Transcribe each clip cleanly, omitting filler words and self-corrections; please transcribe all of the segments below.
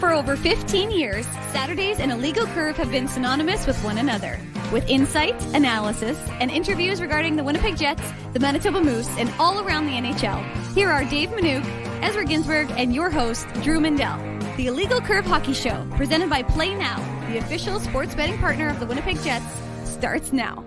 For over 15 years, Saturdays and Illegal Curve have been synonymous with one another. With insight, analysis, and interviews regarding the Winnipeg Jets, the Manitoba Moose, and all around the NHL, here are Dave Minuk, Ezra Ginsburg, and your host, Drew Mindell. The Illegal Curve Hockey Show, presented by Play Now, the official sports betting partner of the Winnipeg Jets, starts now.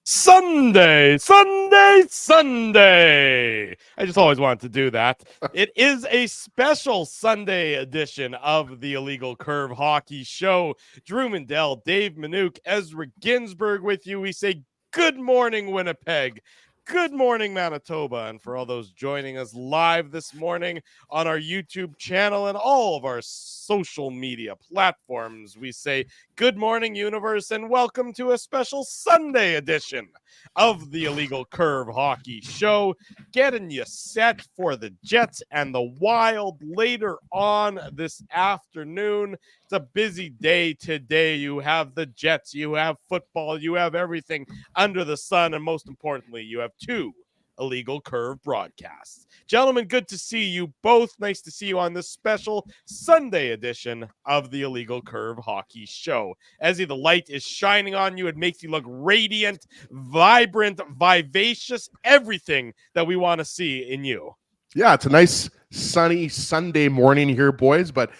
Sunday, Sunday, Sunday. I just always wanted to do that. It is a special Sunday edition of the Illegal Curve Hockey Show. Drew Mindell, Dave Minuk, Ezra Ginsburg with you. We say good morning, Winnipeg. Good morning, Manitoba. And for all those joining us live this morning on our YouTube channel and all of our social media platforms, we say good morning, universe, and welcome to a special Sunday edition of the Illegal Curve Hockey Show, getting you set for the Jets and the Wild later on this afternoon. It's a busy day today. You have the Jets, you have football, you have everything under the sun, and most importantly, you have two Illegal Curve broadcasts. Gentlemen, good to see you both. Nice to see you on this special Sunday edition of the Illegal Curve Hockey Show. Ezzy, the light is shining on you. It makes you look radiant, vibrant, vivacious, everything that we want to see in you. Yeah, it's a nice sunny Sunday morning here, boys, but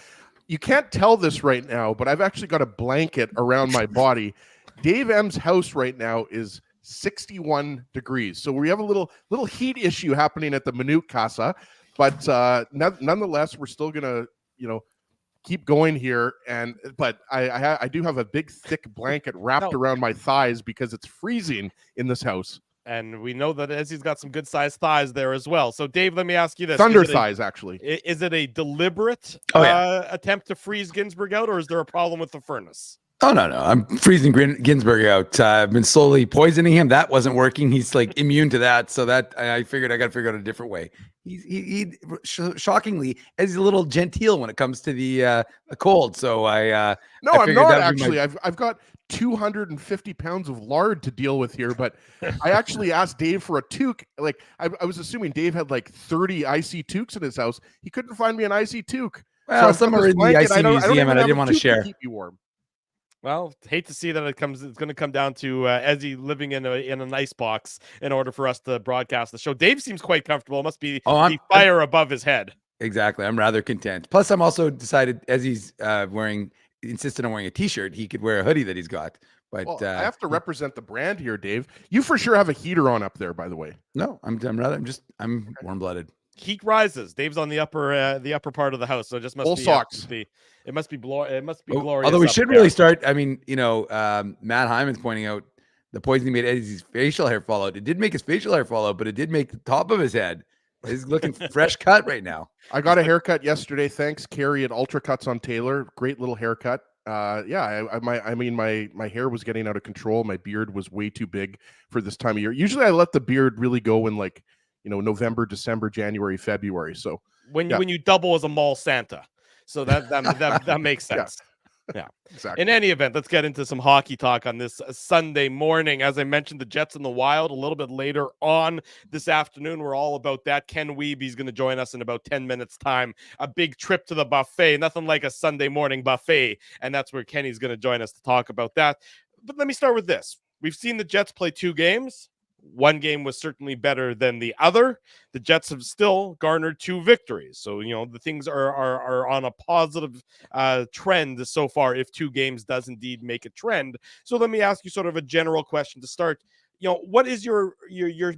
you can't tell this right now, but I've actually got a blanket around my body. Dave M's house right now is 61 degrees. So we have a little heat issue happening at the Minuk Casa, but nonetheless, we're still going to, keep going here. But I do have a big, thick blanket wrapped around my thighs because it's freezing in this house. And we know that Ezzy's got some good-sized thighs there as well. So, Dave, let me ask you this. Thunder thighs, actually. Is it a deliberate attempt to freeze Ginsburg out, or is there a problem with the furnace? Oh, no. I'm freezing Ginsburg out. I've been slowly poisoning him. That wasn't working. He's like immune to that. So that I figured I got to figure out a different way. He shockingly, as a little genteel when it comes to the cold. So I'm not actually. I've got 250 pounds of lard to deal with here, but I actually asked Dave for a toque. Like I was assuming Dave had like 30 icy toques in his house. He couldn't find me an icy toque. Well, some are in the icy museum, and I didn't want to share. Keep you warm. Well, hate to see that it's going to come down to Ezzy living in an ice box in order for us to broadcast the show. Dave seems quite comfortable. It must be the fire above his head. Exactly. I'm rather content. Plus, I'm also decided Ezzy's insisted on wearing a t-shirt, he could wear a hoodie that he's got. But I have to represent the brand here, Dave. You for sure have a heater on up there, by the way. No, I'm warm-blooded. Heat rises. Dave's on the upper part of the house, so it just must be socks. It must be glorious. Although we should really start. I mean, Matt Hyman's pointing out the poisoning made Eddie's facial hair fall out. It did make his facial hair fall out, but it did make the top of his head. He's looking fresh cut right now. I got a haircut yesterday. Thanks, Carrie at Ultra Cuts on Taylor. Great little haircut. My hair was getting out of control. My beard was way too big for this time of year. Usually I let the beard really go in November, December, January, February. So when you double as a mall Santa. So that makes sense. Yeah, exactly. In any event, let's get into some hockey talk on this Sunday morning. As I mentioned, the Jets and the Wild a little bit later on this afternoon. We're all about that. Ken Weeb, he's going to join us in about 10 minutes time. A big trip to the buffet, nothing like a Sunday morning buffet. And that's where Kenny's going to join us to talk about that. But let me start with this. We've seen the Jets play 2 games. One game was certainly better than the other. The Jets have still garnered 2 victories. So, the things are on a positive trend so far if 2 games does indeed make a trend. So let me ask you sort of a general question to start. What is your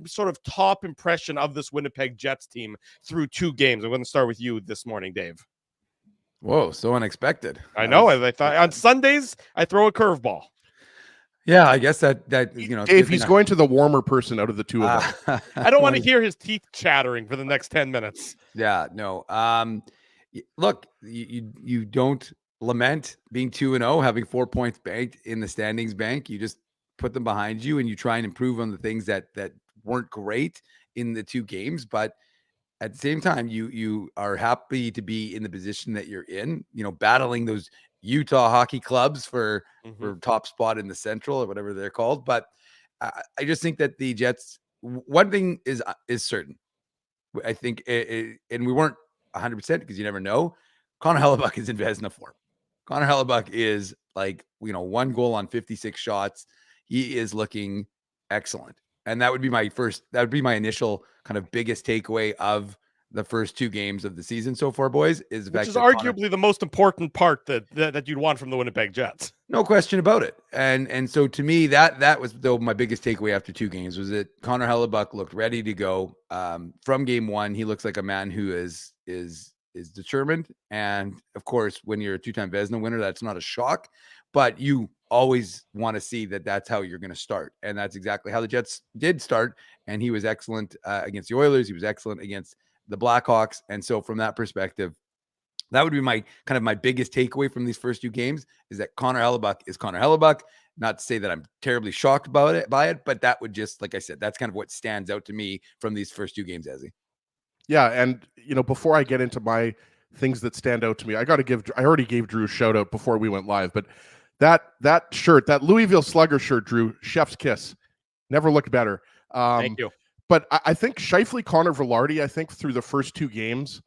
sort of top impression of this Winnipeg Jets team through 2 games? I'm going to start with you this morning, Dave. Whoa, so unexpected. I know. I thought on Sundays, I throw a curveball. Yeah, I guess that Dave, he's going to the warmer person out of the 2 of them. I don't want to hear his teeth chattering for the next 10 minutes. Yeah, no. Look, you don't lament being 2-0, having 4 points banked in the standings bank. You just put them behind you and you try and improve on the things that weren't great in the 2 games. But at the same time, you are happy to be in the position that you're in, battling those Utah hockey clubs for top spot in the Central or whatever they're called. But I just think that the Jets, one thing is certain. I think, and we weren't 100% because you never know. Connor Hellebuck is in Vezina form. Connor Hellebuck is like, 1 goal on 56 shots. He is looking excellent. And that would be my initial kind of biggest takeaway of the first 2 games of the season so far, boys, is the Which fact is that arguably the most important part that you'd want from the Winnipeg Jets. no question about it. And so to me, that was though my biggest takeaway after 2 games was that Connor Hellebuck looked ready to go. From game 1, he looks like a man who is determined. And of course, when you're a 2-time Vezina winner, that's not a shock, but you always want to see that that's how you're going to start. And that's exactly how the Jets did start. And he was excellent against the Oilers. He was excellent against the Blackhawks. And so from that perspective, that would be my biggest takeaway from these first 2 games is that Connor Hellebuck is Connor Hellebuck. Not to say that I'm terribly shocked by it, but that would just, like I said, that's kind of what stands out to me from these first 2 games, Ezzy. Yeah, and before I get into my things that stand out to me, I already gave Drew a shout out before we went live, but that shirt, that Louisville Slugger shirt, Drew, chef's kiss, never looked better. Thank you. But I think Scheifele, Connor Velarde, I think through the first 2 games,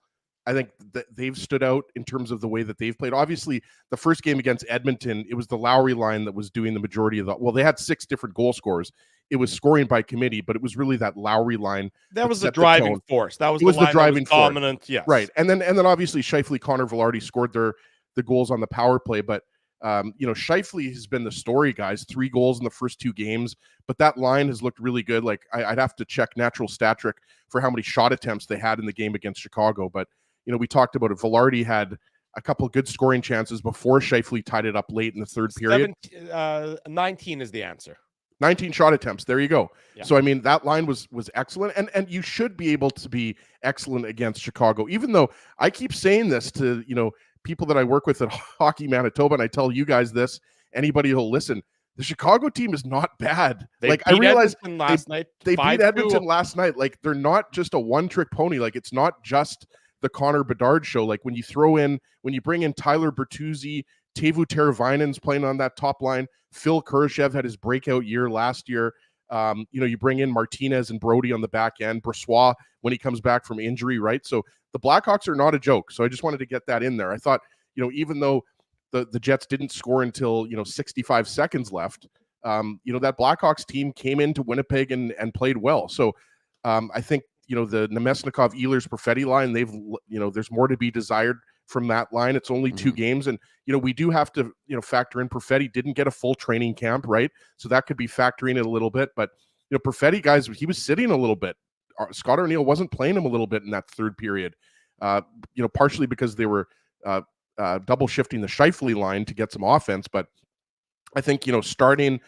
I think that they've stood out in terms of the way that they've played. Obviously, the first game against Edmonton, it was the Lowry line that was doing the majority of they had 6 different goal scorers. It was scoring by committee, but it was really that Lowry line that was the driving force. That was the driving dominant. Yes, right. And then obviously Scheifele, Connor Velarde scored the goals on the power play, but Scheifele has been the story, guys. 3 goals in the first 2 games, but that line has looked really good. Like I'd have to check Natural Stat Trick for how many shot attempts they had in the game against Chicago, but we talked about it. Velarde had a couple of good scoring chances before Scheifele tied it up late in the third period. 19 is the answer. 19 shot attempts. There you go. Yeah. So, I mean, that line was excellent. And you should be able to be excellent against Chicago, even though I keep saying this to, people that I work with at Hockey Manitoba, and I tell you guys this, anybody who'll listen, the Chicago team is not bad. I realized Edmonton last night. They beat Edmonton last night. Like, they're not just a one-trick pony. Like, it's not just the Connor Bedard show. Like, when you bring in Tyler Bertuzzi, Teuvo Teravainen's playing on that top line. Phil Kurashev had his breakout year last year. You bring in Martinez and Brody on the back end. Brossoit when he comes back from injury, right? So the Blackhawks are not a joke. So I just wanted to get that in there. I thought, even though the Jets didn't score until 65 seconds left, that Blackhawks team came into Winnipeg and played well. So I think the Nemesnikov, Ehlers, Perfetti line, there's more to be desired from that line. It's only 2 games, and we do have to factor in Perfetti didn't get a full training camp, right? So that could be factoring it a little bit. But Perfetti, guys, he was sitting a little bit. Scott O'Neill wasn't playing him a little bit in that third period. Partially because they were double shifting the Scheifele line to get some offense. But I think starting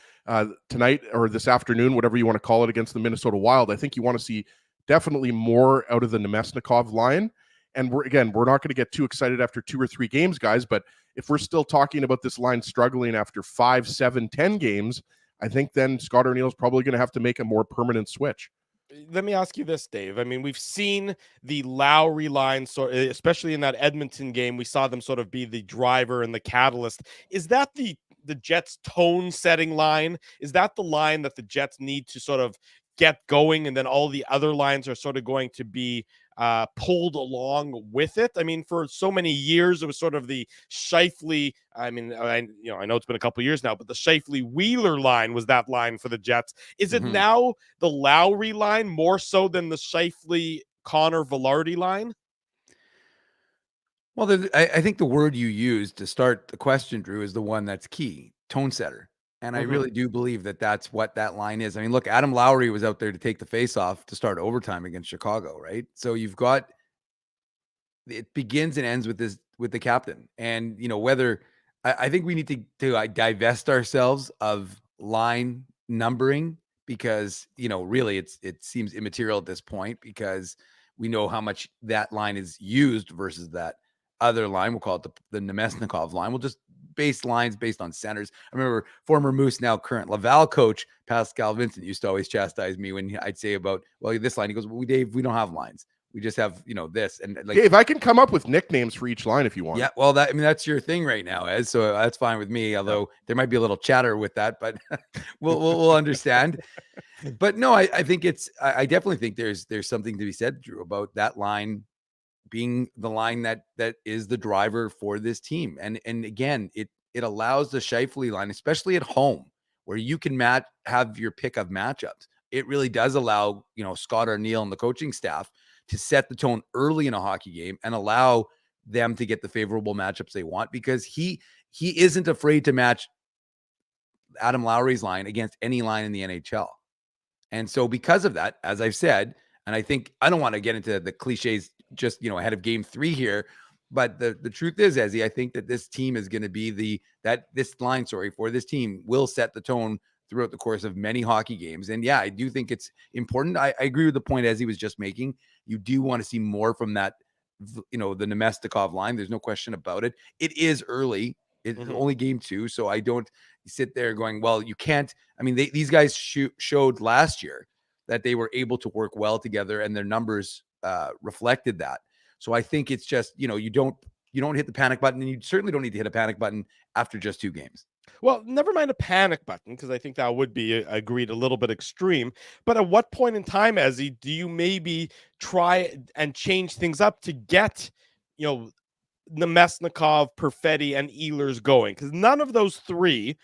tonight or this afternoon, whatever you want to call it, against the Minnesota Wild, I think you want to see definitely more out of the Nemesnikov line. And we're not going to get too excited after 2 or 3 games, guys. But if we're still talking about this line struggling after 5, 7, 10 games, I think then Scott O'Neill is probably going to have to make a more permanent switch. Let me ask you this, Dave. I mean, we've seen the Lowry line, especially in that Edmonton game, we saw them sort of be the driver and the catalyst. Is that the Jets' tone-setting line? Is that the line that the Jets need to sort of get going, and then all the other lines are sort of going to be pulled along with it? I mean, for so many years, it was sort of the Scheifele. I mean, I know it's been a couple of years now, but the Scheifele Wheeler line was that line for the Jets. Is it now the Lowry line more so than the Scheifele Connor Velarde line? Well, I think the word you used to start the question, Drew, is the one that's key: tone setter. And I really do believe that that's what that line is. I mean, look, Adam Lowry was out there to take the faceoff to start overtime against Chicago, right? So you've got, it begins and ends with the captain. And, whether, I think we need to divest ourselves of line numbering because, really it seems immaterial at this point because we know how much that line is used versus that other line. We'll call it the Nemesnikov line. We'll just base lines based on centers. I remember former Moose, now current Laval coach Pascal Vincent used to always chastise me when I'd say about, well, this line. He goes, well, Dave, we don't have lines. We just have, this. And like, Dave, I can come up with nicknames for each line if you want. Yeah, well, that's your thing right now, Ez. So that's fine with me. Although there might be a little chatter with that, but we'll understand. But no, I think I definitely think there's something to be said, Drew, about that line being the line that is the driver for this team. And again, it allows the Scheifele line, especially at home, where you can have your pick of matchups. It really does allow, Scott Arniel and the coaching staff to set the tone early in a hockey game and allow them to get the favorable matchups they want, because he isn't afraid to match Adam Lowry's line against any line in the NHL. And so because of that, as I've said, and I think I don't want to get into the cliches just, ahead of game 3 here, but the truth is, Ezzy, I think that this team is going to be this line for this team will set the tone throughout the course of many hockey games. And yeah, I do think it's important. I agree with the point Ezzy was just making. You do want to see more from that, the Nemestikov line. There's no question about it. It is early. It's only game 2. So I don't sit there going, well, you can't. I mean, these guys showed last year that they were able to work well together, and their numbers reflected that. So I think it's just, you don't hit the panic button, and you certainly don't need to hit a panic button after just 2 games. Well, never mind a panic button, because I think that would be, agreed, a little bit extreme. But at what point in time, Ezzy, do you maybe try and change things up to get, Nemesnikov, Perfetti, and Ehlers going? Because none of those 3,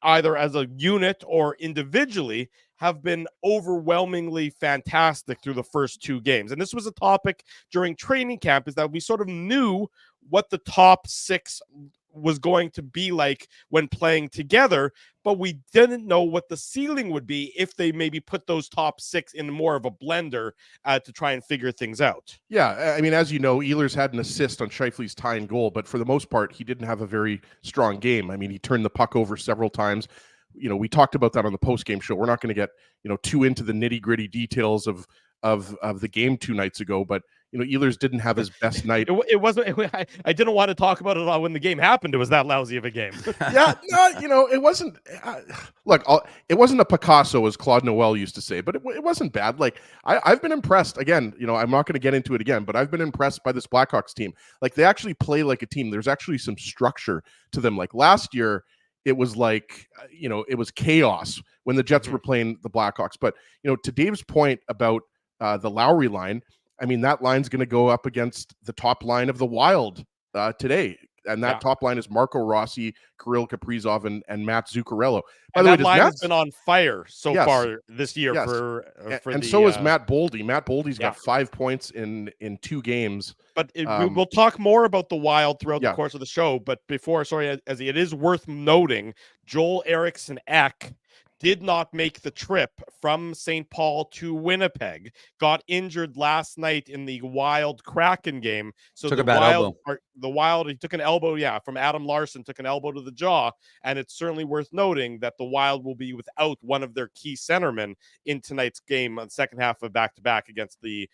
either as a unit or individually, have been overwhelmingly fantastic through the first 2 games. And this was a topic during training camp, is that we sort of knew what the top 6 was going to be like when playing together, but we didn't know what the ceiling would be if they maybe put those top 6 in more of a blender to try and figure things out. Yeah, I mean, as you know, Ehlers had an assist on Scheifele's tying goal, but for the most part, he didn't have a very strong game. I mean, he turned the puck over several times. We talked about that on the post-game show. We're not going to get, too into the nitty-gritty details of the game 2 nights ago, but Ehlers didn't have his best night. It wasn't. I didn't want to talk about it when the game happened. It was that lousy of a game. Yeah, no, it wasn't. Look, it wasn't a Picasso, as Claude Noel used to say, but it wasn't bad. Like I've been impressed. Again, I'm not going to get into it again, but I've been impressed by this Blackhawks team. Like they actually play like a team. There's actually some structure to them. Like last year, it was like it was chaos when the Jets were playing the Blackhawks. But to Dave's point about the Lowry line, I mean, that line's going to go up against the top line of the Wild today. And that top line is Marco Rossi, Kirill Kaprizov, and Matt Zuccarello. By the way, that line has been on fire so far this year. And so is Matt Boldy. Matt Boldy's got 5 points in 2 games. But we'll talk more about the Wild throughout the course of the show. But before, as it is worth noting, Joel Eriksson Ek did not make the trip from St. Paul to Winnipeg, got injured last night in the Wild Kraken game. So took a bad elbow. The Wild, he took an elbow, from Adam Larson, took an elbow to the jaw. And it's certainly worth noting that the Wild will be without one of their key centermen in tonight's game on the second half of back-to-back against the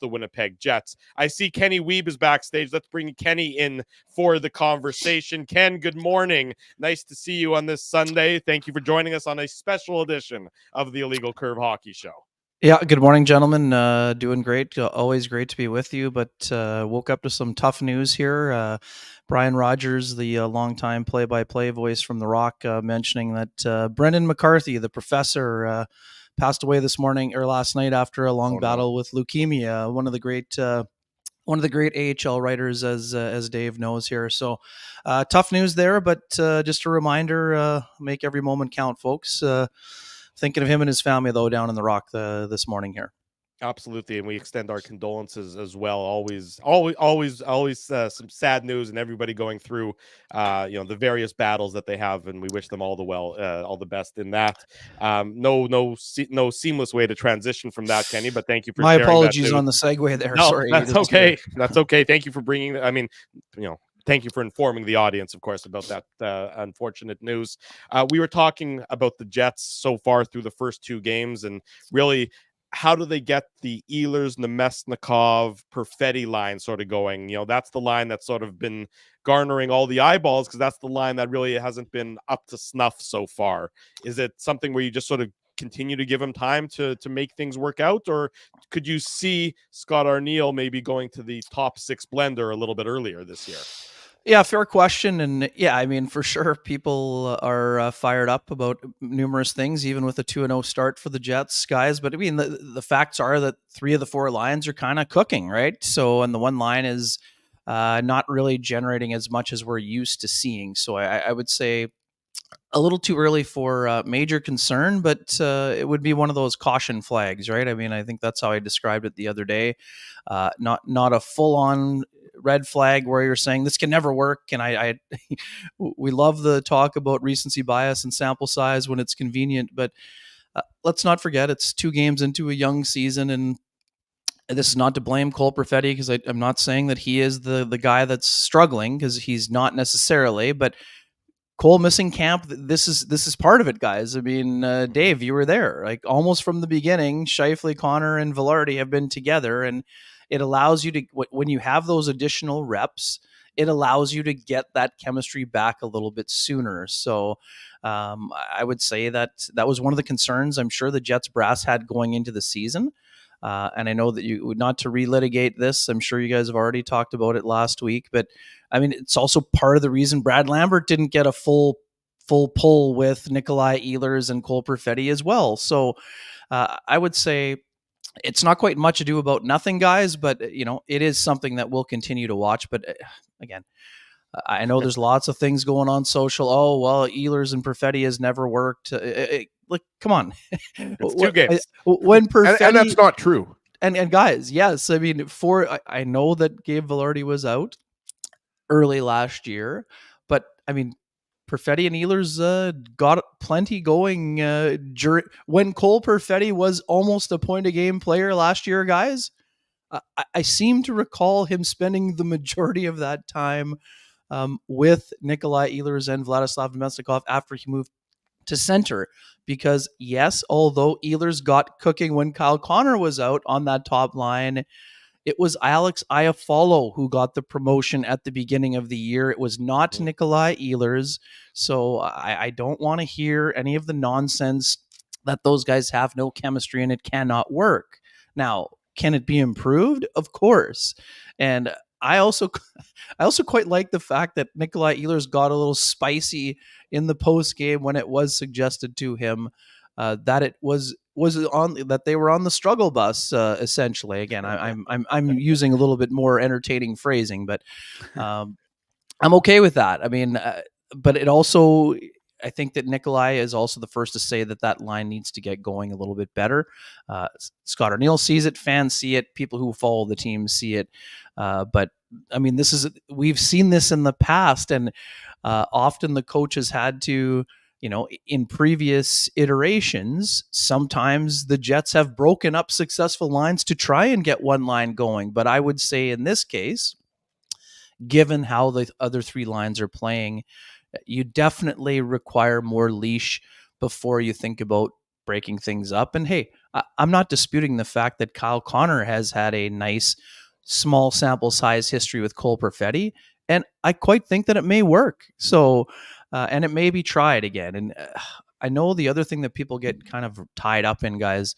Winnipeg Jets. I see Kenny Weeb is backstage. Let's bring Kenny in for the conversation. Ken, good morning. Nice to see you on this Sunday. Thank you for joining us on a special edition of the Illegal Curve Hockey Show. Yeah, good morning, gentlemen. Doing great. Always great to be with you, but woke up to some tough news here. Brian Rogers, the longtime play-by-play voice from The Rock, mentioning that Brendan McCarthy, the professor, passed away last night after a long battle with leukemia. One of the great AHL writers, as Dave knows here. So tough news there, but just a reminder, make every moment count, folks. Thinking of him and his family, though, down in the Rock this morning here. Absolutely, and we extend our condolences as well. Always some sad news, and everybody going through, the various battles that they have, and we wish them all the best in that. No seamless way to transition from that, Kenny. But thank you for my sharing apologies that on the segue there. No, sorry, that's okay. That's okay. Thank you for bringing. Thank you for informing the audience, of course, about that unfortunate news. We were talking about the Jets so far through the first 2 games, and really, how do they get the Ehlers, Nemesnikov, Perfetti line sort of going? That's the line that's sort of been garnering all the eyeballs, because that's the line that really hasn't been up to snuff so far. Is it something where you just sort of continue to give him time to make things work out, or could you see Scott Arniel maybe going to the top 6 blender a little bit earlier this year? Yeah, fair question. And yeah, I mean, for sure, people are fired up about numerous things, even with a 2-0 start for the Jets, guys. But I mean, the facts are that 3 of the 4 lines are kind of cooking, right? So, and the one line is not really generating as much as we're used to seeing. So I would say a little too early for major concern, but it would be one of those caution flags, right? I mean, I think that's how I described it the other day. Not a full on red flag where you're saying this can never work. And I we love the talk about recency bias and sample size when it's convenient, but let's not forget it's 2 games into a young season, and this is not to blame Cole Perfetti, because I'm not saying that he is the guy that's struggling, because he's not necessarily, but Cole missing camp, this is part of it, guys. I mean, Dave, you were there, like almost from the beginning. Scheifele, Connor, and Velarde have been together, and it allows you to, when you have those additional reps, it allows you to get that chemistry back a little bit sooner. So I would say that was one of the concerns I'm sure the Jets brass had going into the season. And I know that you, not to relitigate this, I'm sure you guys have already talked about it last week, but I mean, it's also part of the reason Brad Lambert didn't get a full pull with Nikolai Ehlers and Cole Perfetti as well. So I would say it's not quite much ado about nothing, guys, but it is something that we'll continue to watch. But again, I know there's lots of things going on social. Oh, well, Ehlers and Perfetti has never worked. Like, come on. It's 2 games. When Perfetti, and that's not true. And guys, yes, I mean, I know that Gabe Velarde was out early last year, but I mean, Perfetti and Ehlers got plenty going when Cole Perfetti was almost a point a game player last year, guys. I seem to recall him spending the majority of that time with Nikolai Ehlers and Vladislav Nemesnikov after he moved to center. Because yes, although Ehlers got cooking when Kyle Connor was out on that top line, it was Alex Iafallo who got the promotion at the beginning of the year. It was not Nikolai Ehlers. So I don't want to hear any of the nonsense that those guys have no chemistry and it cannot work. Now, can it be improved? Of course. And I also quite like the fact that Nikolai Ehlers got a little spicy in the post game when it was suggested to him that it was on, that they were on the struggle bus essentially. Again, I'm using a little bit more entertaining phrasing, but I'm okay with that. I mean, but it also, I think that Nikolai is also the first to say that line needs to get going a little bit better. Scott O'Neill sees it, fans see it, people who follow the team see it. But I mean, we've seen this in the past, and often the coach has had to, in previous iterations, sometimes the Jets have broken up successful lines to try and get one line going. But I would say in this case, given how the other 3 lines are playing, you definitely require more leash before you think about breaking things up. And hey, I'm not disputing the fact that Kyle Connor has had a nice small sample size history with Cole Perfetti, and I quite think that it may work. So, and it may be tried again. And I know the other thing that people get kind of tied up in, guys,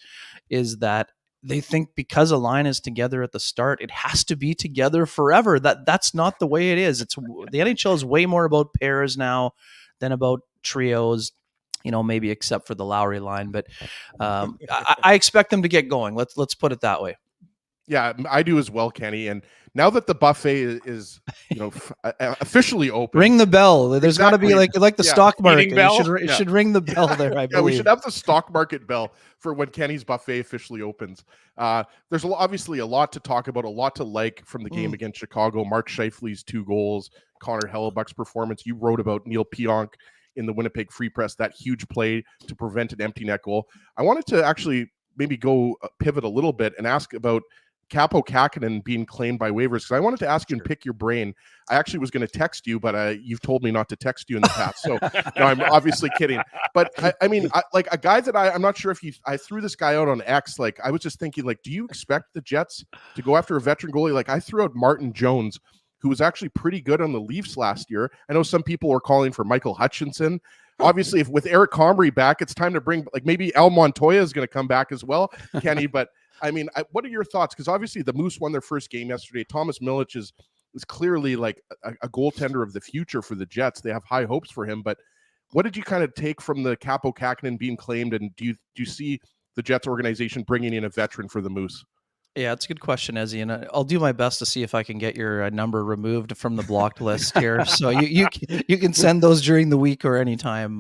is that they think because a line is together at the start, it has to be together forever. That's not the way it is. The NHL is way more about pairs now than about trios, maybe except for the Lowry line. But I expect them to get going. Let's put it that way. Yeah, I do as well, Kenny. And now that the buffet is, officially open, ring the bell. There's got to be like the stock market. It should ring the bell there. I believe. Yeah, we should have the stock market bell for when Kenny's buffet officially opens. There's obviously a lot to talk about, a lot to like from the game against Chicago. Mark Scheifele's 2 goals, Connor Hellebuck's performance. You wrote about Neil Pionk in the Winnipeg Free Press, that huge play to prevent an empty net goal. I wanted to actually maybe go pivot a little bit and ask about Capo Kakinen being claimed by waivers, because I wanted to ask you and pick your brain. I actually was going to text you, but you've told me not to text you in the past. So no, I'm obviously kidding. But I mean, like a guy that I'm not sure if I threw this guy out on X. Like I was just thinking, like, do you expect the Jets to go after a veteran goalie? Like I threw out Martin Jones, who was actually pretty good on the Leafs last year. I know some people were calling for Michael Hutchinson. Obviously, if with Eric Comrie back, it's time to bring, like, maybe Al Montoya is going to come back as well, Kenny. But I mean, what are your thoughts? Because obviously the Moose won their first game yesterday. Thomas Milic is is clearly like a goaltender of the future for the Jets. They have high hopes for him. But what did you kind of take from the Capo Kakinen being claimed, and do you see the Jets organization bringing in a veteran for the Moose? Yeah, it's a good question, Ezzy, and I'll do my best to see if I can get your number removed from the blocked list here. So you can send those during the week or anytime.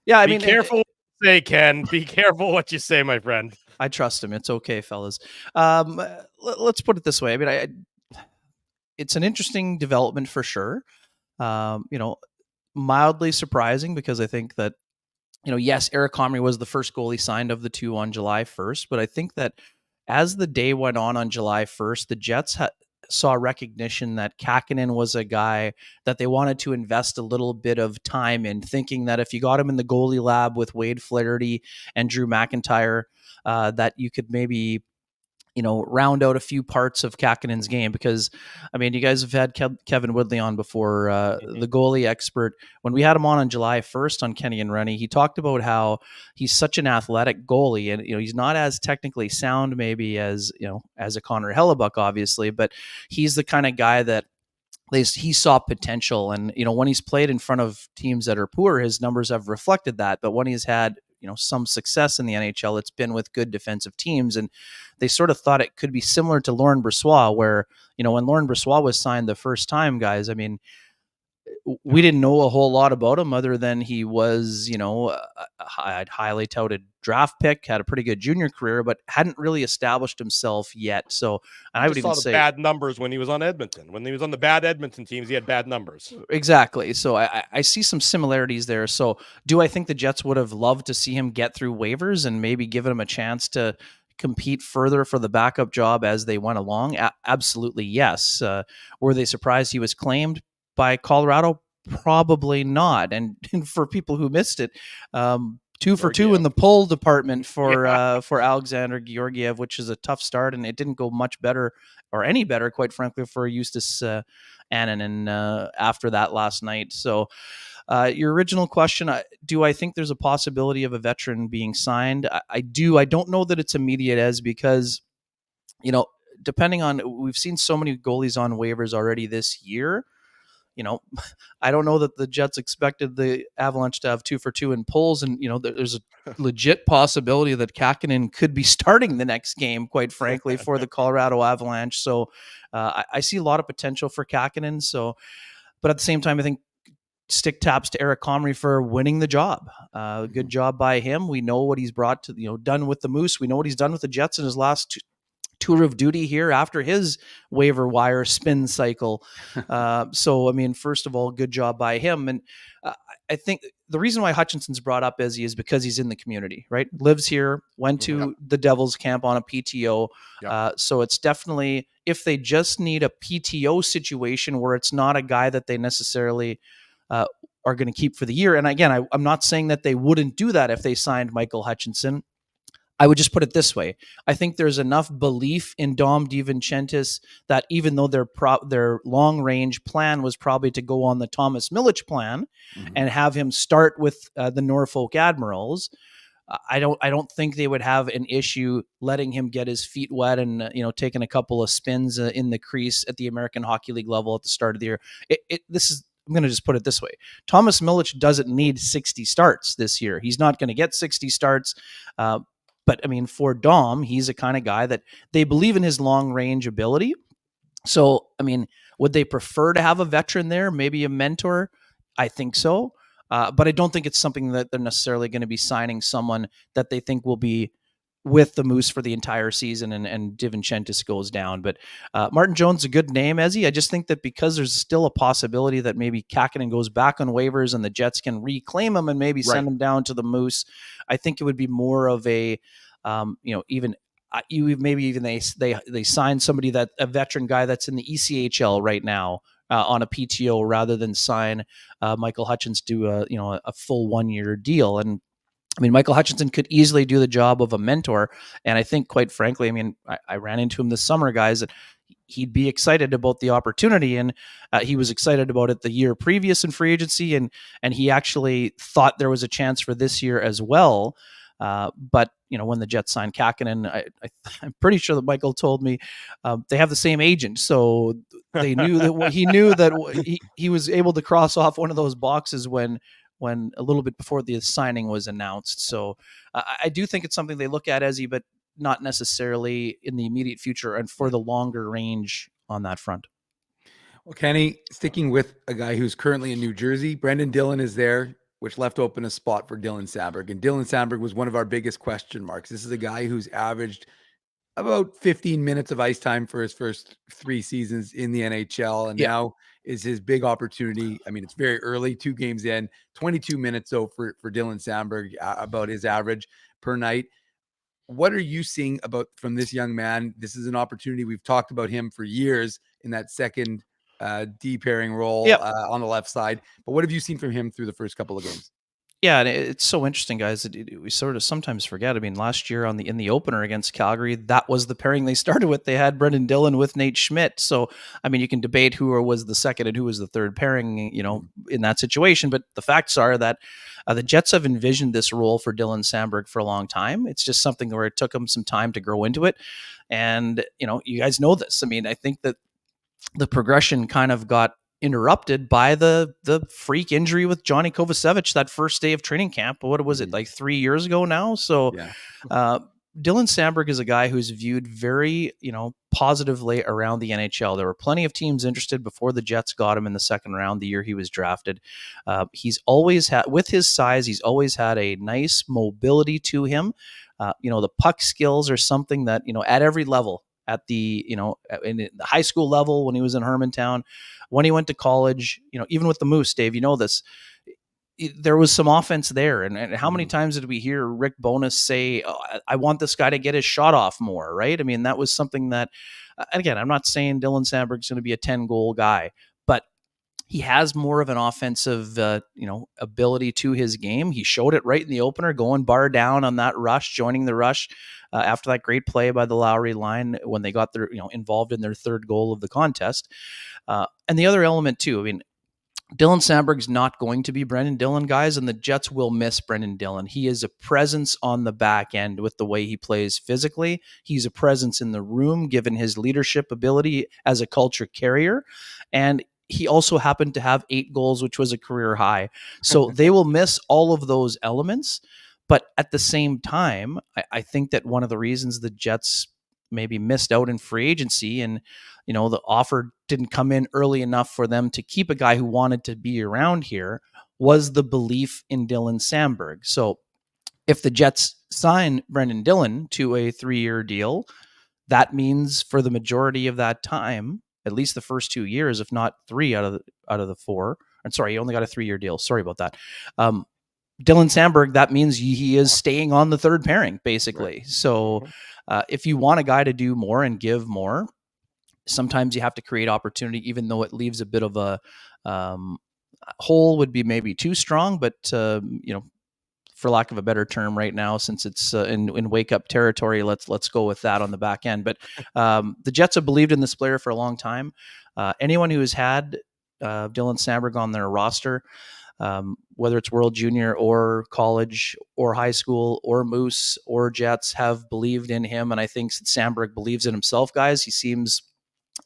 Yeah, I Be mean, careful what you say, Ken. Be careful what you say, my friend. I trust him. It's okay, fellas. Let's put it this way. I mean, it's an interesting development for sure. Mildly surprising because I think that, yes, Eric Comrie was the first goalie signed of the two on July 1st, but I think that as the day went on July 1st, the Jets saw recognition that Kakinen was a guy that they wanted to invest a little bit of time in, thinking that if you got him in the goalie lab with Wade Flaherty and Drew McIntyre, that you could maybe round out a few parts of Kakinen's game. Because, I mean, you guys have had Kevin Woodley on before, the goalie expert. When we had him on July 1st on Kenny and Rennie, he talked about how he's such an athletic goalie, and he's not as technically sound maybe as a Connor Hellebuck, obviously, but he's the kind of guy that he saw potential. And when he's played in front of teams that are poor, his numbers have reflected that. But when he's had some success in the NHL, it's been with good defensive teams. And they sort of thought it could be similar to Laurent Brossoit, where, when Laurent Brossoit was signed the first time, guys, I mean, we didn't know a whole lot about him other than he was, a highly touted draft pick, had a pretty good junior career, but hadn't really established himself yet. So I would even say bad numbers when he was on Edmonton. When he was on the bad Edmonton teams, he had bad numbers. Exactly. So I see some similarities there. So do I think the Jets would have loved to see him get through waivers and maybe given him a chance to compete further for the backup job as they went along? Absolutely, yes. Were they surprised he was claimed by Colorado? Probably not. And for people who missed it, 2 for 2 in the pull department for Alexander Georgiev, which is a tough start, and it didn't go much better or any better, quite frankly, for Eustace Annunen after that last night. So your original question, do I think there's a possibility of a veteran being signed? I do. I don't know that it's immediate, because depending on, we've seen so many goalies on waivers already this year. I don't know that the Jets expected the Avalanche to have 2 for 2 in pulls, and there's a legit possibility that Kakinen could be starting the next game, quite frankly, for the Colorado Avalanche. So I see a lot of potential for Kakinen. So, but at the same time, I think stick taps to Eric Comrie for winning the job. Good job by him. We know what he's brought to done with the Moose. We know what he's done with the Jets in his last tour of duty here after his waiver wire spin cycle. So, I mean, first of all, good job by him. And I think the reason why Hutchinson's brought up is because he's in the community, right? Lives here, went to the Devils camp on a PTO. So it's definitely, if they just need a PTO situation where it's not a guy that they necessarily are going to keep for the year. And again, I'm not saying that they wouldn't do that if they signed Michael Hutchinson. I would just put it this way. I think there's enough belief in Dom DiVincentis that even though their long-range plan was probably to go on the Thomas Milic plan and have him start with the Norfolk Admirals, I don't think they would have an issue letting him get his feet wet and taking a couple of spins in the crease at the American Hockey League level at the start of the year. I'm going to just put it this way. Thomas Milic doesn't need 60 starts this year. He's not going to get 60 starts. But I mean, for Dom, he's a kind of guy that they believe in his long range ability. So, I mean, would they prefer to have a veteran there? Maybe a mentor? I think so. But I don't think it's something that they're necessarily going to be signing someone that they think will be with the Moose for the entire season and DiVincentis goes down. But Martin Jones is a good name, Ezzy. I just think that because there's still a possibility that maybe Kakinen goes back on waivers and the Jets can reclaim him and maybe send him down to the Moose, I think it would be more of a, they sign somebody, that a veteran guy that's in the ECHL right now on a PTO rather than sign Michael Hutchins to a full 1-year deal. And I mean, Michael Hutchinson could easily do the job of a mentor. And I think, quite frankly, I mean, I ran into him this summer, guys, that he'd be excited about the opportunity. And he was excited about it the year previous in free agency. And he actually thought there was a chance for this year as well. But when the Jets signed Kakinen, I'm pretty sure that Michael told me they have the same agent, so they knew that he knew that he was able to cross off one of those boxes when a little bit before the signing was announced. So I do think it's something they look at, Ezzy, but not necessarily in the immediate future and for the longer range on that front. Well, Kenny, sticking with a guy who's currently in New Jersey, Brendan Dillon is there, which left open a spot for Dylan Samberg. And Dylan Samberg was one of our biggest question marks. This is a guy who's averaged about 15 minutes of ice time for his first 3 seasons in the NHL. And now is his big opportunity. I mean, it's very early, 2 games in, 22 minutes though for Dylan Samberg, about his average per night. What are you seeing from this young man? This is an opportunity. We've talked about him for years in that second D pairing role on the left side. But what have you seen from him through the first couple of games? Yeah, and it's so interesting, guys. We sort of sometimes forget. I mean, last year in the opener against Calgary, that was the pairing they started with. They had Brendan Dillon with Nate Schmidt. So, I mean, you can debate who was the second and who was the third pairing, in that situation. But the facts are that the Jets have envisioned this role for Dylan Samberg for a long time. It's just something where it took him some time to grow into it. And, you guys know this. I mean, I think that the progression kind of got interrupted by the freak injury with Johnny Kovacevic that first day of training camp. What was it, like 3 years ago now? So Dylan Samberg is a guy who's viewed very, positively around the NHL. There were plenty of teams interested before the Jets got him in the second round, the year he was drafted. He's always had, with his size, he's always had a nice mobility to him. The puck skills are something that, at every level, at the, in the high school level, when he was in Hermantown, when he went to college, even with the Moose, Dave, this, there was some offense there. And how many times did we hear Rick Bowness say, I want this guy to get his shot off more, right? I mean, that was something that, again, I'm not saying Dylan Samberg's going to be a 10-goal guy, but he has more of an offensive, ability to his game. He showed it right in the opener, going bar down on that rush, joining the rush after that great play by the Lowry line when they got their, involved in their third goal of the contest. And the other element too, I mean, Dylan Samberg's not going to be Brendan Dillon, guys, and the Jets will miss Brendan Dillon. He is a presence on the back end with the way he plays physically. He's a presence in the room, given his leadership ability as a culture carrier. And he also happened to have 8 goals, which was a career high. So they will miss all of those elements. But at the same time, I think that one of the reasons the Jets maybe missed out in free agency and, the offer didn't come in early enough for them to keep a guy who wanted to be around here was the belief in Dylan Samberg. So if the Jets sign Brendan Dillon to a 3-year deal, that means for the majority of that time, at least the first 2 years, if not 3 out of the 4. I'm sorry, he only got a 3-year deal. Sorry about that. Dylan Samberg, that means he is staying on the third pairing, basically. Right. So if you want a guy to do more and give more, sometimes you have to create opportunity, even though it leaves a bit of a hole would be maybe too strong, but for lack of a better term right now, since it's in wake up territory, let's go with that on the back end. But the Jets have believed in this player for a long time. Anyone who has had Dylan Samberg on their roster, whether it's World Junior or college or high school or Moose or Jets, have believed in him. And I think Samberg believes in himself, guys. He seems,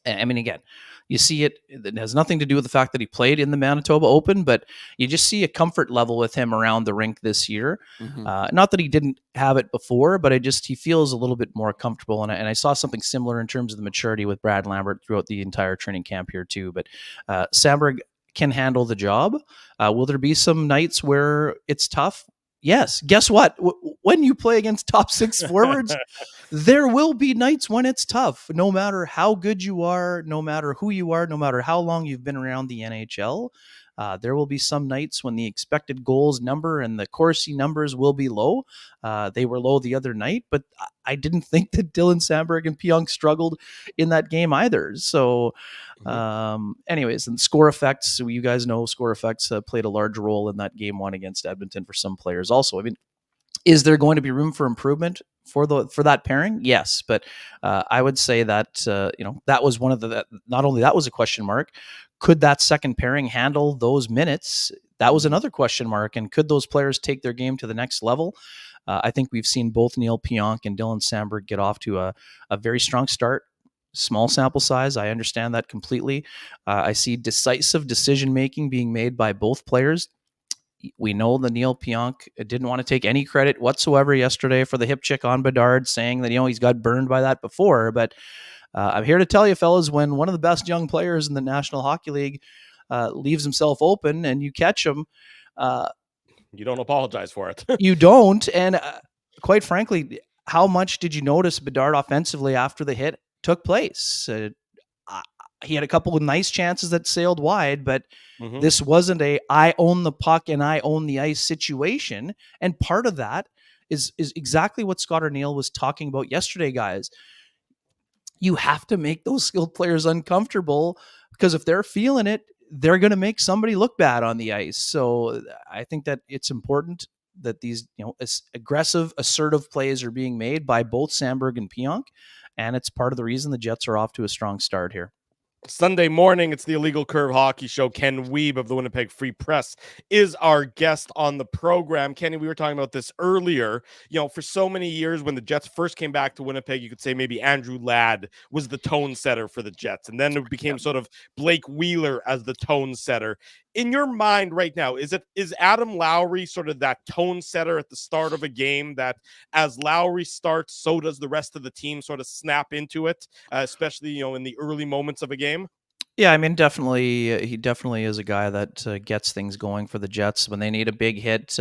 I mean, again, you see it has nothing to do with the fact that he played in the Manitoba Open, but you just see a comfort level with him around the rink this year. Not that he didn't have it before, but he feels a little bit more comfortable. And I saw something similar in terms of the maturity with Brad Lambert throughout the entire training camp here too. But Samberg can handle the job. Will there be some nights where it's tough? Yes. Guess what? When you play against top 6 forwards, there will be nights when it's tough. No matter how good you are, no matter who you are, no matter how long you've been around the NHL, there will be some nights when the expected goals number and the Corsi numbers will be low. They were low the other night, but I didn't think that Dylan Samberg and Pionk struggled in that game either. So anyways, and score effects, so you guys know score effects played a large role in that game 1 against Edmonton for some players also. I mean, is there going to be room for improvement for that pairing? Yes, but I would say that that was one of not only that was a question mark. Could that second pairing handle those minutes? That was another question mark. And could those players take their game to the next level? I think we've seen both Neil Pionk and Dylan Samberg get off to a very strong start. Small sample size. I understand that completely. I see decisive decision making being made by both players. We know the Neil Pionk didn't want to take any credit whatsoever yesterday for the hip check on Bedard, saying that, he's got burned by that before. But I'm here to tell you, fellas, when one of the best young players in the National Hockey League leaves himself open and you catch him, you don't apologize for it. you don't. And quite frankly, how much did you notice Bedard offensively after the hit took place? He had a couple of nice chances that sailed wide, but this wasn't I own the puck and I own the ice situation. And part of that is exactly what Scott O'Neill was talking about yesterday, guys. You have to make those skilled players uncomfortable, because if they're feeling it, they're going to make somebody look bad on the ice. So I think that it's important that these, aggressive, assertive plays are being made by both Samberg and Pionk. And it's part of the reason the Jets are off to a strong start here. Sunday morning, it's the Illegal Curve Hockey Show. Ken Weeb of the Winnipeg Free Press is our guest on the program. Kenny, we were talking about this earlier. For so many years when the Jets first came back to Winnipeg, you could say maybe Andrew Ladd was the tone setter for the Jets. And then it became sort of Blake Wheeler as the tone setter. In your mind right now, is Adam Lowry sort of that tone setter at the start of a game, that as Lowry starts, so does the rest of the team sort of snap into it, especially, in the early moments of a game? Yeah, I mean, definitely, he definitely is a guy that gets things going for the Jets. When they need a big hit,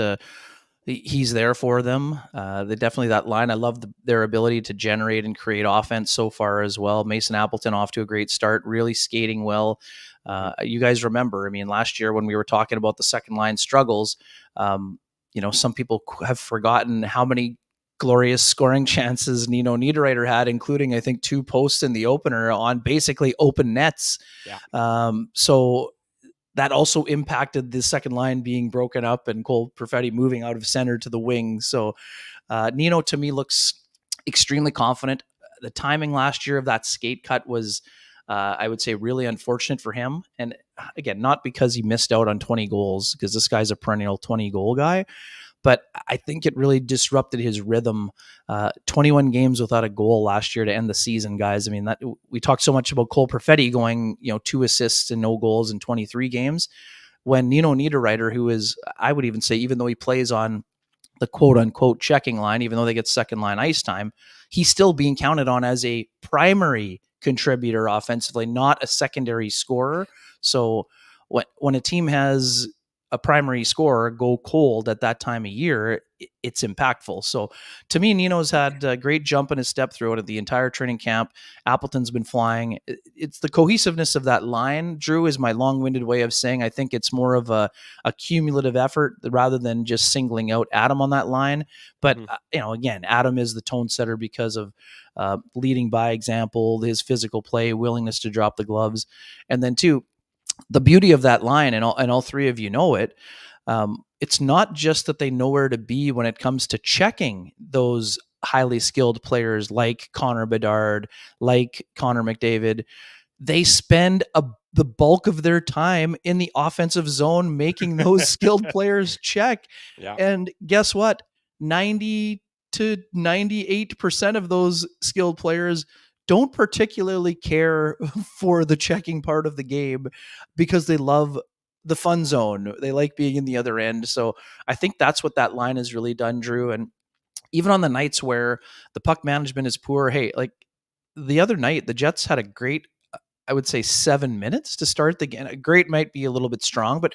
he's there for them. They definitely, that line, I love their ability to generate and create offense so far as well. Mason Appleton off to a great start, really skating well. You guys remember, last year when we were talking about the second line struggles, some people have forgotten how many glorious scoring chances Nino Niederreiter had, including, I think, 2 posts in the opener on basically open nets. Yeah. So that also impacted the second line being broken up and Cole Perfetti moving out of center to the wing. So Nino, to me, looks extremely confident. The timing last year of that skate cut was, I would say, really unfortunate for him. And again, not because he missed out on 20 goals, because this guy's a perennial 20-goal guy, but I think it really disrupted his rhythm. 21 games without a goal last year to end the season, guys. That we talked so much about Cole Perfetti going, 2 assists and no goals in 23 games. When Nino Niederreiter, who is, I would even say, even though he plays on the quote unquote checking line, even though they get second line ice time, he's still being counted on as a primary contributor offensively, not a secondary scorer. So when a team has a primary scorer go cold at that time of year, it's impactful. So to me, Nino's had a great jump in his step throughout of the entire training camp. Appleton's been flying. It's the cohesiveness of that line, Drew, is my long-winded way of saying I think it's more of a cumulative effort rather than just singling out Adam on that line. But, again, Adam is the tone setter because of leading by example, his physical play, willingness to drop the gloves. And then, two, the beauty of that line, and all three of you know it, it's not just that they know where to be when it comes to checking those highly skilled players like Connor Bedard, like Connor McDavid. They spend the bulk of their time in the offensive zone making those skilled players check. Yeah. And guess what? 90 to 98% of those skilled players don't particularly care for the checking part of the game because they love the fun zone. They like being in the other end. So I think that's what that line has really done, Drew. And even on the nights where the puck management is poor, hey, like the other night, the Jets had a great, I would say, 7 minutes to start the game. Great might be a little bit strong, but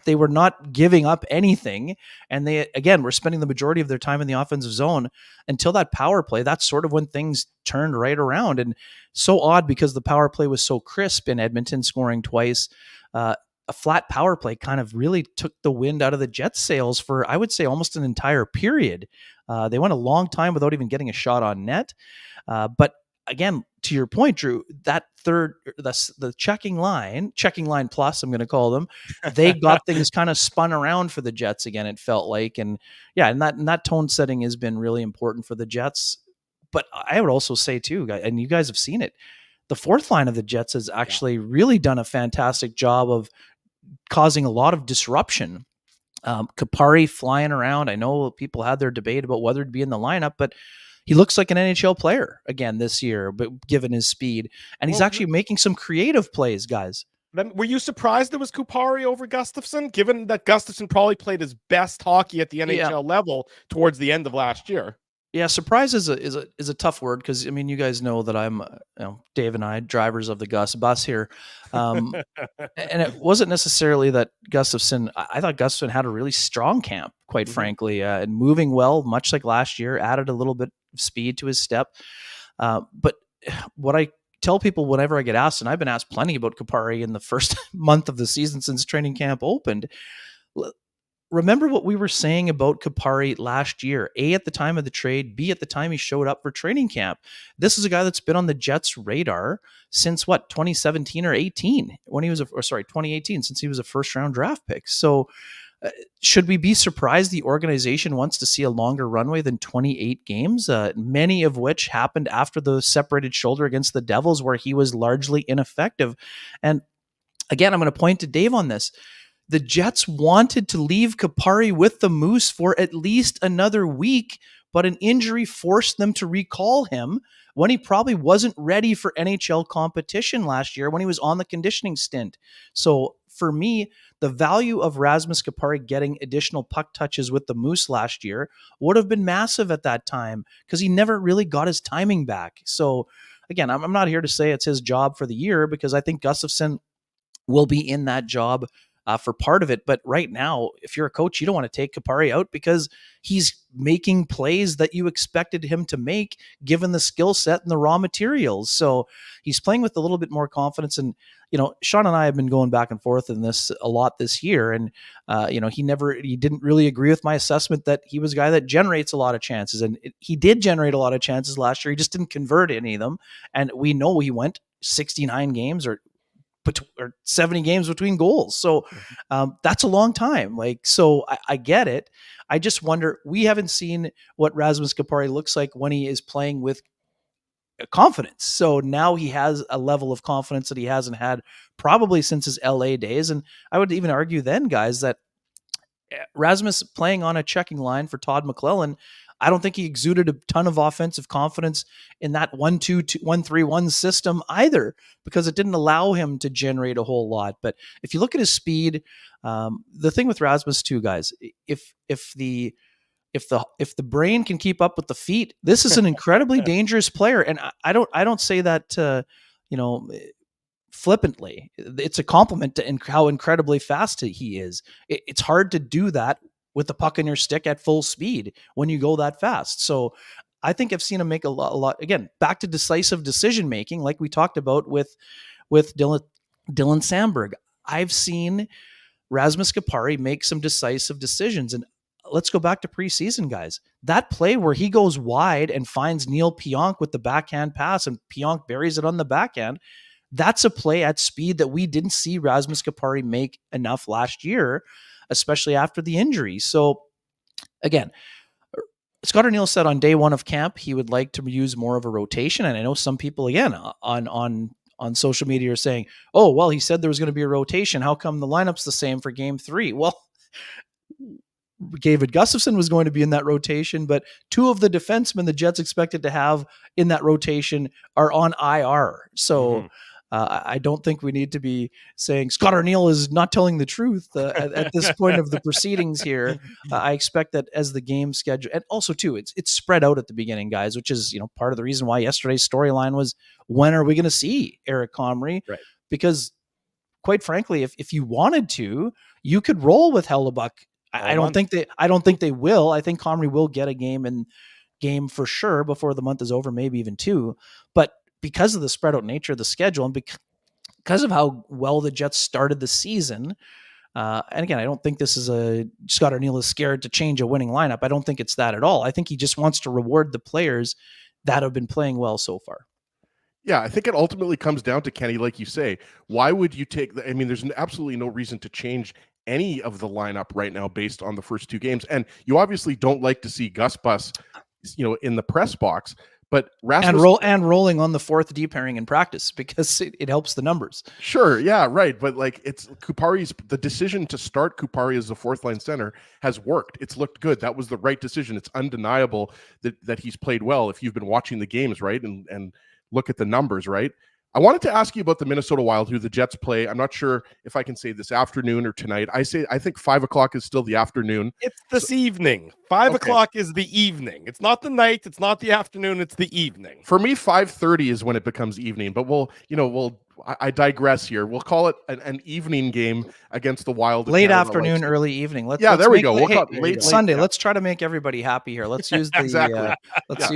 they were not giving up anything. And they, again, were spending the majority of their time in the offensive zone until that power play. That's sort of when things turned right around. And so odd because the power play was so crisp in Edmonton, scoring twice. A flat power play kind of really took the wind out of the Jets' sails for, I would say, almost an entire period. They went a long time without even getting a shot on net. But again, to your point, Drew, that third, the checking line plus, I'm going to call them, they got things kind of spun around for the Jets again, it felt like. And yeah, and that tone setting has been really important for the Jets. But I would also say too, and you guys have seen it, the fourth line of the Jets has actually really done a fantastic job of causing a lot of disruption Kupari flying around. I know people had their debate about whether to be in the lineup, but he looks like an NHL player again this year, but given his speed, and he's Well, actually making some creative plays, guys. Were you surprised it was Kupari over Gustafsson, given that Gustafsson probably played his best hockey at the NHL level towards the end of last year? Yeah, surprise is a tough word, because I mean, you guys know that I'm, Dave and I, drivers of the Gus bus here, and it wasn't necessarily that Gustafsson. I thought Gustafsson had a really strong camp, quite frankly, and moving well, much like last year. Added a little bit of speed to his step, but what I tell people whenever I get asked, and I've been asked plenty about Kupari in the first month of the season since training camp opened. Remember what we were saying about Kupari last year, A, at the time of the trade, B, at the time he showed up for training camp. This is a guy that's been on the Jets' radar since 2017 or 18, when he was 2018, since he was a first-round draft pick. So should we be surprised the organization wants to see a longer runway than 28 games, many of which happened after the separated shoulder against the Devils, where he was largely ineffective? And again, I'm going to point to Dave on this. The Jets wanted to leave Kupari with the Moose for at least another week, but an injury forced them to recall him when he probably wasn't ready for NHL competition last year when he was on the conditioning stint. So for me, the value of Rasmus Kupari getting additional puck touches with the Moose last year would have been massive at that time, because he never really got his timing back. So again, I'm not here to say it's his job for the year, because I think Gustafsson will be in that job for part of it. But right now, if you're a coach, you don't want to take Kupari out, because he's making plays that you expected him to make given the skill set and the raw materials. So he's playing with a little bit more confidence. And, Sean and I have been going back and forth in this a lot this year. And, he didn't really agree with my assessment that he was a guy that generates a lot of chances. And he did generate a lot of chances last year. He just didn't convert any of them. And we know he went 69 games or 70 games between goals. So that's a long time. So I get it. I just wonder, we haven't seen what Rasmus Kupari looks like when he is playing with confidence. So now he has a level of confidence that he hasn't had probably since his LA days. And I would even argue then, guys, that Rasmus playing on a checking line for Todd McClellan, I don't think he exuded a ton of offensive confidence in that 1-2-1-3-1 system either, because it didn't allow him to generate a whole lot. But if you look at his speed, the thing with Rasmus too, guys, if the brain can keep up with the feet, this is an incredibly dangerous player. And I don't say that flippantly. It's a compliment to how incredibly fast he is. It's hard to do that with the puck in your stick at full speed when you go that fast. So I think I've seen him make a lot, again, back to decisive decision making, like we talked about with Dylan Sandberg. I've seen Rasmus Kupari make some decisive decisions. And let's go back to preseason, guys. That play where he goes wide and finds Neil Pionk with the backhand pass and Pionk buries it on the backhand, that's a play at speed that we didn't see Rasmus Kupari make enough last year, especially after the injury. So again, Scott O'Neill said on day one of camp, he would like to use more of a rotation. And I know some people, again, on social media are saying, oh, well, he said there was going to be a rotation. How come the lineup's the same for game 3? Well, David Gustafsson was going to be in that rotation, but two of the defensemen the Jets expected to have in that rotation are on IR. So I don't think we need to be saying Scott O'Neill is not telling the truth at this point of the proceedings here. I expect that as the game schedule, and also too, it's spread out at the beginning, guys, which is part of the reason why yesterday's storyline was, when are we going to see Eric Comrie? Right. Because quite frankly, if you wanted to, you could roll with Hellebuck. I don't think they will. I think Comrie will get a game for sure before the month is over, maybe even 2. But because of the spread out nature of the schedule and because of how well the Jets started the season, and again, I don't think this is Scott O'Neill is scared to change a winning lineup. I don't think it's that at all. I think he just wants to reward the players that have been playing well so far. Yeah, I think it ultimately comes down to, Kenny, like you say, why would you take I mean, there's absolutely no reason to change any of the lineup right now based on the first 2 games. And you obviously don't like to see Gus Bus, in the press box, But and Rasmus rolling on the fourth D pairing in practice because it helps the numbers. Sure, yeah, right. But like it's Kupari's the decision to start Kupari as the fourth line center has worked. It's looked good. That was the right decision. It's undeniable that he's played well if you've been watching the games, right? And look at the numbers, right? I wanted to ask you about the Minnesota Wild, who the Jets play. I'm not sure if I can say this afternoon or tonight. I think 5 o'clock is still the afternoon. It's this evening. 5 Okay. o'clock is the evening. It's not the night. It's not the afternoon. It's the evening. For me, 5:30 is when it becomes evening. But I digress here. We'll call it an evening game against the Wild. Late afternoon, early evening. Let's there we make go. it- We'll hey, call it late Sunday. yeah. Let's try to make everybody happy here. Let's use the Exactly. let's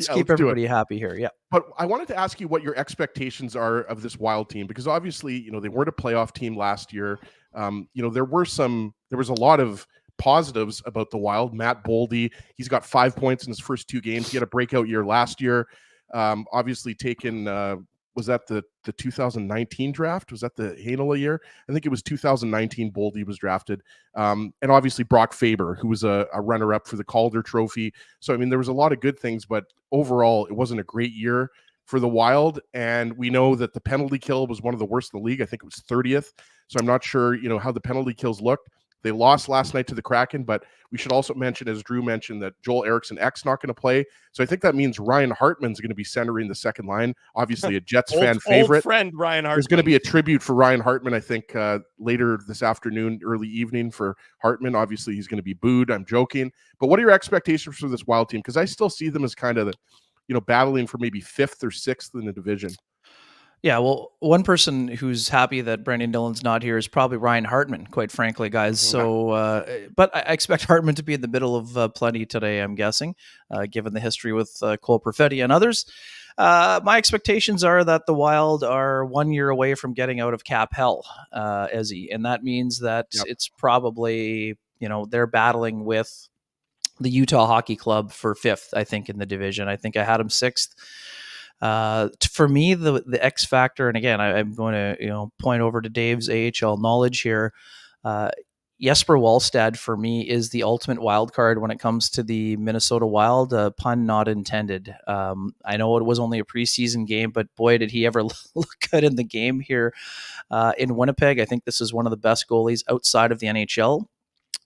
Yeah, keep let's do it. everybody happy here. Yeah. But I wanted to ask you what your expectations are of this Wild team, because obviously, they weren't a playoff team last year. There was a lot of positives about the Wild. Matt Boldy, he's got 5 points in his first 2 games. He had a breakout year last year. Obviously taken, was that the 2019 draft? Was that the Heinola year? I think it was 2019 Boldy was drafted. And obviously Brock Faber, who was a runner-up for the Calder Trophy. So, I mean, there was a lot of good things, but overall, it wasn't a great year for the Wild. And we know that the penalty kill was one of the worst in the league. I think it was 30th. So I'm not sure, how the penalty kills looked. They lost last night to the Kraken, but we should also mention, as Drew mentioned, that Joel Eriksson-Ek's not going to play. So I think that means Ryan Hartman's going to be centering the second line. Obviously, a Jets fan favorite. Old friend Ryan Hartman. There's going to be a tribute for Ryan Hartman, I think, later this afternoon, early evening for Hartman. Obviously, he's going to be booed. I'm joking. But what are your expectations for this Wild team? Because I still see them as kind of, battling for maybe 5th or 6th in the division. Yeah, well, one person who's happy that Brandon Dillon's not here is probably Ryan Hartman, quite frankly, guys. So, but I expect Hartman to be in the middle of plenty today, I'm guessing, given the history with Cole Perfetti and others. My expectations are that the Wild are 1 year away from getting out of cap hell, Ezzy, and that means that it's probably, they're battling with the Utah Hockey Club for 5th, I think, in the division. I think I had them 6th. For me, the X factor, and again, I'm going to point over to Dave's AHL knowledge here. Jesper Wallstad for me is the ultimate wild card when it comes to the Minnesota Wild. Pun not intended. I know it was only a preseason game, but boy, did he ever look good in the game here in Winnipeg. I think this is one of the best goalies outside of the NHL.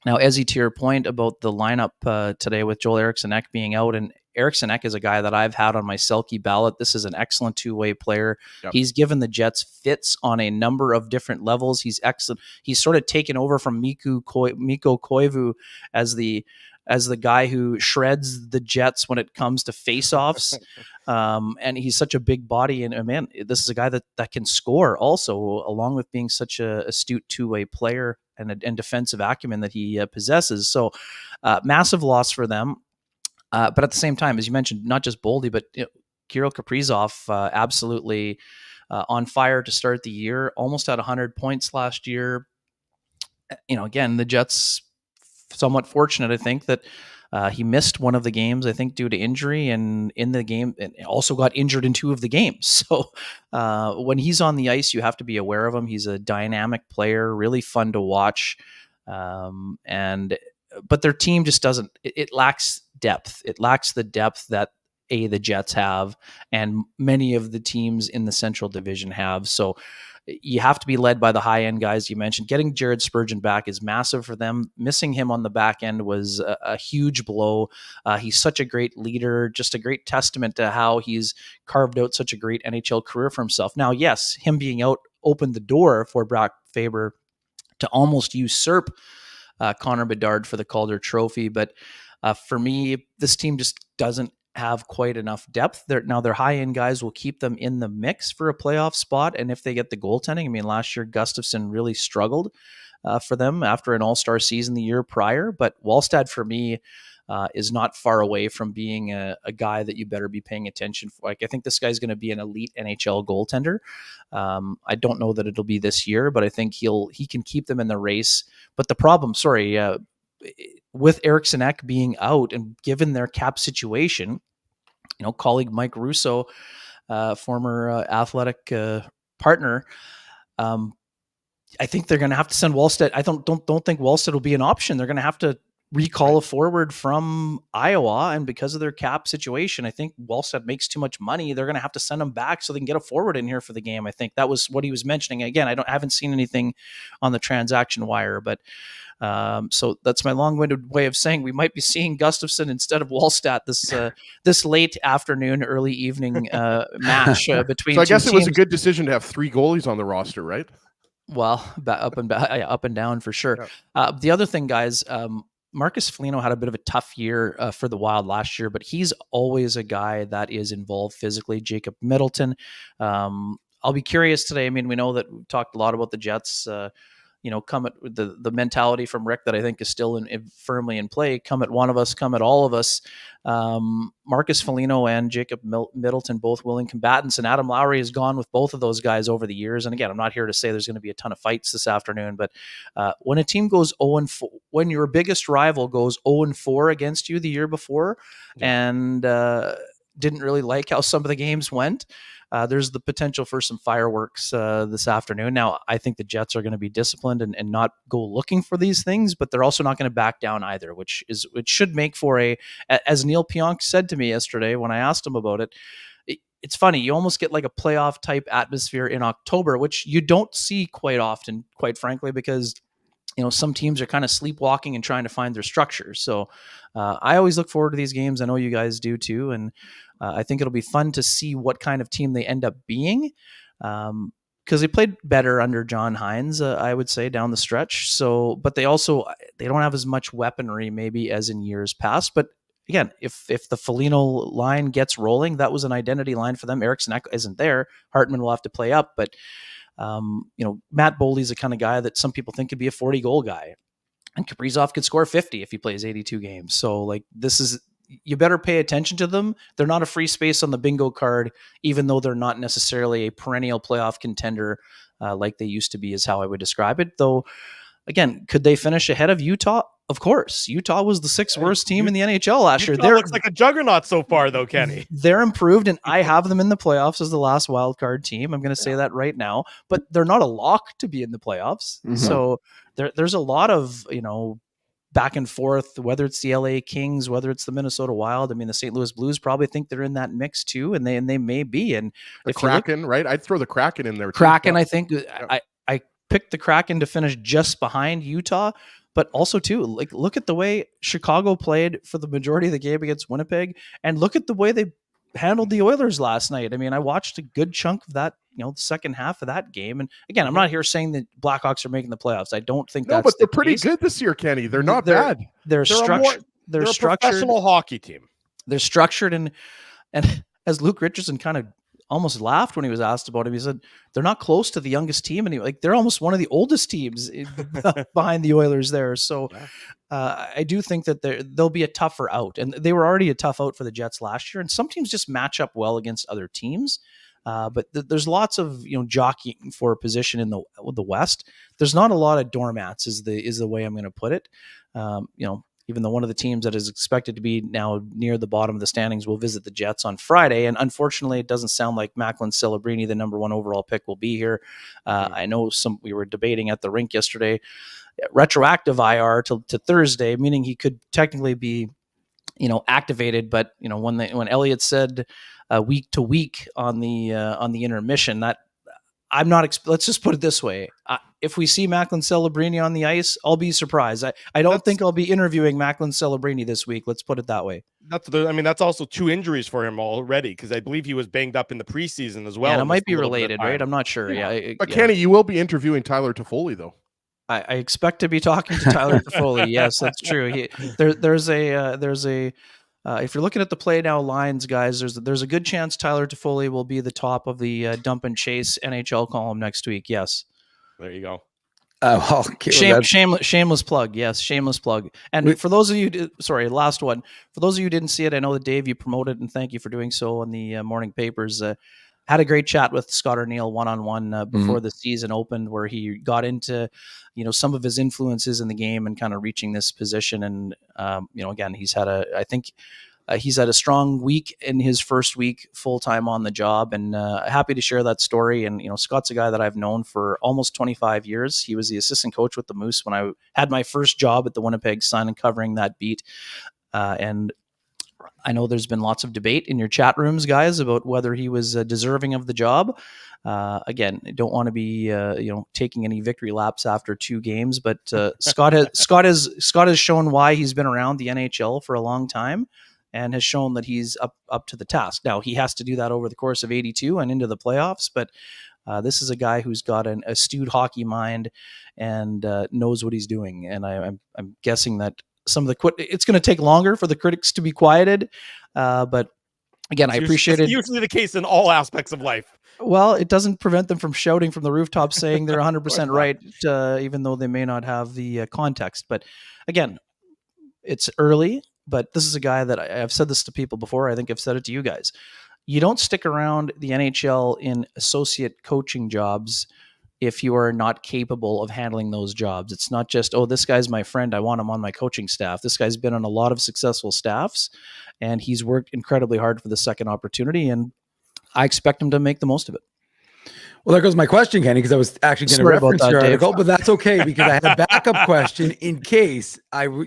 Now, Ezzy, to your point about the lineup today with Joel Eriksson-Ek being out, and Eriksson-Ek is a guy that I've had on my Selke ballot. This is an excellent two-way player. Yep. He's given the Jets fits on a number of different levels. He's excellent. He's sort of taken over from Mikko Koivu as the guy who shreds the Jets when it comes to face-offs. And he's such a big body. And man, this is a guy that can score also, along with being such a astute two-way player and defensive acumen that he possesses. So massive loss for them. But at the same time, as you mentioned, not just Boldy, but Kirill Kaprizov absolutely on fire to start the year. Almost had 100 points last year. Again, the Jets somewhat fortunate, I think, that he missed one of the games, I think, due to injury, and in the game, and also got injured in 2 of the games. So when he's on the ice, you have to be aware of him. He's a dynamic player, really fun to watch. But their team just doesn't, it lacks depth. It lacks the depth that the Jets have and many of the teams in the Central Division have. So you have to be led by the high-end guys you mentioned. Getting Jared Spurgeon back is massive for them. Missing him on the back end was a huge blow. He's such a great leader, just a great testament to how he's carved out such a great NHL career for himself. Now, yes, him being out opened the door for Brock Faber to almost usurp Connor Bedard for the Calder Trophy. But for me, this team just doesn't have quite enough depth. Now their high-end guys will keep them in the mix for a playoff spot. And if they get the goaltending, I mean, last year, Gustafsson really struggled for them after an all-star season the year prior. But Wallstad, for me, is not far away from being a guy that you better be paying attention for. Like, I think this guy's going to be an elite NHL goaltender. I don't know that it'll be this year, but I think he can keep them in the race. But the problem, with Eriksson-Ek being out and given their cap situation, colleague Mike Russo, former athletic partner, I think they're going to have to send Wallstad. I don't think Wallstad will be an option. They're going to have to recall a forward from Iowa, and because of their cap situation, I think Wallstedt makes too much money. They're going to have to send him back so they can get a forward in here for the game. I think that was what he was mentioning. Again, I haven't seen anything on the transaction wire, but so that's my long-winded way of saying we might be seeing Gustafsson instead of Wallstedt this late afternoon, early evening match between. So I two guess it was a teams. good decision to have 3 goalies on the roster, right? Well, up and down for sure. Yeah. The other thing, guys, Marcus Foligno had a bit of a tough year for the Wild last year, but he's always a guy that is involved physically. Jacob Middleton. I'll be curious today. I mean, we know that we talked a lot about the Jets. Come at the mentality from Rick that I think is still firmly in play. Come at one of us, come at all of us. Marcus Foligno and Jacob Middleton, both willing combatants, and Adam Lowry has gone with both of those guys over the years. And again, I'm not here to say there's going to be a ton of fights this afternoon, but when a team goes 0-4, when your biggest rival goes 0-4 against you the year before, and didn't really like how some of the games went, there's the potential for some fireworks this afternoon. Now, I think the Jets are going to be disciplined and not go looking for these things, but they're also not going to back down either, which should make for as Neil Pionk said to me yesterday when I asked him about it, it's funny, you almost get like a playoff type atmosphere in October, which you don't see quite often, quite frankly, because some teams are kind of sleepwalking and trying to find their structure. So I always look forward to these games. I know you guys do too. And I think it'll be fun to see what kind of team they end up being. Because they played better under John Hines, I would say, down the stretch. So, but they don't have as much weaponry maybe as in years past. But again, if the Foligno line gets rolling, that was an identity line for them. Eriksson isn't there. Hartman will have to play up, but Matt Boldy's the kind of guy that some people think could be a 40-goal guy, and Kaprizov could score 50 if he plays 82 games. So you better pay attention to them. They're not a free space on the bingo card, even though they're not necessarily a perennial playoff contender like they used to be, is how I would describe it. Though, again, could they finish ahead of Utah? Of course. Utah was the 6th worst team in the NHL last year. Utah looks like a juggernaut so far, though, Kenny. They're improved, and I have them in the playoffs as the last wild card team. I'm going to say that right now, but they're not a lock to be in the playoffs. Mm-hmm. So there's a lot of, back and forth, whether it's the LA Kings, whether it's the Minnesota Wild. I mean, the St. Louis Blues probably think they're in that mix too, and they may be. And the Kraken, right? I'd throw the Kraken in there too. Kraken, I think I picked the Kraken to finish just behind Utah. But also, too, look at the way Chicago played for the majority of the game against Winnipeg, and look at the way they handled the Oilers last night. I mean, I watched a good chunk of that, the second half of that game. And again, I'm not here saying that Blackhawks are making the playoffs. I don't think that's but they're pretty good this year, Kenny. They're not bad. They're structured. They're a professional hockey team. They're structured, and as Luke Richardson kind of almost laughed when he was asked about him. He said they're not close to the youngest team, and they're almost one of the oldest teams behind the Oilers there. So I do think that they'll be a tougher out, and they were already a tough out for the Jets last year. And some teams just match up well against other teams. But there's lots of jockeying for a position in the West. There's not a lot of doormats, is the way I'm going to put it. Even though one of the teams that is expected to be now near the bottom of the standings will visit the Jets on Friday. And unfortunately, it doesn't sound like Macklin Celebrini, the number 1 overall pick, will be here. I know we were debating at the rink yesterday, retroactive IR to Thursday, meaning he could technically be, activated. But, when Elliott said week to week on the intermission, that I'm not, let's just put it this way. If we see Macklin Celebrini on the ice, I'll be surprised. I don't think I'll be interviewing Macklin Celebrini this week. Let's put it that way. That's also 2 injuries for him already, because I believe he was banged up in the preseason as well. Yeah, it might be related, right? I'm not sure. But Kenny, you will be interviewing Tyler Toffoli, though. I expect to be talking to Tyler Toffoli. Yes, that's true. There's a if you're looking at the play now lines, guys, there's a good chance Tyler Toffoli will be the top of the dump and chase NHL column next week. Yes. There you go. Shameless plug. Yes, shameless plug. And for those of you, last one. For those of you who didn't see it, I know that Dave, you promoted, and thank you for doing so on the morning papers. Had a great chat with Scott O'Neill one-on-one before the season opened, where he got into, some of his influences in the game and kind of reaching this position. And, again, he's had I think He's had a strong week in his first week full-time on the job, and happy to share that story. And, Scott's a guy that I've known for almost 25 years. He was the assistant coach with the Moose when I had my first job at the Winnipeg Sun and covering that beat. And I know there's been lots of debate in your chat rooms, guys, about whether he was deserving of the job. Again, I don't want to be taking any victory laps after 2 games, but Scott has shown why he's been around the NHL for a long time, and has shown that he's up to the task. Now, he has to do that over the course of 82 and into the playoffs, but this is a guy who's got an astute hockey mind and knows what he's doing. And I'm guessing that it's going to take longer for the critics to be quieted, but again, I appreciate it. Usually the case in all aspects of life. Well, it doesn't prevent them from shouting from the rooftops saying they're 100% right, even though they may not have the context. But again, it's early. But this is a guy that I've said this to people before. I think I've said it to you guys. You don't stick around the NHL in associate coaching jobs if you are not capable of handling those jobs. It's not just, this guy's my friend, I want him on my coaching staff. This guy's been on a lot of successful staffs, and he's worked incredibly hard for the second opportunity, and I expect him to make the most of it. Well, there goes my question, Kenny, because I was actually going to reference your article, but that's okay because I had a backup question in case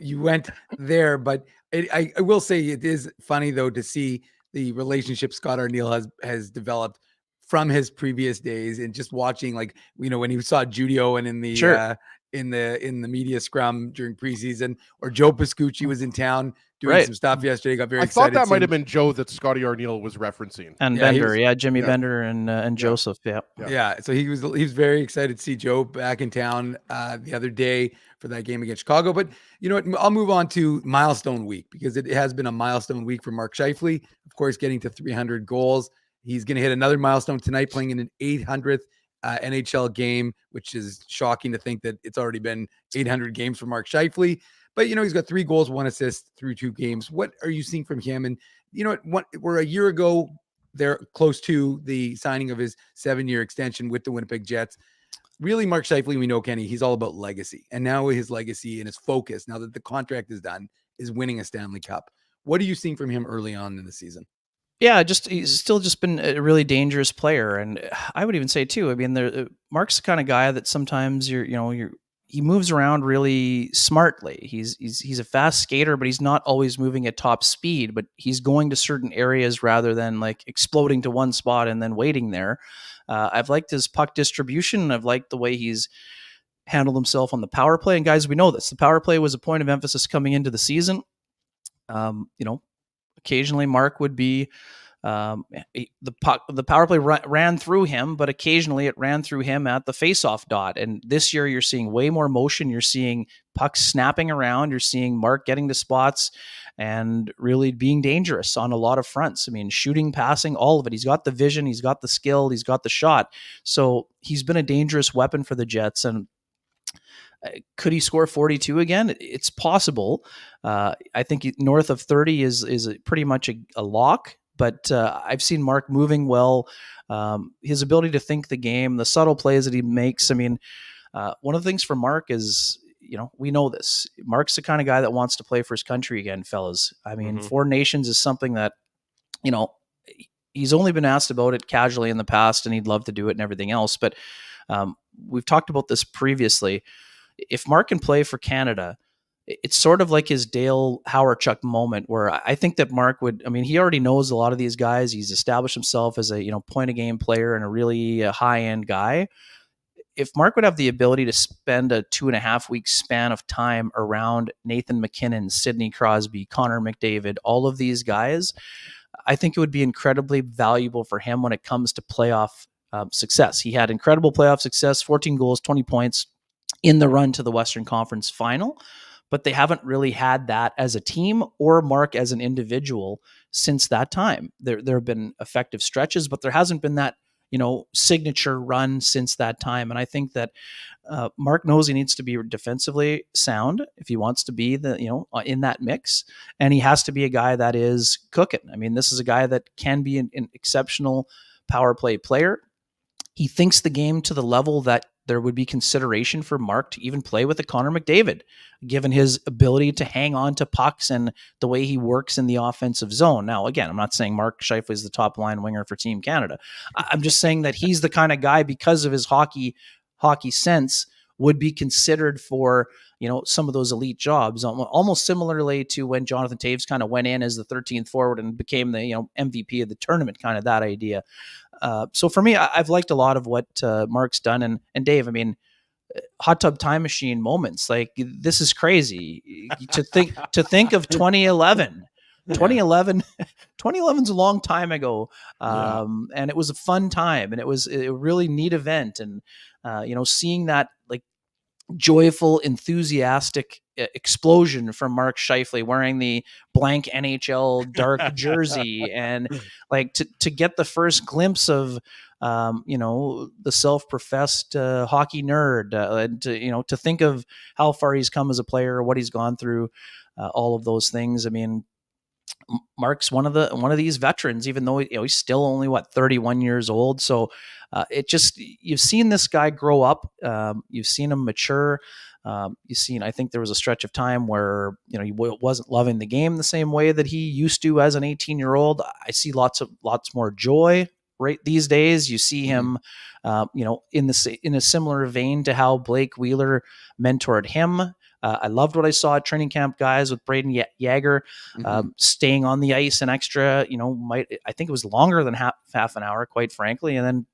you went there. But I will say it is funny, though, to see the relationship Scott Arniel has developed from his previous days, and just watching, when he saw Judio and in the media scrum during preseason, or Joe Pascucci was in town doing some stuff yesterday. Got very excited. I thought that might have been Joe that Scotty Arniel was referencing. And Bender, Jimmy Bender and Joseph. Yeah. So he was very excited to see Joe back in town the other day for that game against Chicago. But you know what? I'll move on to milestone week, because it has been a milestone week for Mark Scheifele. Of course, getting to 300 goals. He's going to hit another milestone tonight, playing in an 800th NHL game, which is shocking to think that it's already been 800 games for Mark Scheifele. But, he's got 3 goals, 1 assist through 2 games. What are you seeing from him? And, we're a year ago, they're close to the signing of his 7-year extension with the Winnipeg Jets. Really, Mark Scheifele, we know, Kenny, he's all about legacy. And now his legacy and his focus, now that the contract is done, is winning a Stanley Cup. What are you seeing from him early on in the season? Yeah, he's still just been a really dangerous player, and I would even say too. I mean, Mark's the kind of guy that sometimes he moves around really smartly. He's a fast skater, but he's not always moving at top speed. But he's going to certain areas rather than exploding to one spot and then waiting there. I've liked his puck distribution. I've liked the way he's handled himself on the power play. And guys, we know this. The power play was a point of emphasis coming into the season. Occasionally Mark would be the power play ran through him, but occasionally it ran through him at the faceoff dot. And this year you're seeing way more motion. You're seeing pucks snapping around. You're seeing Mark getting to spots and really being dangerous on a lot of fronts. I mean, shooting, passing, all of it. He's got the vision. He's got the skill. He's got the shot. So he's been a dangerous weapon for the Jets. And could he score 42 again? It's possible. I think north of 30 is pretty much a lock, but I've seen Mark moving well. His ability to think the game, the subtle plays that he makes. I mean, one of the things for Mark is, we know this. Mark's the kind of guy that wants to play for his country again, fellas. I mean, 4 nations is something that, he's only been asked about it casually in the past, and he'd love to do it and everything else. But we've talked about this previously. If Mark can play for Canada, it's sort of like his Dale Hawerchuk moment, where I think that Mark he already knows a lot of these guys. He's established himself as a, point of game player and a really high end guy. If Mark would have the ability to spend a 2.5 week span of time around Nathan McKinnon, Sidney Crosby, Connor McDavid, all of these guys, I think it would be incredibly valuable for him when it comes to playoff success. He had incredible playoff success, 14 goals, 20 points in the run to the Western Conference Final, but they haven't really had that as a team or Mark as an individual since that time. There have been effective stretches, but there hasn't been that, signature run since that time. And I think that Mark knows he needs to be defensively sound if he wants to be in that mix, and he has to be a guy that is cooking. I mean, this is a guy that can be an exceptional power play player. He thinks the game to the level that there would be consideration for Mark to even play with a Connor McDavid, given his ability to hang on to pucks and the way he works in the offensive zone. Now, again, I'm not saying Mark Scheifele is the top line winger for Team Canada. I'm just saying that he's the kind of guy, because of his hockey sense, would be considered for, some of those elite jobs, almost similarly to when Jonathan Taves kind of went in as the 13th forward and became the MVP of the tournament, kind of that idea. So for me, I've liked a lot of what Mark's done. And Dave, I mean, hot tub time machine moments, like, this is crazy to think of 2011. 2011's a long time ago. And it was a fun time, and it was a really neat event. And, seeing that, like, joyful, enthusiastic explosion from Mark Scheifele wearing the blank NHL dark jersey, and like to get the first glimpse of the self-professed hockey nerd, and to think of how far he's come as a player, what he's gone through, all of those things. I mean, Mark's one of these veterans, even though he's still only 31 years old. So you've seen this guy grow up. You've seen him mature. I think there was a stretch of time where he wasn't loving the game the same way that he used to as an 18-year-old. I see lots more joy right these days. You see him, in a similar vein to how Blake Wheeler mentored him. I loved what I saw at training camp, guys, with Braden Yager staying on the ice an extra, I think it was longer than half an hour, quite frankly. And then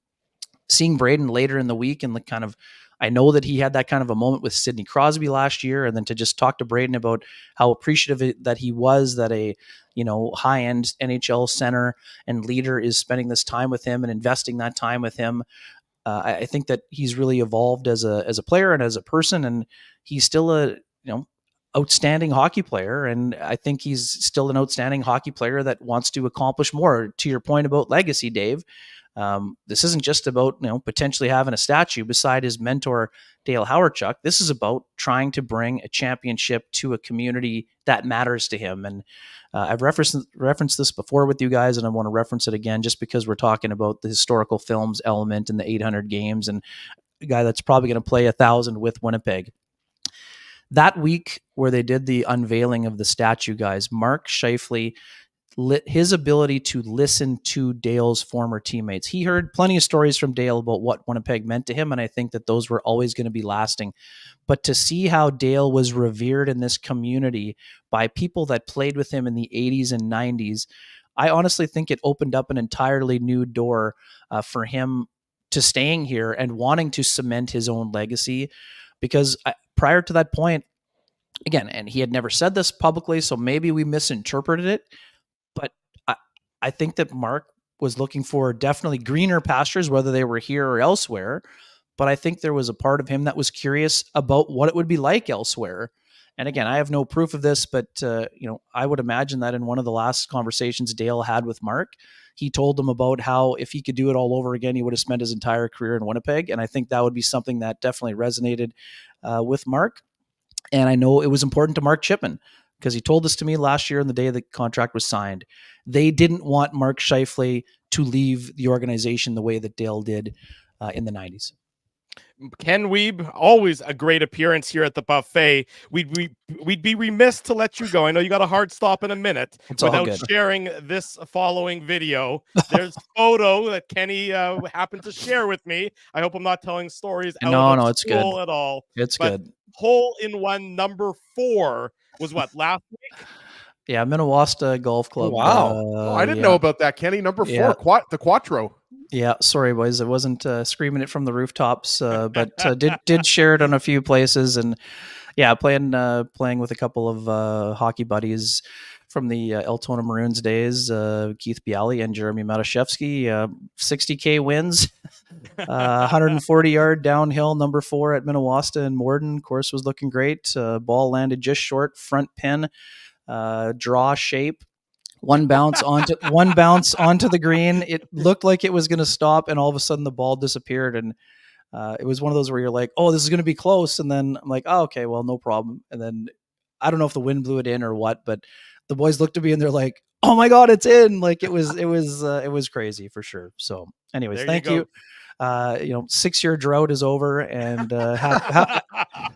seeing Braden later in the week, and I know that he had that kind of a moment with Sidney Crosby last year, and then to just talk to Braden about how appreciative that he was that a high-end NHL center and leader is spending this time with him and investing that time with him. I think that he's really evolved as a player and as a person, and he's still a outstanding hockey player. And I think he's still an outstanding hockey player that wants to accomplish more. To your point about legacy, Dave, this isn't just about potentially having a statue beside his mentor Dale Hawerchuk. This is about trying to bring a championship to a community that matters to him. And I've referenced this before with you guys, and I want to reference it again just because we're talking about the historical films element and the 800 games, and a guy that's probably going to play 1,000 with Winnipeg. That week where they did the unveiling of the statue, guys, Mark Scheifele, his ability to listen to Dale's former teammates. He heard plenty of stories from Dale about what Winnipeg meant to him, and I think that those were always going to be lasting. But to see how Dale was revered in this community by people that played with him in the 80s and 90s, I honestly think it opened up an entirely new door for him to staying here and wanting to cement his own legacy. Because prior to that point, again, and he had never said this publicly, so maybe we misinterpreted it, but I think that Mark was looking for definitely greener pastures, whether they were here or elsewhere. But I think there was a part of him that was curious about what it would be like elsewhere. And again, I have no proof of this, but I would imagine that in one of the last conversations Dale had with Mark, he told him about how if he could do it all over again, he would have spent his entire career in Winnipeg. And I think that would be something that definitely resonated with Mark. And I know it was important to Mark Chipman, because he told this to me last year on the day the contract was signed. They didn't want Mark Scheifele to leave the organization the way that Dale did in the 90s. Ken Weeb, always a great appearance here at the buffet. We'd be remiss to let you go. I know you got a hard stop in a minute without sharing this following video. There's a photo that Kenny happened to share with me. I hope I'm not telling stories out of it's school good at all. It's good. Hole-in-one number 4 was what, last week? Yeah, Minnewaska Golf Club. Wow. I didn't know about that, Kenny. Number 4, the Quattro. Yeah, sorry, boys. I wasn't screaming it from the rooftops, but did share it on a few places. And yeah, playing with a couple of hockey buddies from the Altona Maroons days, Keith Bialy and Jeremy Matashevsky. 60K wins, 140-yard downhill, number 4 at Minnewaska and Morden. Course was looking great. Ball landed just short, front pin, draw shape. One bounce onto the green. It looked like it was going to stop, and all of a sudden the ball disappeared. And it was one of those where you're like, "Oh, this is going to be close." And then I'm like, "Oh, okay, well, no problem." And then I don't know if the wind blew it in or what, but the boys looked at me and they're like, "Oh my God, it's in!" Like it was crazy for sure. So, anyways, thank you. 6-year drought is over, and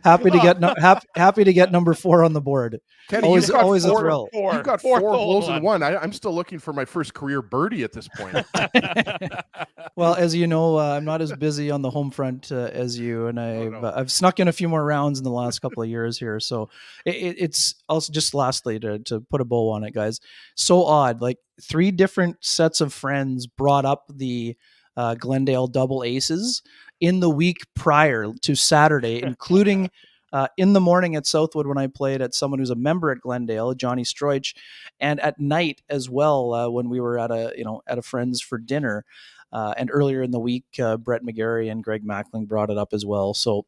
happy to get number 4 on the board. Kenny, Always you've got a four, thrill. You've got Fourth four hole holes in one. I'm still looking for my first career birdie at this point. Well, as you know, I'm not as busy on the home front as you, and I've snuck in a few more rounds in the last couple of years here. So it's also, just lastly to put a bow on it, guys. So odd, like 3 different sets of friends brought up the Glendale double aces in the week prior to Saturday, including in the morning at Southwood when I played at someone who's a member at Glendale, Johnny Stroich, and at night as well when we were at a friend's for dinner. And earlier in the week, Brett McGarry and Greg Mackling brought it up as well. So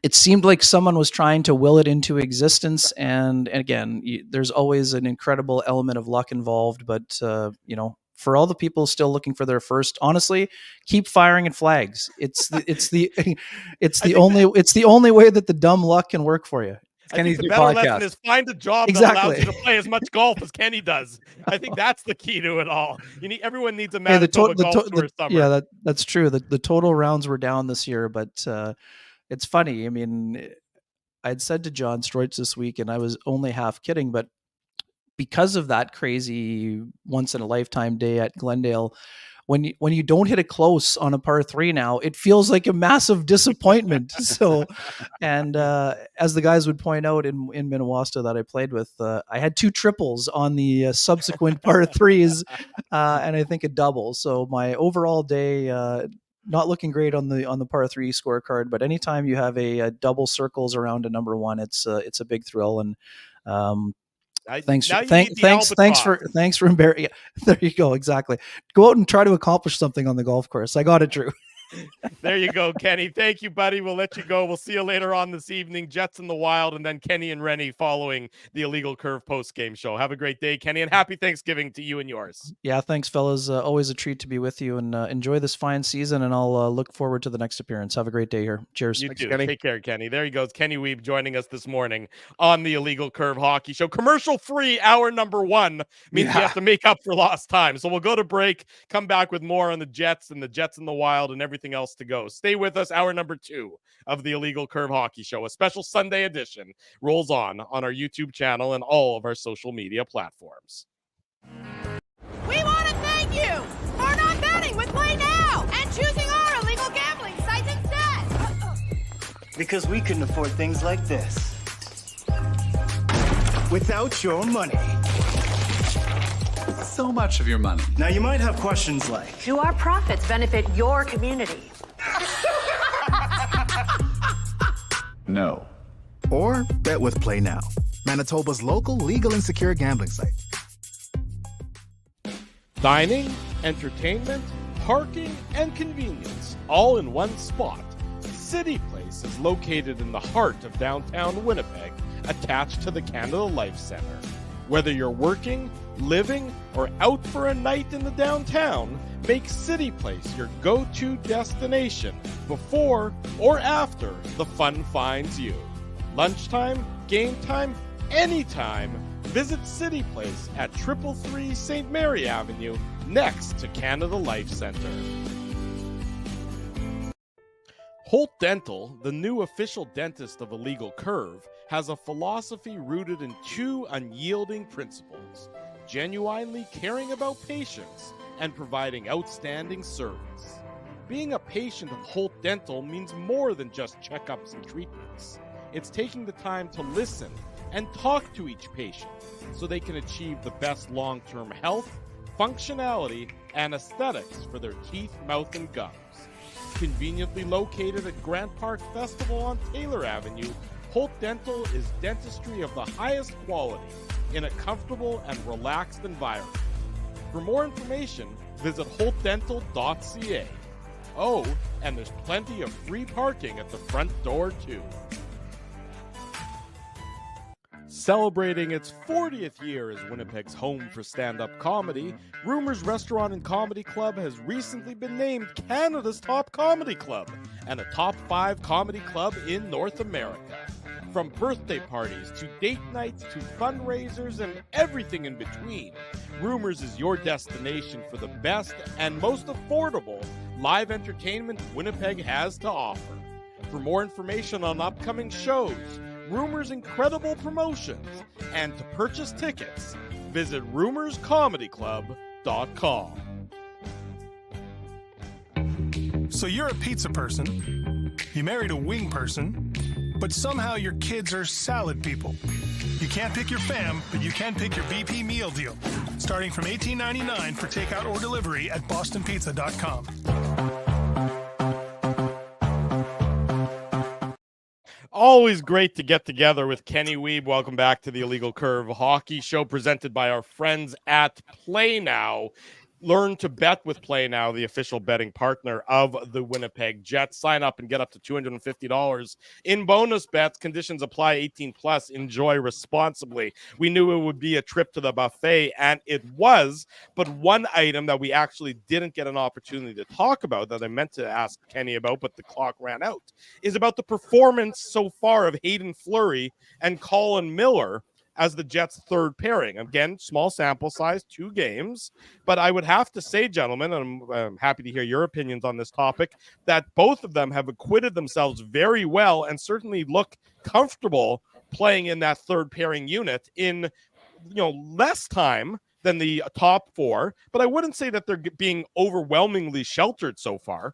it seemed like someone was trying to will it into existence. And again, there's always an incredible element of luck involved. But, for all the people still looking for their first, honestly, keep firing at flags. It's the only way that the dumb luck can work for you. I think the better lesson is find a job that allows you to play as much golf as Kenny does. I think that's the key to it all. Everyone needs a Manitoba golf tour summer. Yeah, that's true. The total rounds were down this year, but it's funny. I mean, I'd said to John Stroich this week, and I was only half kidding, but because of that crazy once in a lifetime day at Glendale, when you don't hit it close on a par 3 now, it feels like a massive disappointment. So, and as the guys would point out in Minnewaska that I played with, I had 2 triples on the subsequent par 3s, and I think a double. So my overall day, not looking great on the par 3 scorecard. But anytime you have a double circles around a number 1, it's a big thrill. And thanks for embarrassing. Yeah, there you go. Exactly. Go out and try to accomplish something on the golf course. I got it, Drew. There you go, Kenny. Thank you, buddy. We'll let you go. We'll see you later on this evening. Jets in the Wild, and then Kenny and Rennie following the Illegal Curve post-game show. Have a great day, Kenny, and happy Thanksgiving to you and yours. Yeah, thanks, fellas. Always a treat to be with you, and enjoy this fine season, and I'll look forward to the next appearance. Have a great day here. Cheers. You too. Take care, Kenny. There he goes. Kenny Weeb joining us this morning on the Illegal Curve Hockey Show. Commercial-free hour number 1 means we have to make up for lost time. So we'll go to break, come back with more on the Jets and the Jets in the Wild and everything else to go. Stay with us. Hour number 2 of the Illegal Curve Hockey Show, a special Sunday edition, rolls on our YouTube channel and all of our social media platforms. We want to thank you for not betting with Play Now and choosing our illegal gambling site instead. Because we couldn't afford things like this without your money. So much of your money. Now you might have questions like, do our profits benefit your community? No. Or bet with Play Now, Manitoba's local legal and secure gambling site. Dining, entertainment, parking, and convenience, all in one spot. City Place is located in the heart of downtown Winnipeg, attached to the Canada Life Centre. Whether you're working, living, or out for a night in the downtown, make City Place your go-to destination before or after the fun finds you. Lunchtime, game time, anytime, visit City Place at 333 St. Mary Avenue, next to Canada Life Centre. Holt Dental, the new official dentist of Illegal Curve, has a philosophy rooted in 2 unyielding principles: genuinely caring about patients and providing outstanding service. Being a patient of Holt Dental means more than just checkups and treatments. It's taking the time to listen and talk to each patient so they can achieve the best long-term health, functionality, and aesthetics for their teeth, mouth, and gums. Conveniently located at Grant Park Festival on Taylor Avenue, Holt Dental is dentistry of the highest quality in a comfortable and relaxed environment. For more information, visit holtdental.ca. Oh, and there's plenty of free parking at the front door, too. Celebrating its 40th year as Winnipeg's home for stand-up comedy, Rumors Restaurant and Comedy Club has recently been named Canada's top comedy club and a top 5 comedy club in North America. From birthday parties to date nights to fundraisers and everything in between, Rumors is your destination for the best and most affordable live entertainment Winnipeg has to offer. For more information on upcoming shows, Rumor's incredible promotions, and to purchase tickets, visit rumorscomedyclub.com. So you're a pizza person, you married a wing person, but somehow your kids are salad people. You can't pick your fam, but you can pick your BP meal deal, starting from $18.99 for takeout or delivery at bostonpizza.com. Always great to get together with Kenny Weeb. Welcome back to the Illegal Curve Hockey Show, presented by our friends at Play Now. Learn to bet with Play Now, the official betting partner of the Winnipeg Jets. Sign up and get up to $250 in bonus bets. Conditions apply. 18 plus. Enjoy responsibly. We knew it would be a trip to the buffet, and it was. But one item that we actually didn't get an opportunity to talk about, that I meant to ask Kenny about, but the clock ran out, is about the performance so far of Hayden Fleury and Colin Miller as the Jets' third pairing. Again, small sample size, 2 games. But I would have to say, gentlemen, and I'm happy to hear your opinions on this topic, that both of them have acquitted themselves very well and certainly look comfortable playing in that third pairing unit in, less time than the top 4. But I wouldn't say that they're being overwhelmingly sheltered so far.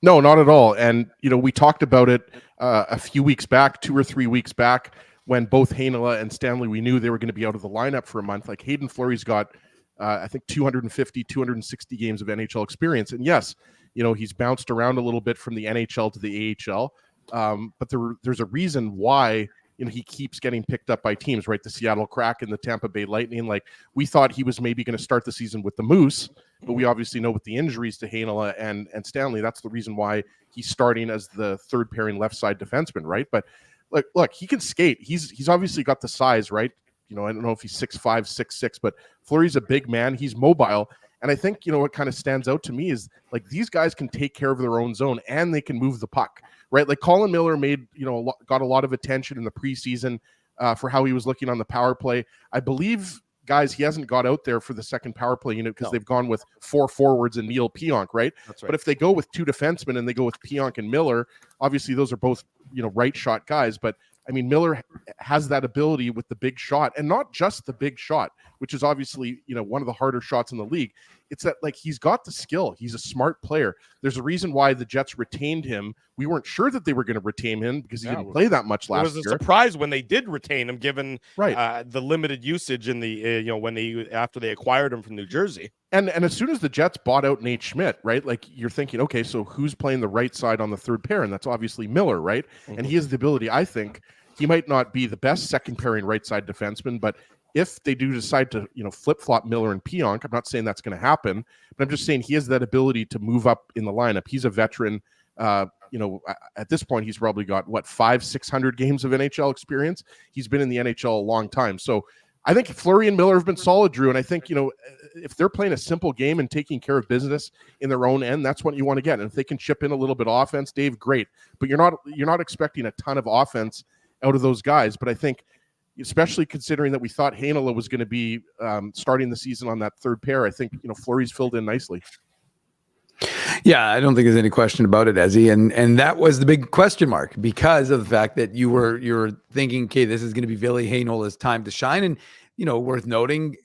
No, not at all. And, we talked about it a few weeks back, 2 or 3 weeks back, when both Heinola and Stanley, we knew they were going to be out of the lineup for a month. Like, Hayden Fleury's got, I think, 250, 260 games of NHL experience. And yes, he's bounced around a little bit from the NHL to the AHL. But there's a reason why, he keeps getting picked up by teams, right? The Seattle Kraken, the Tampa Bay Lightning. Like, we thought he was maybe going to start the season with the Moose, but we obviously know with the injuries to Heinola and Stanley, that's the reason why he's starting as the third pairing left side defenseman, right? But look, he can skate. He's obviously got the size, right? I don't know if he's 6'5", 6'6", but Fleury's a big man. He's mobile. And I think, what kind of stands out to me is, like, these guys can take care of their own zone and they can move the puck, right? Like, Colin Miller got a lot of attention in the preseason for how he was looking on the power play. I believe, guys, he hasn't got out there for the second power play unit because they've gone with 4 forwards and Neil Pionk, right? That's right. But if they go with 2 defensemen and they go with Pionk and Miller, obviously those are both, right shot guys. But I mean, Miller has that ability with the big shot, and not just the big shot, which is obviously, one of the harder shots in the league. It's that, like, he's got the skill. He's a smart player. There's a reason why the Jets retained him. We weren't sure that they were going to retain him because he didn't play that much last year. It was a surprise when they did retain him, given right. The limited usage in the, after they acquired him from New Jersey. And as soon as the Jets bought out Nate Schmidt, right, like, you're thinking, okay, so who's playing the right side on the third pair? And that's obviously Miller, right? Mm-hmm. And he has the ability, I think. He might not be the best second pairing right side defenseman, but if they do decide to, flip-flop Miller and Pionk, I'm not saying that's going to happen, but I'm just saying he has that ability to move up in the lineup. He's a veteran. At this point, he's probably got, 500-600 games of NHL experience. He's been in the NHL a long time. So I think Fleury and Miller have been solid, Drew. And I think, if they're playing a simple game and taking care of business in their own end, that's what you want to get. And if they can chip in a little bit of offense, Dave, great. But you're not expecting a ton of offense out of those guys. But I think, especially considering that we thought Heinola was going to be starting the season on that third pair, I think, Fleury's filled in nicely. Yeah, I don't think there's any question about it, Ezzy. And that was the big question mark because of the fact that you're thinking, okay, this is going to be Ville Heinola's time to shine. And, worth noting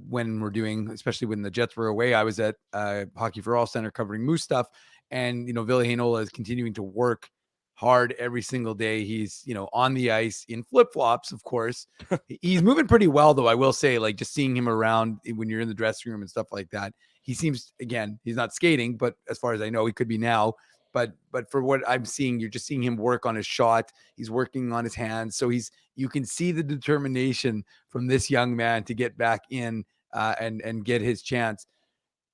when we're doing, especially when the Jets were away, I was at Hockey for All Center covering Moose stuff. And, Ville Heinola is continuing to work hard every single day. He's, on the ice in flip-flops, of course. He's moving pretty well, though, I will say, like, just seeing him around when you're in the dressing room and stuff like that. He seems, again, he's not skating, but as far as I know, he could be now. But for what I'm seeing, you're just seeing him work on his shot. He's working on his hands. So you can see the determination from this young man to get back in and get his chance.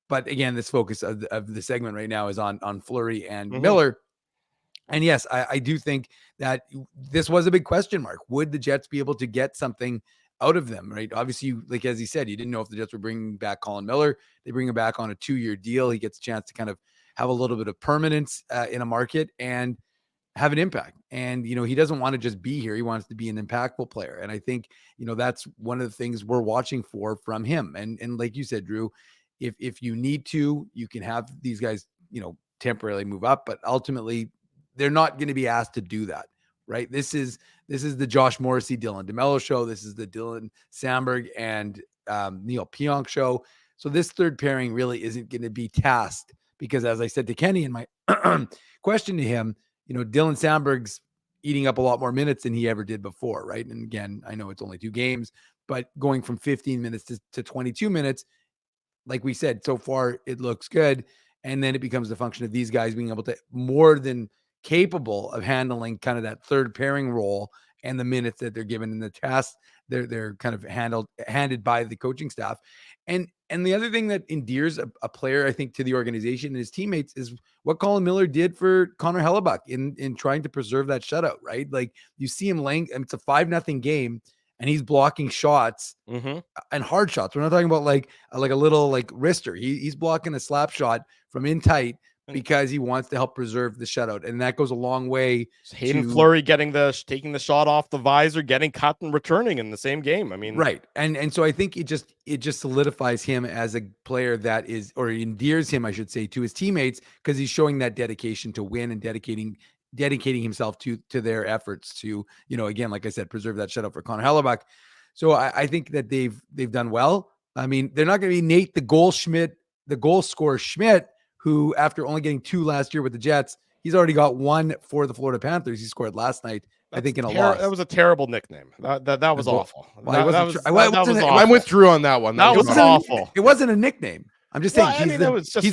But again, this focus of the segment right now is on Fleury and Miller. And yes, I do think that this was a big question mark. Would the Jets be able to get something out of them, right? Obviously, like as he said, you didn't know if the Jets were bringing back Colin Miller. They bring him back on a 2-year deal. He gets a chance to kind of have a little bit of permanence in a market and have an impact. And, he doesn't want to just be here. He wants to be an impactful player. And I think, that's one of the things we're watching for from him. And like you said, Drew, if you need to, you can have these guys temporarily move up, but ultimately they're not going to be asked to do that, right? This is the Josh Morrissey, Dylan DeMello show. This is the Dylan Sandberg and Neil Pionk show. So this third pairing really isn't going to be tasked because, as I said to Kenny in my question to him, Dylan Sandberg's eating up a lot more minutes than he ever did before, right? And again, I know it's only 2 games, but going from 15 minutes to 22 minutes, like we said, so far it looks good. And then it becomes the function of these guys being able to more than capable of handling kind of that third pairing role and the minutes that they're given in the tasks they're kind of handed by the coaching staff. And the other thing that endears a player, I think, to the organization and his teammates is what Colin Miller did for Connor Hellebuck in trying to preserve that shutout, right? Like you see him laying, and it's a 5-0 game, and he's blocking shots and hard shots. We're not talking about like a little like wrister. He's blocking a slap shot from in tight because he wants to help preserve the shutout. And that goes a long way. Hayden Fleury taking the shot off the visor, getting cut and returning in the same game. I mean, right. And so I think it just solidifies him as a player that is, or endears him, I should say, to his teammates, because he's showing that dedication to win and dedicating himself to their efforts to, again, like I said, preserve that shutout for Connor Hellebuck. So I think that they've done well. I mean, they're not going to be Nate, the goal scorer Schmidt, who after only getting 2 last year with the Jets, he's already got 1 for the Florida Panthers. He scored last night, I think, in a loss. That was a terrible nickname. That was awful. That was awful. I withdrew on that one. That was awful. It wasn't a nickname. I'm just saying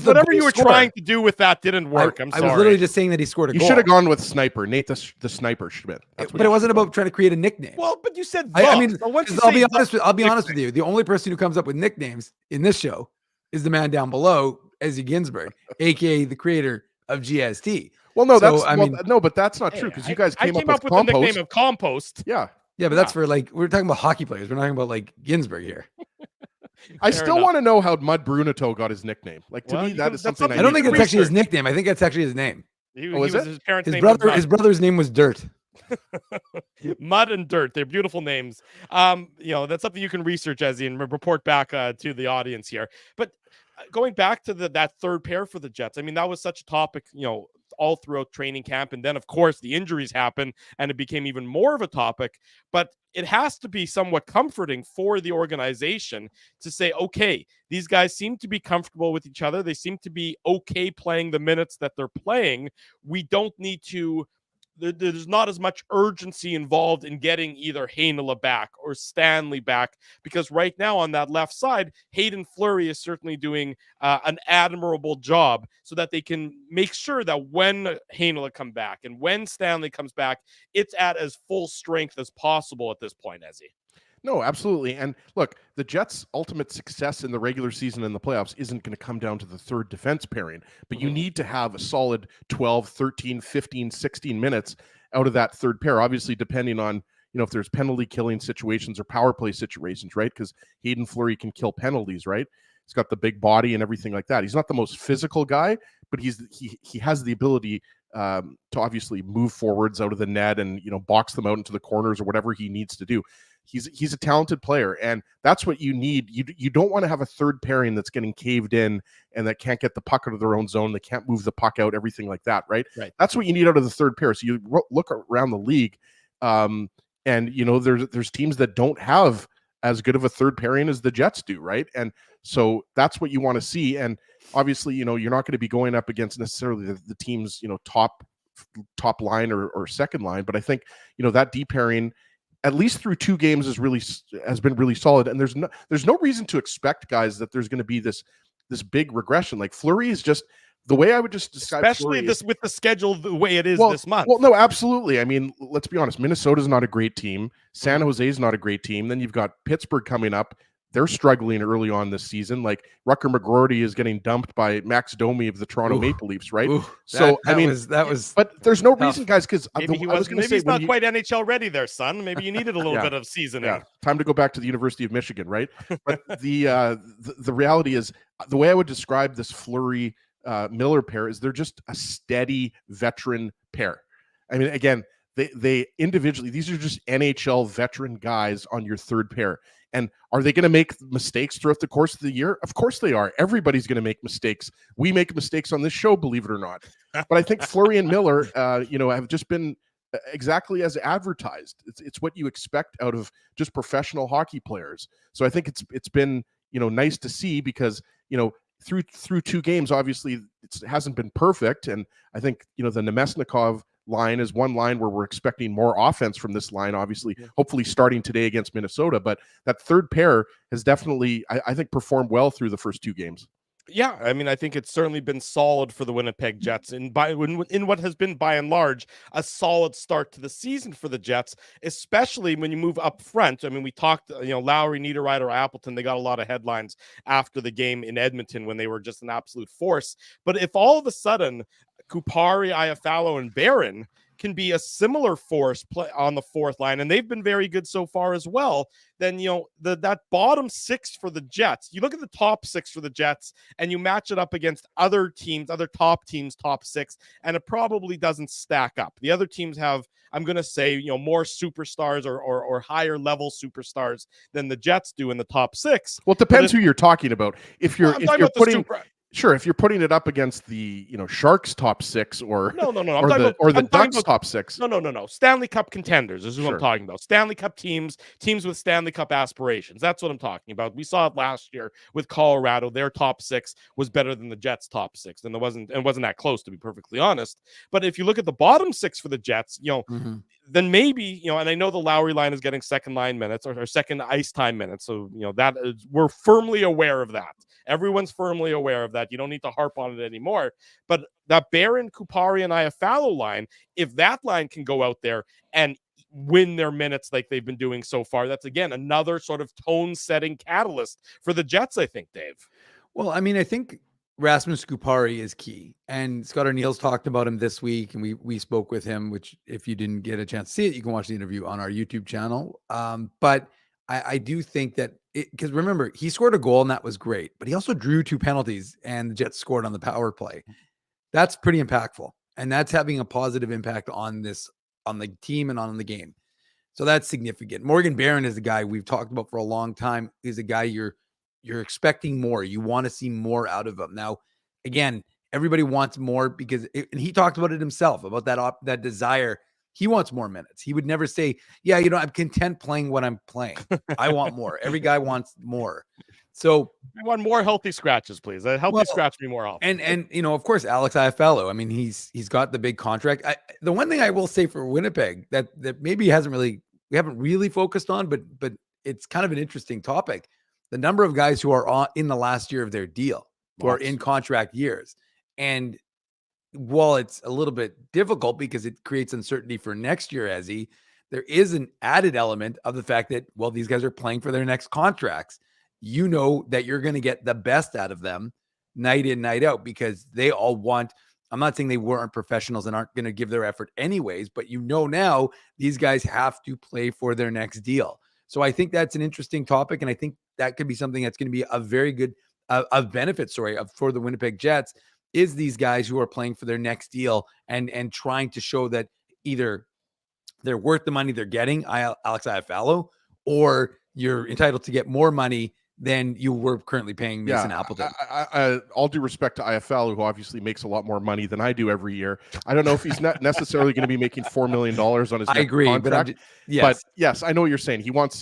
whatever you were trying to do with that didn't work. I'm sorry. I was literally just saying that he scored a goal. You should have gone with Sniper, Nate the Sniper Schmidt. But it wasn't about trying to create a nickname. Well, but you said I'll be honest with you. The only person who comes up with nicknames in this show is the man down below, Ezra Ginsburg, aka the creator of GST. Well, no, but that's not true, because you guys came up with the nickname of Compost. Yeah, but that's for we're talking about hockey players. We're not talking about Ginsburg here. I still want to know how Mud Bruneto got his nickname. To me, that is something I don't think it's actually his nickname. I think that's actually his name. His parents' name. His brother's name was Dirt. Mud and Dirt, they're beautiful names. That's something you can research, Ezzy, and report back to the audience here. But going back to that third pair for the Jets, I mean, that was such a topic, all throughout training camp. And then, of course, the injuries happened and it became even more of a topic. But it has to be somewhat comforting for the organization to say, okay, these guys seem to be comfortable with each other. They seem to be okay playing the minutes that they're playing. We don't need to. There's not as much urgency involved in getting either Heinola back or Stanley back, because right now on that left side, Hayden Fleury is certainly doing an admirable job so that they can make sure that when Heinola come back and when Stanley comes back, it's at as full strength as possible at this point, Ezzy. No, absolutely. And look, the Jets' ultimate success in the regular season and the playoffs isn't going to come down to the third defense pairing, but you need to have a solid 12, 13, 15, 16 minutes out of that third pair, obviously depending on, if there's penalty killing situations or power play situations, right? Because Hayden Fleury can kill penalties, right? He's got the big body and everything like that. He's not the most physical guy, but he has the ability to obviously move forwards out of the net and, box them out into the corners or whatever he needs to do. He's a talented player, and that's what you need. You don't want to have a third pairing that's getting caved in and that can't get the puck out of their own zone. They can't move the puck out, everything like that, right? That's what you need out of the third pair. So you look around the league, and there's teams that don't have as good of a third pairing as the Jets do, right? And so that's what you want to see. And obviously, you're not going to be going up against necessarily the team's top line or second line, but I think that deep pairing, at least through 2 games, has been really solid. And there's no reason to expect, guys, that there's going to be this big regression. Like Fleury is just the way I would just describe, especially with the schedule the way it is this month. Well, no, absolutely. I mean, let's be honest. Minnesota's not a great team. San Jose's not a great team. Then you've got Pittsburgh coming up. They're struggling early on this season. Like Rucker McGroarty is getting dumped by Max Domi of the Toronto Maple Leafs, right? That was. But there's no reason, guys, because maybe he's not quite NHL ready there, son. Maybe you needed a little bit of seasoning. Yeah. Time to go back to the University of Michigan, right? But the reality is, the way I would describe this Fleury Miller pair is they're just a steady veteran pair. I mean, again, they individually, these are just NHL veteran guys on your third pair. And are they going to make mistakes throughout the course of the year? Of course they are. Everybody's going to make mistakes. We make mistakes on this show, believe it or not. But I think Fleury and Miller, have just been exactly as advertised. It's what you expect out of just professional hockey players. So I think it's been, nice to see, because, through 2 games, obviously it hasn't been perfect. And I think, the Nemesnikov line is one line where we're expecting more offense from this line, obviously, hopefully starting today against Minnesota. But that third pair has definitely, I think, performed well through the first 2 games. Yeah, I mean, I think it's certainly been solid for the Winnipeg Jets in what has been, by and large, a solid start to the season for the Jets, especially when you move up front. I mean, we talked, Lowry, Niederreiter, Appleton, they got a lot of headlines after the game in Edmonton when they were just an absolute force. But if all of a sudden Kupari, Iafallo, and Biron can be a similar force play on the fourth line, and they've been very good so far as well, then that bottom 6 for the Jets, you look at the top 6 for the Jets and you match it up against other teams, other top teams, top 6, and it probably doesn't stack up. The other teams have, I'm going to say, more superstars or higher level superstars than the Jets do in the top 6. Well, it depends who you're talking about. If you're putting Sure, if you're putting it up against the Sharks top 6 or the Ducks top 6. No. Stanley Cup contenders is who I'm talking about. Stanley Cup teams with Stanley Cup aspirations. That's what I'm talking about. We saw it last year with Colorado. Their top 6 was better than the Jets' top 6, and it wasn't that close, to be perfectly honest. But if you look at the bottom 6 for the Jets, then maybe, and I know the Lowry line is getting second line minutes or second ice time minutes. So, we're firmly aware of that. Everyone's firmly aware of that. You don't need to harp on it anymore. But that Biron, Kupari, and Iafallo line, if that line can go out there and win their minutes like they've been doing so far, that's, again, another sort of tone-setting catalyst for the Jets, I think, Dave. Well, I mean, I think Rasmus Kupari is key. And Scott O'Neill's talked about him this week, and we spoke with him, which if you didn't get a chance to see it, you can watch the interview on our YouTube channel. But I do think that, because remember, he scored a goal and that was great, but he also drew 2 penalties and the Jets scored on the power play. That's pretty impactful. And that's having a positive impact on the team and on the game. So that's significant. Morgan Biron is the guy we've talked about for a long time. He's a guy you're expecting more. You want to see more out of him. Now, again, everybody wants more because and he talked about it himself, about that desire. He wants more minutes. He would never say, yeah, I'm content playing what I'm playing. I want more. Every guy wants more. So I want more healthy scratches, please. Scratch me more often. And of course, Alex Iafallo. I mean, he's got the big contract. The one thing I will say for Winnipeg that maybe we haven't really focused on, but it's kind of an interesting topic. The number of guys who are in the last year of their deal, who are in contract years. And while it's a little bit difficult because it creates uncertainty for next year, Ezzy, there is an added element of the fact that, well, these guys are playing for their next contracts. You know that you're going to get the best out of them night in, night out, because they all want, I'm not saying they weren't professionals and aren't going to give their effort anyways, but now these guys have to play for their next deal. So I think that's an interesting topic. And I think that could be something that's going to be a very good benefit story for the Winnipeg Jets, is these guys who are playing for their next deal and trying to show that either they're worth the money they're getting, Alex Iafallo, or you're entitled to get more money than you were currently paying Mason Appleton. All due respect to Iafallo, who obviously makes a lot more money than I do every year. I don't know if he's not necessarily going to be making $4 million on his next contract. But yes, I know what you're saying. He wants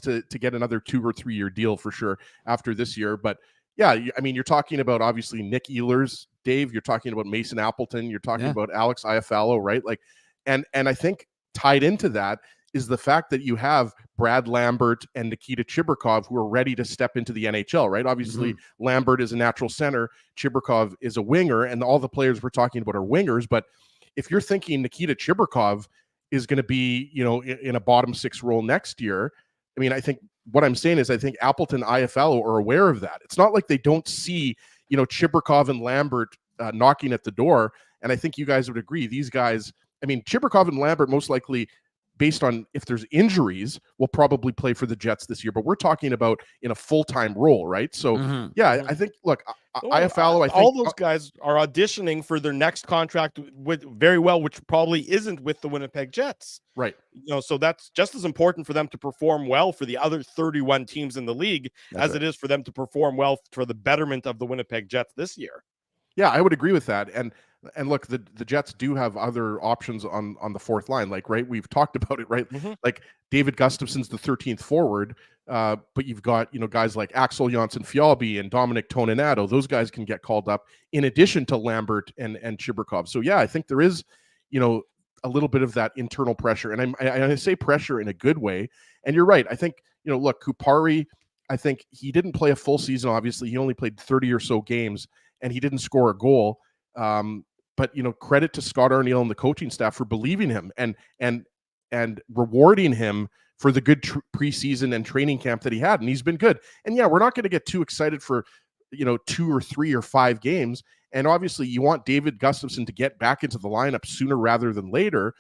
to get another 2 or 3 year deal for sure after this year. But yeah, I mean, you're talking about obviously Nick Ehlers, Dave. You're talking about Mason Appleton. You're talking about Alex Iafallo, right? Like, and I think tied into that is the fact that you have Brad Lambert and Nikita Chibrikov who are ready to step into the NHL, right? Obviously, Lambert is a natural center. Chibrikov is a winger, and all the players we're talking about are wingers. But if you're thinking Nikita Chibrikov is going to be, in a bottom 6 role next year, I mean, I think what I'm saying is I think Appleton, Iafallo are aware of that. It's not like they don't see, Chibrikov and Lambert knocking at the door. And I think you guys would agree. These guys, I mean, Chibrikov and Lambert most likely based on if there's injuries, will probably play for the Jets this year. But we're talking about in a full-time role, right? So yeah, I think. Look, Iafallo, I think all those guys are auditioning for their next contract with very well, which probably isn't with the Winnipeg Jets. Right. So that's just as important for them to perform well for the other 31 teams in the league as it is for them to perform well for the betterment of the Winnipeg Jets this year. Yeah, I would agree with that. And look, the Jets do have other options on the fourth line. Like, right, we've talked about it, right? Like David Gustafson's the 13th forward, but you've got, guys like Axel Jonsson-Fjallby and Dominic Toninato. Those guys can get called up in addition to Lambert and Chibrikov. So yeah, I think there is, a little bit of that internal pressure. And I say pressure in a good way. And you're right. I think, look, Kupari, I think he didn't play a full season. Obviously, he only played 30 or so games and he didn't score a goal. But credit to Scott Arniel and the coaching staff for believing him and rewarding him for the good preseason and training camp that he had, and he's been good. And yeah, we're not going to get too excited for 2 or 3 or 5 games. And obviously, you want David Gustafsson to get back into the lineup sooner rather than later.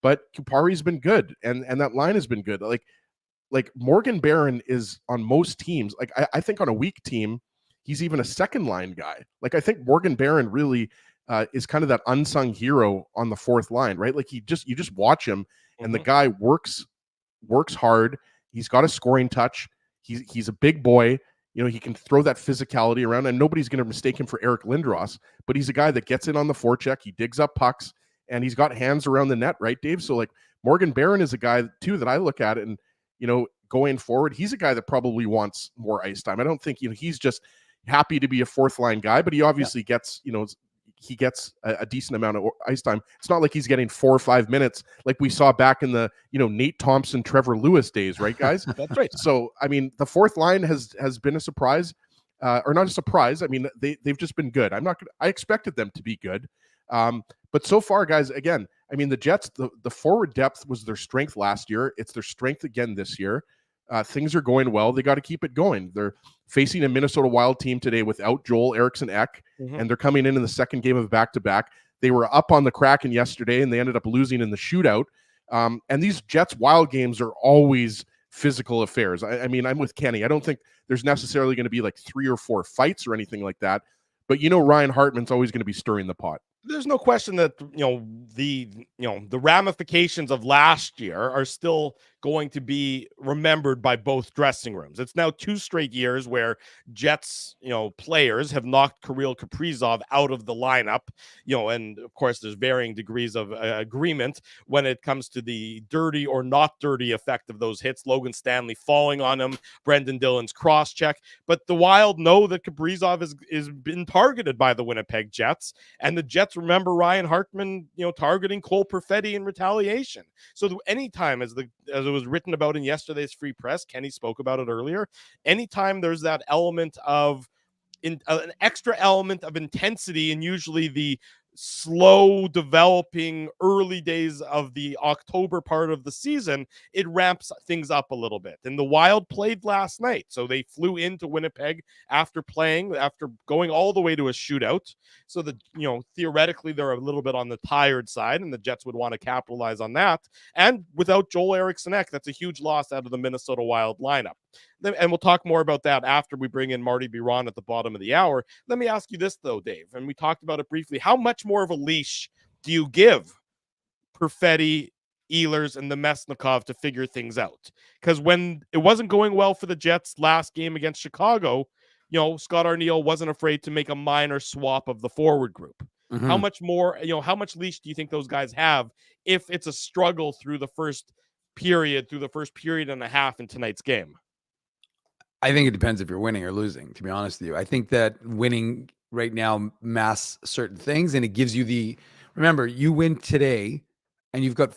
But Kupari's been good, and that line has been good. Like Morgan Barron is on most teams. Like I think on a weak team, he's even a second line guy. Like I think Morgan Barron really is kind of that unsung hero on the fourth line, right? Like you just watch him, and the guy works hard. He's got a scoring touch. He's a big boy. He can throw that physicality around, and nobody's going to mistake him for Eric Lindros. But he's a guy that gets in on the forecheck. He digs up pucks, and he's got hands around the net, right, Dave? So like Morgan Barron is a guy too that I look at, and going forward, he's a guy that probably wants more ice time. I don't think he's just happy to be a fourth line guy, but he obviously gets he gets a decent amount of ice time. It's not like he's getting 4 or 5 minutes like we saw back in the Nate Thompson, Trevor Lewis days, right, guys? That's right. So I mean, the fourth line has been a surprise, or not a surprise. I mean, they've just been good. I expected them to be good, but so far, guys, again, I mean, the Jets, the forward depth was their strength last year. It's their strength again this year. Things are going well. They got to keep it going. They're facing a Minnesota Wild team today without Joel Eriksson-Ek, and they're coming in the second game of back-to-back. They were up on the Kraken yesterday, and they ended up losing in the shootout. And these Jets-Wild games are always physical affairs. I mean, I'm with Kenny. I don't think there's necessarily going to be like 3 or 4 fights or anything like that. But Ryan Hartman's always going to be stirring the pot. There's no question that the ramifications of last year are still going to be remembered by both dressing rooms. It's now 2 straight years where Jets players have knocked Kirill Kaprizov out of the lineup, and of course there's varying degrees of agreement when it comes to the dirty or not dirty effect of those hits. Logan Stanley falling on him, Brendan Dillon's cross check, but the Wild know that Kaprizov is been targeted by the Winnipeg Jets, and the Jets remember Ryan Hartman, targeting Cole Perfetti in retaliation. So anytime, as it was written about in yesterday's Free Press, Kenny spoke about it earlier, anytime there's that element of an extra element of intensity, and usually the slow developing early days of the October part of the season, it ramps things up a little bit. And the Wild played last night, so they flew into Winnipeg after going all the way to a shootout. So that theoretically they're a little bit on the tired side, and the Jets would want to capitalize on that. And without Joel Eriksson-Ek, that's a huge loss out of the Minnesota Wild lineup. And we'll talk more about that after we bring in Marty Biron at the bottom of the hour. Let me ask you this, though, Dave, and we talked about it briefly. How much more of a leash do you give Perfetti, Ehlers, and the Mesnikov to figure things out? Because when it wasn't going well for the Jets last game against Chicago, Scott Arniel wasn't afraid to make a minor swap of the forward group. How much more, how much leash do you think those guys have if it's a struggle through the first period and a half in tonight's game? I think it depends if you're winning or losing, to be honest with you. I think that winning right now masks certain things, and it gives you remember, you win today and you've got,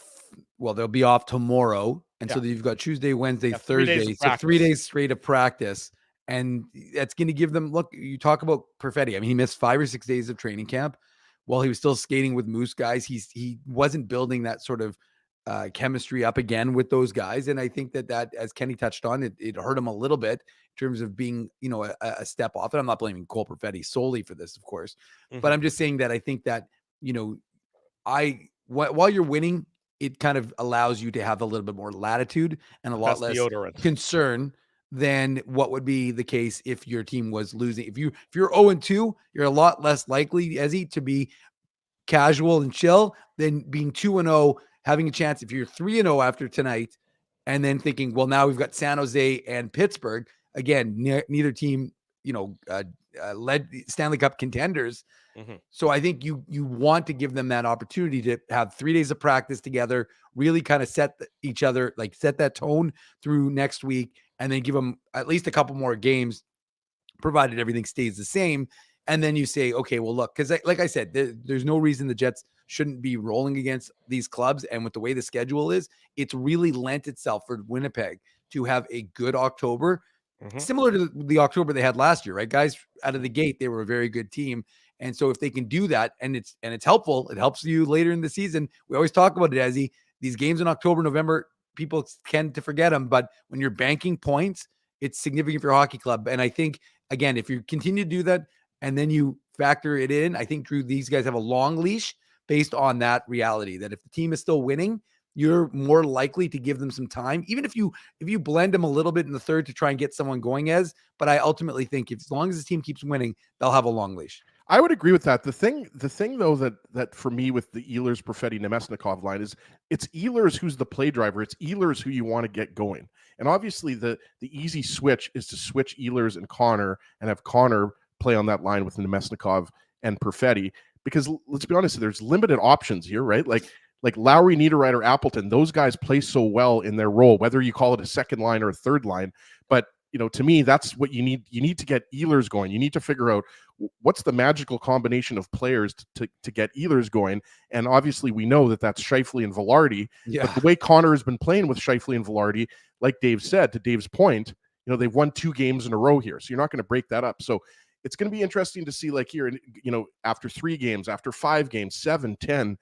they'll be off tomorrow. And so you've got Tuesday, Wednesday, Thursday. So 3 days straight of practice. And that's going to give them, look, you talk about Perfetti. I mean, he missed 5 or 6 days of training camp while he was still skating with Moose guys. He wasn't building that sort of chemistry up again with those guys. And I think that as Kenny touched on, it hurt him a little bit in terms of being, a step off. And I'm not blaming Cole Perfetti solely for this, of course, but I'm just saying that I think that, while you're winning, it kind of allows you to have a little bit more latitude and a lot Best less deodorant. concern than what would be the case if your team was losing. If you're 0-2, you're a lot less likely, Ezzy, to be casual and chill than being 2-0, having a chance if you're 3-0 after tonight, and then thinking, well, now we've got San Jose and Pittsburgh. Again, neither team, led Stanley Cup contenders. Mm-hmm. So I think you want to give them that opportunity to have 3 days of practice together, really kind of set each other, like set that tone through next week, and then give them at least a couple more games, provided everything stays the same. And then you say, okay, well, look, because like I said, there's no reason the Jets shouldn't be rolling against these clubs. And with the way the schedule is, it's really lent itself for Winnipeg to have a good October, similar to the October they had last year, right, guys? Out of the gate, they were a very good team. And so if they can do that, and it's helpful, it helps you later in the season. We always talk about it, Ezzy. These games in October, November, people tend to forget them. But when you're banking points, it's significant for your hockey club. And I think, again, if you continue to do that and then you factor it in, I think, Drew, these guys have a long leash based on that reality, that if the team is still winning, you're more likely to give them some time, even if you blend them a little bit in the third to try and get someone going. But I ultimately think as long as the team keeps winning, they'll have a long leash. I would agree with that. The thing though, that for me with the Ehlers, Perfetti, Nemesnikov line is it's Ehlers who's the play driver. It's Ehlers who you want to get going. And obviously the easy switch is to switch Ehlers and Connor and have Connor play on that line with Nemesnikov and Perfetti, because let's be honest, there's limited options here, right? Like Lowry, Niederreiter, Appleton, those guys play so well in their role, whether you call it a second line or a third line. But to me, that's what you need. You need to get Ehlers going. You need to figure out what's the magical combination of players to get Ehlers going. And obviously, we know that that's Scheifele and Velarde. Yeah. But the way Connor has been playing with Scheifele and Velarde, like Dave said, to Dave's point, they've won 2 games in a row here. So you're not going to break that up. So it's going to be interesting to see, like here, after 3 games, after 5 games, 7, 10,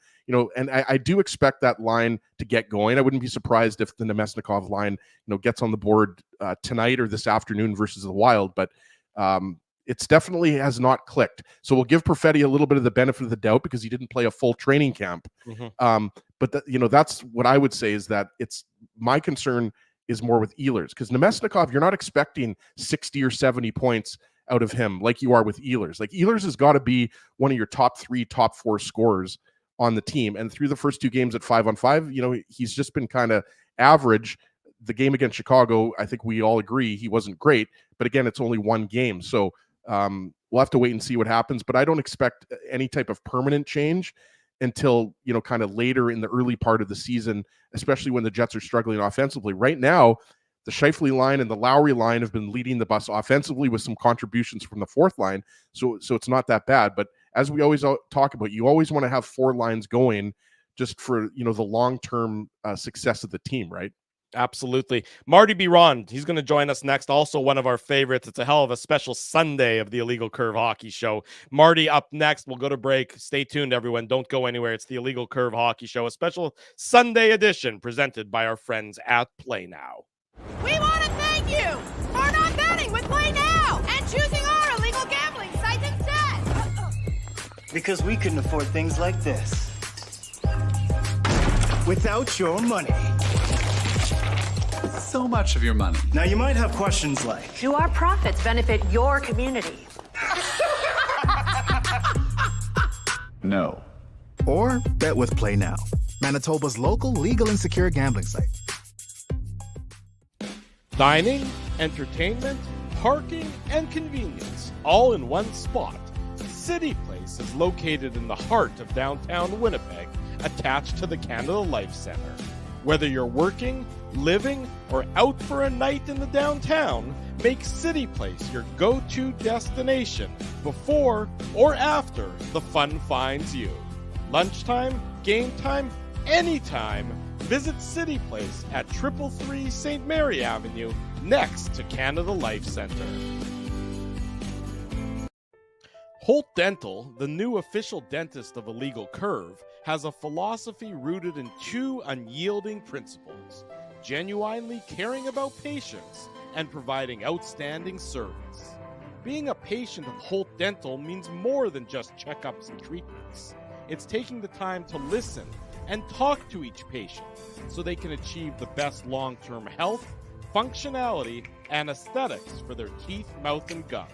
and I do expect that line to get going. I wouldn't be surprised if the Nemesnikov line, gets on the board tonight or this afternoon versus the Wild, but it's definitely has not clicked. So we'll give Perfetti a little bit of the benefit of the doubt because he didn't play a full training camp. But that's what I would say is that it's my concern is more with Ehlers, because Nemesnikov, you're not expecting 60 or 70 points out of him like you are with Ehlers. Like Ehlers has got to be one of your top 3, top 4 scorers on the team. And through the first 2 games at 5-on-5, he's just been kind of average. The game against Chicago, I think we all agree he wasn't great, but again, it's only 1 game. So we'll have to wait and see what happens, but I don't expect any type of permanent change until, kind of later in the early part of the season, especially when the Jets are struggling offensively. Right now, the Scheifele line and the Lowry line have been leading the bus offensively with some contributions from the fourth line. So it's not that bad. But as we always talk about, you always want to have 4 lines going just for, the long-term success of the team, right? Absolutely. Marty Biron, he's going to join us next. Also one of our favorites. It's a hell of a special Sunday of the Illegal Curve Hockey Show. Marty up next. We'll go to break. Stay tuned, everyone. Don't go anywhere. It's the Illegal Curve Hockey Show, a special Sunday edition presented by our friends at Play Now. We want to thank you for not betting with Play Now and choosing our illegal gambling site instead. Because we couldn't afford things like this without your money. So much of your money. Now you might have questions like, Do our profits benefit your community? No. Or bet with Play Now, Manitoba's local legal and secure gambling site. Dining, entertainment, parking, and convenience, all in one spot. City Place is located in the heart of downtown Winnipeg, attached to the Canada Life Centre. Whether you're working, living, or out for a night in the downtown, make City Place your go-to destination before or after the fun finds you. Lunchtime, game time, anytime, visit City Place at 333 St. Mary Avenue, next to Canada Life Centre. Holt Dental, the new official dentist of Illegal Curve, has a philosophy rooted in 2 unyielding principles: genuinely caring about patients and providing outstanding service. Being a patient of Holt Dental means more than just checkups and treatments. It's taking the time to listen and talk to each patient so they can achieve the best long-term health, functionality, and aesthetics for their teeth, mouth, and gums.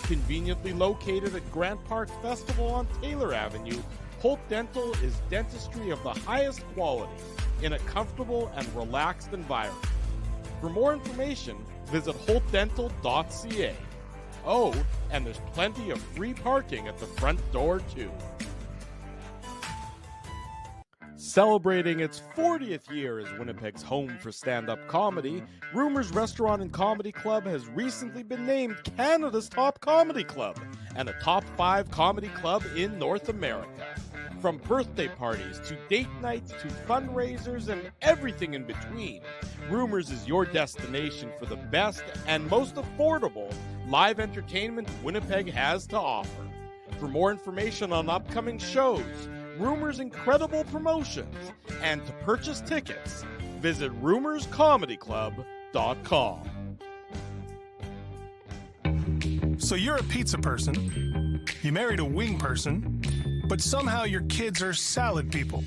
Conveniently located at Grant Park Festival on Taylor Avenue, Holt Dental is dentistry of the highest quality in a comfortable and relaxed environment. For more information, visit holtdental.ca. Oh, and there's plenty of free parking at the front door, too. Celebrating its 40th year as Winnipeg's home for stand-up comedy, Rumors Restaurant and Comedy Club has recently been named Canada's top comedy club and a top 5 comedy club in North America. From birthday parties to date nights to fundraisers and everything in between, Rumors is your destination for the best and most affordable live entertainment Winnipeg has to offer. For more information on upcoming shows, Rumors' incredible promotions, and to purchase tickets, visit rumorscomedyclub.com. So you're a pizza person, you married a wing person, but somehow your kids are salad people.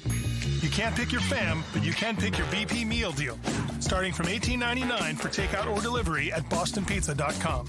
You can't pick your fam, but you can pick your BP meal deal, starting from $18.99 for takeout or delivery at bostonpizza.com.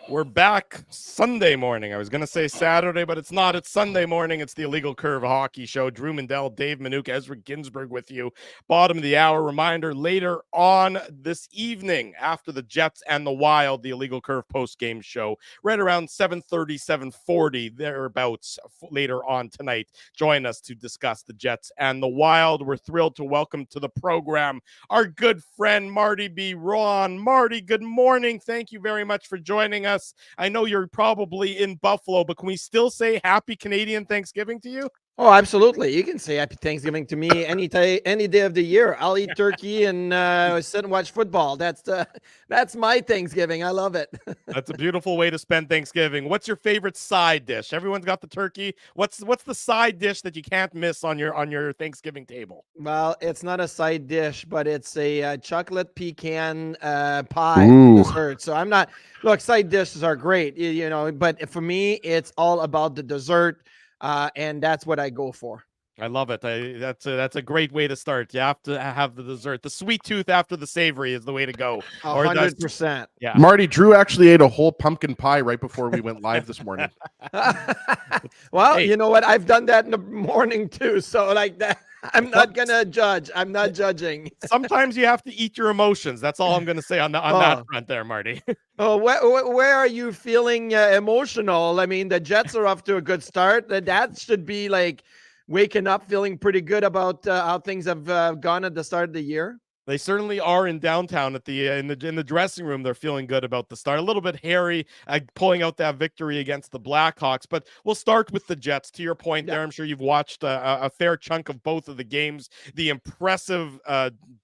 We're back Sunday morning. I was going to say Saturday, but it's not. It's Sunday morning. It's the Illegal Curve Hockey Show. Drew Mindell, Dave Minuk, Ezra Ginsburg with you. Bottom of the hour. Reminder, later on this evening, after the Jets and the Wild, the Illegal Curve post-game show, right around 7:30, 7:40, thereabouts later on tonight. Join us to discuss the Jets and the Wild. We're thrilled to welcome to the program our good friend, Marty Biron. Marty, good morning. Thank you very much for joining us. I know you're probably in Buffalo, but can we still say happy Canadian Thanksgiving to you? Oh, absolutely. You can say happy Thanksgiving to me any day of the year. I'll eat turkey and sit and watch football. That's my Thanksgiving. I love it. That's a beautiful way to spend Thanksgiving. What's your favorite side dish? Everyone's got the turkey. What's the side dish that you can't miss on your Thanksgiving table? Well, it's not a side dish, but it's a chocolate pecan pie dessert. So I'm not. Look, side dishes are great, but for me, it's all about the dessert. And that's what I go for. I love it. That's a great way to start. You have to have the dessert. The sweet tooth after the savory is the way to go. 100%. Yeah. Marty, Drew actually ate a whole pumpkin pie right before we went live this morning. Well, hey. You know what? I've done that in the morning too. So like that, I'm not going to judge. I'm not judging. Sometimes you have to eat your emotions. That's all I'm going to say on that front there, Marty. Oh, where are you feeling emotional? I mean, the Jets are off to a good start. That should be like waking up feeling pretty good about how things have gone at the start of the year. They certainly are in downtown at the in the dressing room. They're feeling good about the start. A little bit hairy pulling out that victory against the Blackhawks, but we'll start with the Jets. To your point there, I'm sure you've watched a fair chunk of both of the games. The impressive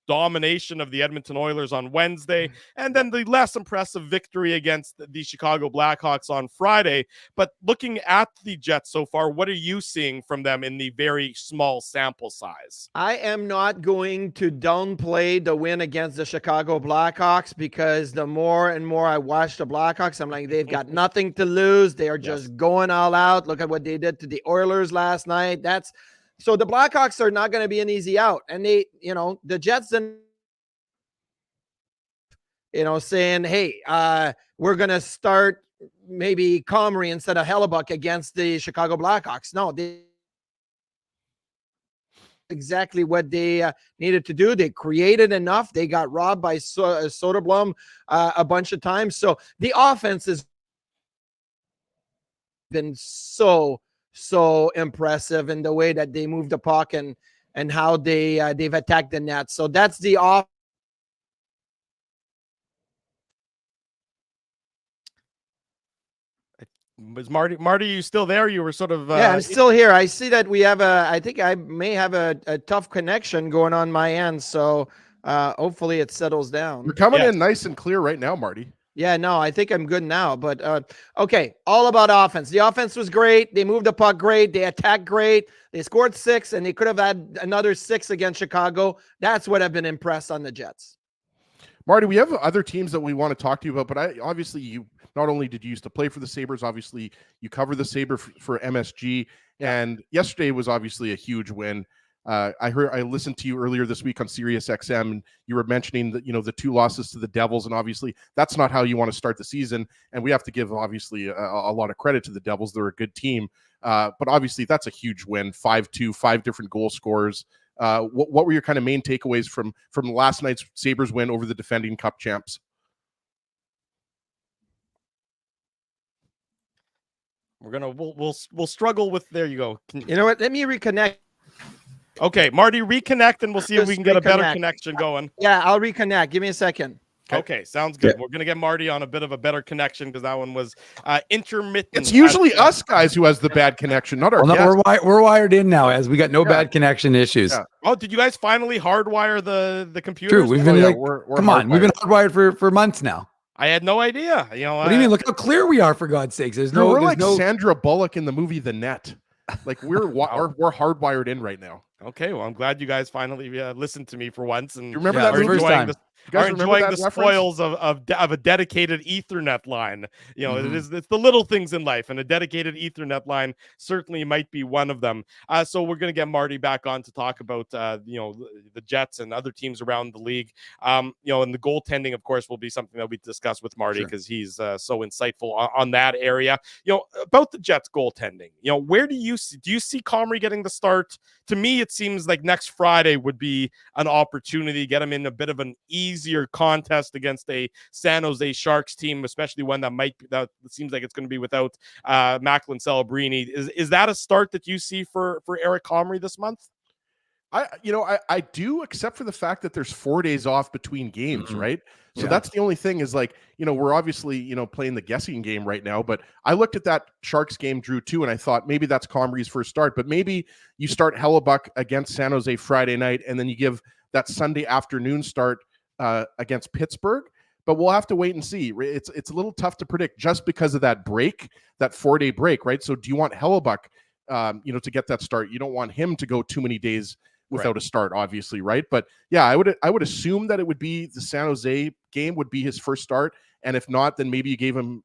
domination of the Edmonton Oilers on Wednesday, and then the less impressive victory against the Chicago Blackhawks on Friday. But looking at the Jets so far, what are you seeing from them in the very small sample size? I am not going to downplay the win against the Chicago Blackhawks, because the more and more I watch the Blackhawks, I'm like, they've got nothing to lose. They are just going all out. Look at what they did to the Oilers last night. So the Blackhawks are not going to be an easy out. And they, the Jets then, saying, hey, we're going to start maybe Comrie instead of Hellebuck against the Chicago Blackhawks. No, exactly what they needed to do. They created enough. They got robbed by Soderblom a bunch of times. So the offense has been so impressive in the way that they move the puck and how they've attacked the net. So that's the off. Was Marty, you still there? You were sort of yeah, I'm still here. I see that we have I think I may have a tough connection going on my end. So hopefully it settles down. You're coming in nice and clear right now, Marty. Yeah, no, I think I'm good now. But okay, all about offense. The offense was great. They moved the puck great. They attacked great. They scored 6, and they could have had another 6 against Chicago. That's what I've been impressed on the Jets. Marty, we have other teams that we want to talk to you about, but obviously you not only did you used to play for the Sabres, obviously you cover the Sabre for MSG, and yesterday was obviously a huge win. I listened to you earlier this week on Sirius XM, and you were mentioning that the 2 losses to the Devils, and obviously that's not how you want to start the season. And we have to give obviously a lot of credit to the Devils; they're a good team, but obviously that's a huge win. 5-2, 5 different goal scorers. What were your kind of main takeaways from last night's Sabres win over the defending Cup champs? We'll struggle with. There you go. You know what? Let me reconnect. Okay, Marty, reconnect, and we'll see if we can get a better connection going. Yeah, I'll reconnect. Give me a second. Okay, sounds good. We're going to get Marty on a bit of a better connection because that one was intermittent. It's usually us guys who has the bad connection, not our guests. No, we're wired in now, as we got no bad connection issues. Yeah. Oh, did you guys finally hardwire the computers? True, we've been we've been hardwired for months now. I had no idea. What do you mean? Look how clear we are, for God's sakes. We're like Sandra Bullock in the movie The Net. Like we're hardwired in right now. Okay, well, I'm glad you guys finally listened to me for once, and you remember that first time. Are enjoying the reference? spoils of a dedicated Ethernet line. It's the little things in life, and a dedicated Ethernet line certainly might be one of them. So we're going to get Marty back on to talk about the Jets and other teams around the league. And the goaltending, of course, will be something that we discuss with Marty because he's so insightful on that area. About the Jets goaltending. Where do you see Comrie getting the start? To me, it seems like next Friday would be an opportunity, get him in a bit of an easier contest against a San Jose Sharks team, especially one that seems like it's going to be without Macklin Celebrini. Is that a start that you see for Eric Comrie this month? I do, except for the fact that there's 4 days off between games, right? So that's the only thing is we're obviously, playing the guessing game right now, but I looked at that Sharks game, Drew, too, and I thought maybe that's Comrie's first start, but maybe you start Hellebuck against San Jose Friday night, and then you give that Sunday afternoon start against Pittsburgh, but we'll have to wait and see. It's a little tough to predict just because of that break, that 4-day break, right? So do you want Hellebuck, to get that start? You don't want him to go too many days without a start, obviously, right? But yeah, I would assume that it would be the San Jose game would be his first start, and if not, then maybe you give him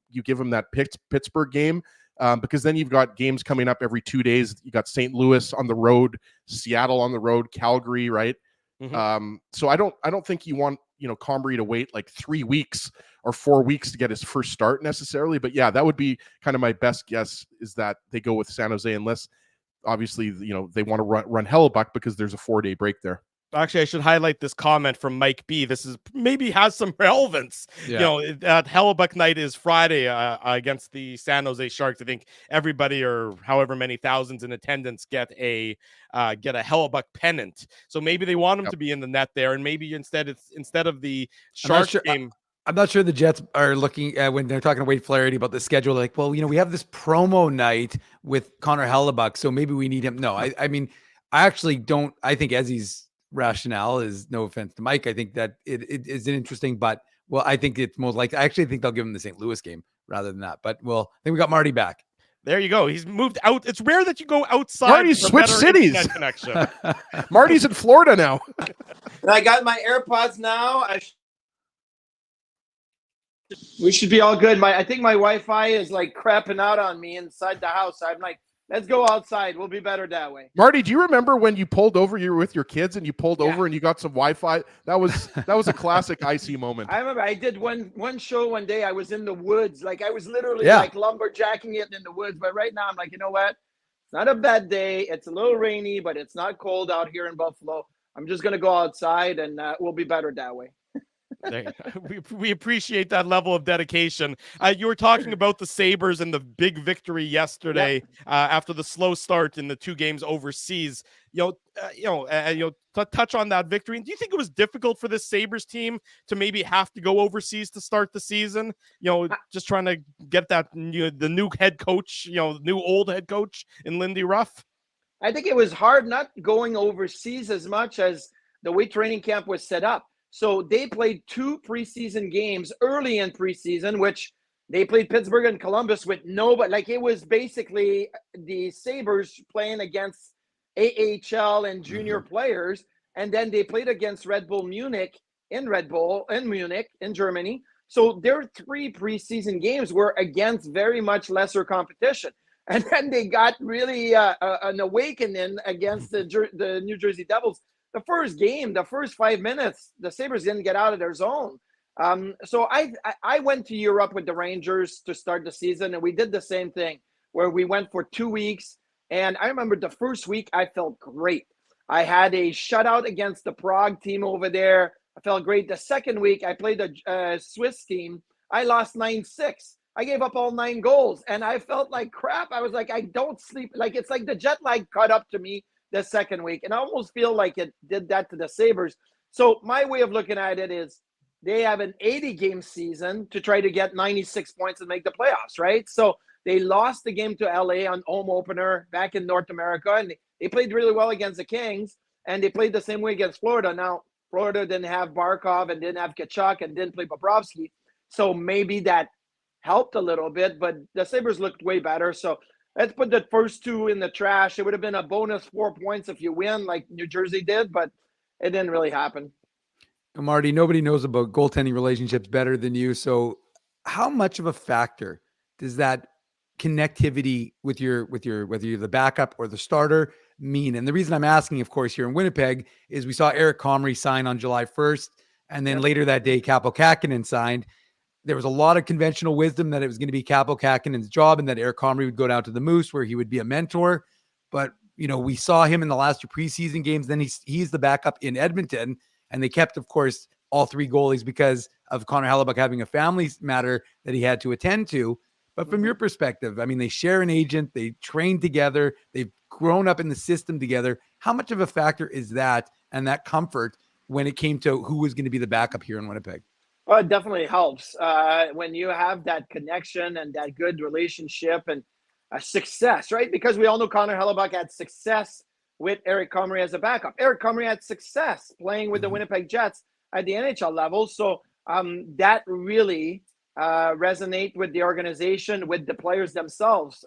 that Pittsburgh game, because then you've got games coming up every 2 days. You got St. Louis on the road, Seattle on the road, Calgary, right? So I don't think you want Comrie to wait like 3 weeks or 4 weeks to get his first start necessarily. But yeah, that would be kind of my best guess, is that they go with San Jose, unless obviously they want to run Hellebuck because there's a 4-day break there. Actually, I should highlight this comment from Mike B. This is maybe has some relevance. That Hellebuck night is Friday against the San Jose Sharks. I think everybody, or however many thousands in attendance, get a Hellebuck pennant. So maybe they want him to be in the net there, and maybe instead of the Sharks game. I'm not sure the Jets are looking at, when they're talking to Wade Flaherty about the schedule, like, well, we have this promo night with Connor Hellebuck, so maybe we need him. No, I mean, I actually don't. I think Ezzy's rationale is, no offense to Mike, I think that it is interesting, but I think it's most likely. I actually think they'll give him the St. Louis game rather than that. But I think we got Marty back. There you go. He's moved out. It's rare that you go outside. Marty's switched cities. Connection. Marty's in Florida now. And I got my AirPods now. We should be all good. I think my Wi-Fi is like crapping out on me inside the house. I'm like, let's go outside. We'll be better that way. Marty, do you remember when you pulled over? You were with your kids and you pulled over and you got some Wi-Fi. That was a classic IC moment. I remember I did one show one day. I was in the woods, like I was literally like lumberjacking it in the woods. But right now I'm like, you know what? It's not a bad day. It's a little rainy, but it's not cold out here in Buffalo. I'm just gonna go outside and we'll be better that way. We appreciate that level of dedication. You were talking about the Sabres and the big victory yesterday after the slow start in the 2 games overseas. Touch on that victory. And do you think it was difficult for this Sabres team to maybe have to go overseas to start the season? Just trying to get that the new head coach, new old head coach in Lindy Ruff. I think it was hard not going overseas as much as the way training camp was set up. So they played 2 preseason games early in preseason, which they played Pittsburgh and Columbus with nobody. Like, it was basically the Sabres playing against AHL and junior players. And then they played against Red Bull Munich in Red Bull, in Munich, in Germany. So their 3 preseason games were against very much lesser competition. And then they got really an awakening against the New Jersey Devils. The first game, the first 5 minutes, the Sabres didn't get out of their zone. So I went to Europe with the Rangers to start the season, and we did the same thing where we went for 2 weeks. And I remember the first week I felt great. I had a shutout against the Prague team over there. I felt great. The second week I played a Swiss team. I lost 9-6. I gave up all 9 goals, and I felt like crap. I was like, I don't sleep. Like, it's like the jet lag caught up to me the second week, and I almost feel like it did that to the Sabres. So my way of looking at it is they have an 80-game season to try to get 96 points and make the playoffs, right? So they lost the game to LA on home opener back in North America, and they played really well against the Kings, and they played the same way against Florida. Now, Florida didn't have Barkov and didn't have Kachuk and didn't play Bobrovsky, so maybe that helped a little bit, but the Sabres looked way better. So let's put the first 2 in the trash. It would have been a bonus 4 points if you win like New Jersey did, but it didn't really happen. Marty, nobody knows about goaltending relationships better than you. So how much of a factor does that connectivity with your whether you're the backup or the starter mean? And the reason I'm asking, of course, here in Winnipeg is we saw Eric Comrie sign on July 1st, and then later that day, Kaapo Kähkönen signed. There was a lot of conventional wisdom that it was going to be Kaapo Kähkönen's job and that Eric Comrie would go down to the Moose where he would be a mentor. But, you know, we saw him in the last 2 preseason games. Then he's the backup in Edmonton, and they kept, of course, all 3 goalies because of Connor Hellebuck having a family matter that he had to attend to. But from your perspective, I mean, they share an agent, they train together, they've grown up in the system together. How much of a factor is that and that comfort when it came to who was going to be the backup here in Winnipeg? Well, it definitely helps when you have that connection and that good relationship and success, right? Because we all know Connor Hellebuck had success with Eric Comrie as a backup. Eric Comrie had success playing with the Winnipeg Jets at the NHL level. So that really resonate with the organization, with the players themselves.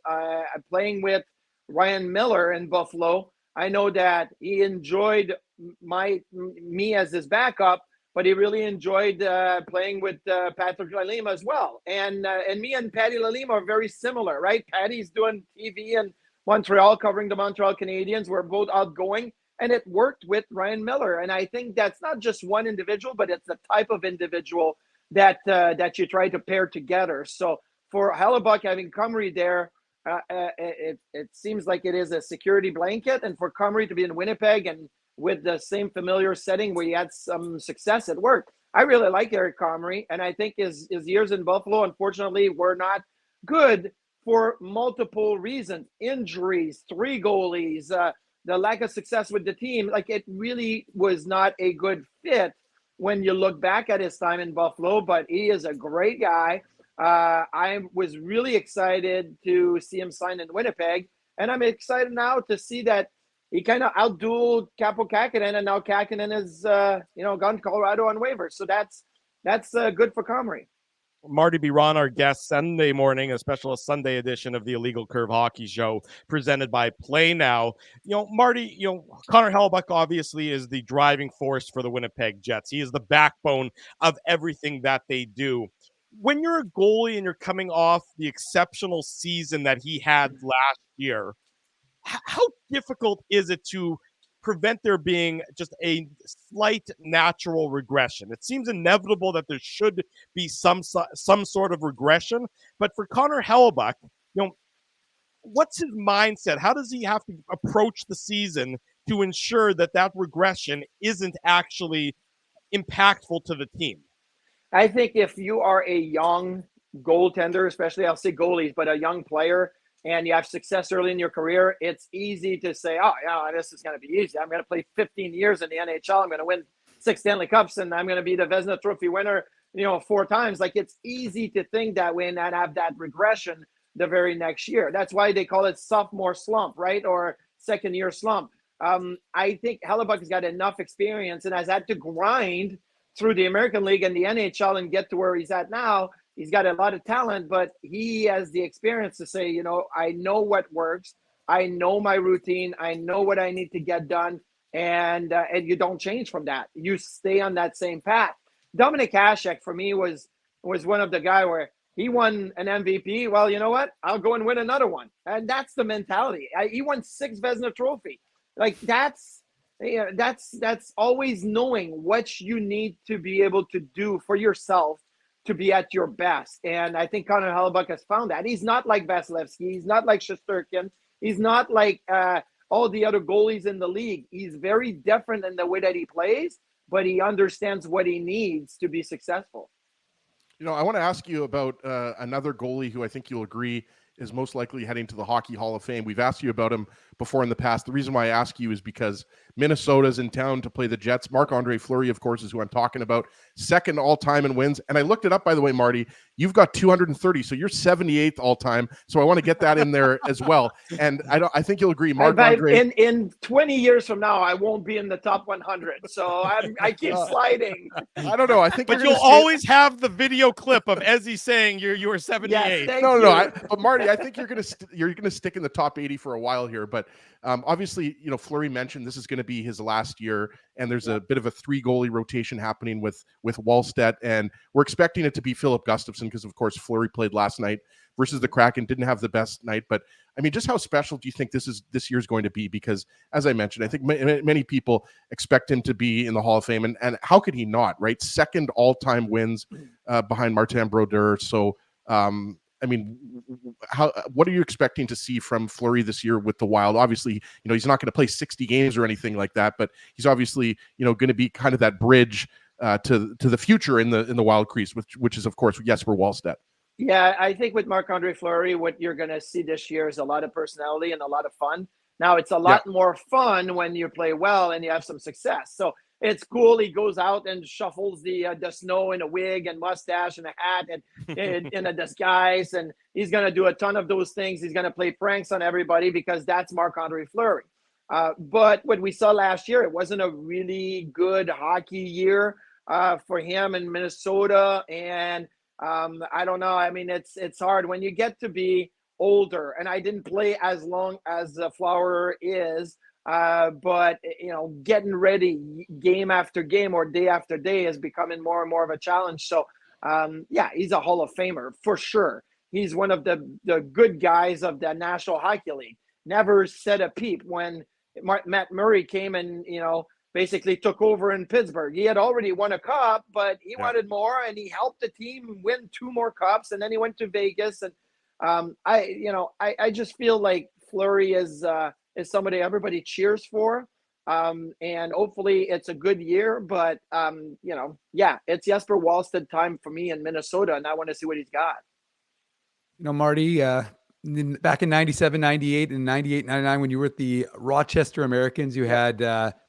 Playing with Ryan Miller in Buffalo, I know that he enjoyed me as his backup, but he really enjoyed playing with Patrick Lalime as well. And me and Patty Lalime are very similar, right? Patty's doing TV in Montreal, covering the Montreal Canadiens. We're both outgoing, and it worked with Ryan Miller. And I think that's not just one individual, but it's the type of individual that you try to pair together. So for Hellebuck having Comrie there, it seems like it is a security blanket. And for Comrie to be in Winnipeg and with the same familiar setting where he had some success at work. I really like Eric Comrie, and I think his years in Buffalo, unfortunately, were not good for multiple reasons. Injuries, 3 goalies, the lack of success with the team. Like, it really was not a good fit when you look back at his time in Buffalo, but he is a great guy. I was really excited to see him sign in Winnipeg, and I'm excited now to see that he kind of outdueled Kaapo Kähkönen, and now Kähkönen is, gone to Colorado on waivers. So that's good for Comrie. Marty Biron, our guest, Sunday morning, a special Sunday edition of the Illegal Curve Hockey Show presented by Play Now. Marty, Connor Hellebuck obviously is the driving force for the Winnipeg Jets. He is the backbone of everything that they do. When you're a goalie and you're coming off the exceptional season that he had last year, how difficult is it to prevent there being just a slight natural regression? It seems inevitable that there should be some sort of regression, but for Connor Hellebuck, what's his mindset? How does he have to approach the season to ensure that regression isn't actually impactful to the team? I think if you are a young goaltender, especially I'll say goalies, but a young player, and you have success early in your career, it's easy to say, this is going to be easy. I'm going to play 15 years in the NHL. I'm going to win 6 Stanley Cups, and I'm going to be the Vezina Trophy winner, 4 times. Like, it's easy to think that way and not have that regression the very next year. That's why they call it sophomore slump, right? Or second-year slump. I think Hellebuck has got enough experience and has had to grind through the American League and the NHL and get to where he's at now. He's got a lot of talent, but he has the experience to say, I know what works. I know my routine. I know what I need to get done. and you don't change from that. You stay on that same path. Dominic Hasek for me was one of the guy where he won an MVP. Well, you know what? I'll go and win another one, and that's the mentality. He won 6 Vezina Trophy. Like that's always knowing what you need to be able to do for yourself to be at your best. And I think Connor Hellebuyck has found that. He's not like Vasilevsky. He's not like Shesterkin. He's not like all the other goalies in the league. He's very different in the way that he plays, but he understands what he needs to be successful. You know, I want to ask you about another goalie who I think you'll agree is most likely heading to the Hockey Hall of Fame. We've asked you about him before in the past. The reason why I ask you is because Minnesota's in town to play the Jets. Marc-Andre Fleury, of course, is who I'm talking about. Second all-time in wins. And I looked it up, by the way, Marty. You've got 230, so you're 78th all-time. So I want to get that in there as well. And I think you'll agree, Marc-Andre. In 20 years from now, I won't be in the top 100. So I keep sliding. I don't know. I think, but you'll always have the video clip of Ezzy saying you were 78. Yes, no. But Marty, I think you're gonna stick in the top 80 for a while here. But obviously, you know, Fleury mentioned this is going to be his last year, and there's a bit of a 3 goalie rotation happening with Wallstedt, and we're expecting it to be Philip Gustafsson because, of course, Fleury played last night versus the Kraken, didn't have the best night. But I mean, just how special do you think this year's going to be? Because, as I mentioned, I think many people expect him to be in the Hall of Fame, and how could he not? Right, second all-time wins behind Martin Brodeur. So. I mean, what are you expecting to see from Fleury this year with the Wild? Obviously, you know, he's not going to play 60 games or anything like that, but he's obviously, you know, going to be kind of that bridge to the future in the Wild crease, which is, of course, Jesper Wallstedt. Yeah, I think with Marc-Andre Fleury, what you're going to see this year is a lot of personality and a lot of fun. Now, it's a lot more fun when you play well and you have some success. So it's cool. He goes out and shuffles the snow in a wig and mustache and a hat and in a disguise. And he's going to do a ton of those things. He's going to play pranks on everybody because that's Marc-Andre Fleury. But what we saw last year, it wasn't a really good hockey year for him in Minnesota. And I don't know. I mean, it's hard when you get to be older. And I didn't play as long as Flower is. But, you know, getting ready game after game or day after day is becoming more and more of a challenge. So, yeah, he's a Hall of Famer for sure. He's one of the good guys of the National Hockey League. Never said a peep when Matt Murray came and, you know, basically took over in Pittsburgh. He had already won a cup, but he wanted more, and he helped the team win 2 more cups, and then he went to Vegas. And I just feel like Fleury is somebody everybody cheers for. And hopefully it's a good year, but it's Jesper Wallstedt time for me in Minnesota, and I want to see what he's got. You know, Marty, back in 97, 98 and 98, 99, when you were at the Rochester Americans, you had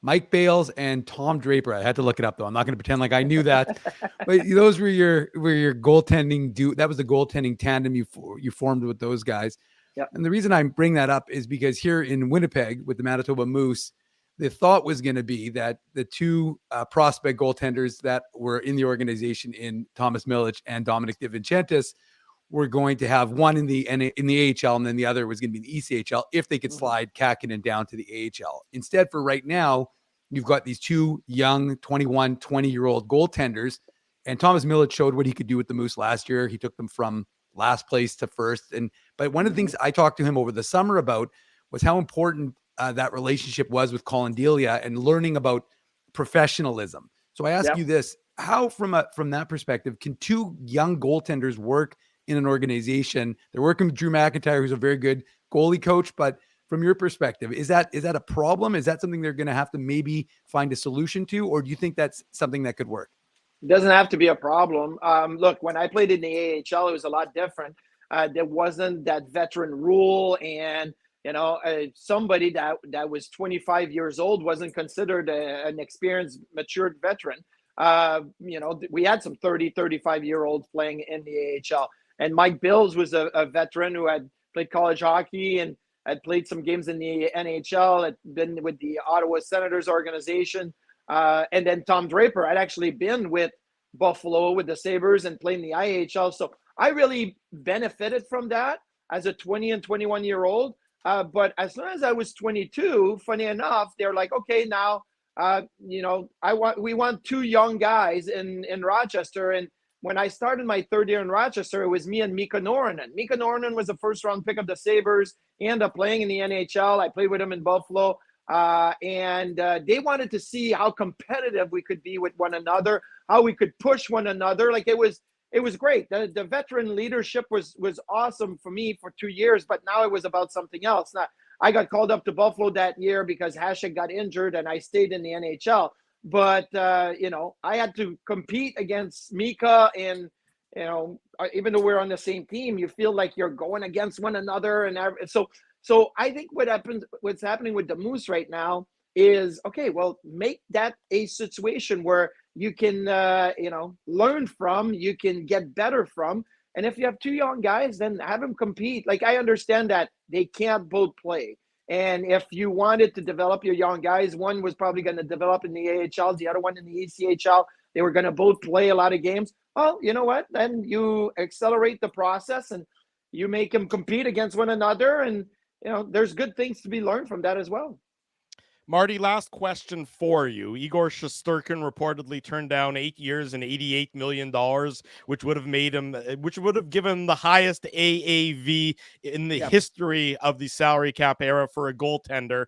Mike Bales and Tom Draper. I had to look it up though. I'm not going to pretend like I knew that, but those were your goaltending that was the goaltending tandem you formed with those guys. Yep. And the reason I bring that up is because here in Winnipeg with the Manitoba Moose, the thought was going to be that the 2 prospect goaltenders that were in the organization in Thomas Milic and Dominic DiVincentis were going to have one in the AHL, and then the other was going to be in the ECHL if they could slide Kakinen down to the AHL. Instead, for right now, you've got these 2 young 21, 20-year-old goaltenders, and Thomas Milic showed what he could do with the Moose last year. He took them from last place to first. But one of the things I talked to him over the summer about was how important that relationship was with Colin Delia and learning about professionalism. So I ask you this, how from that perspective, can 2 young goaltenders work in an organization? They're working with Drew McIntyre, who's a very good goalie coach, but from your perspective, is that a problem? Is that something they're going to have to maybe find a solution to, or do you think that's something that could work? It doesn't have to be a problem. Look, when I played in the AHL, it was a lot different. There wasn't that veteran rule, and somebody that was 25 years old wasn't considered an experienced, matured veteran. We had some 30, 35-year-olds playing in the AHL. And Mike Bills was a veteran who had played college hockey and had played some games in the NHL, had been with the Ottawa Senators organization. And then Tom Draper had actually been with Buffalo with the Sabres and playing the IHL. So I really benefited from that as a 20 and 21-year-old. But as soon as I was 22, funny enough, they're like, okay, now, we want 2 young guys in Rochester. And when I started my 3rd year in Rochester, it was me and Mika Norinen. Mika Norinen was a first-round pick of the Sabres. He ended up playing in the NHL. I played with him in Buffalo. And they wanted to see how competitive we could be with one another, how we could push one another. Like, it was great. The veteran leadership was awesome for me for 2 years, but now it was about something else. Now, I got called up to Buffalo that year because Hasek got injured and I stayed in the NHL. But, I had to compete against Mika and, even though we're on the same team, you feel like you're going against one another. And so I think what's happening with the Moose right now is, okay, well, make that a situation where you can, learn from, you can get better from. And if you have 2 young guys, then have them compete. Like, I understand that they can't both play. And if you wanted to develop your young guys, one was probably going to develop in the AHL, the other one in the ECHL. They were going to both play a lot of games. Well, you know what? Then you accelerate the process and you make them compete against one another. And, there's good things to be learned from that as well. Marty, last question for you. Igor Shesterkin reportedly turned down 8 years and $88 million, which would have given the highest AAV in the history of the salary cap era for a goaltender.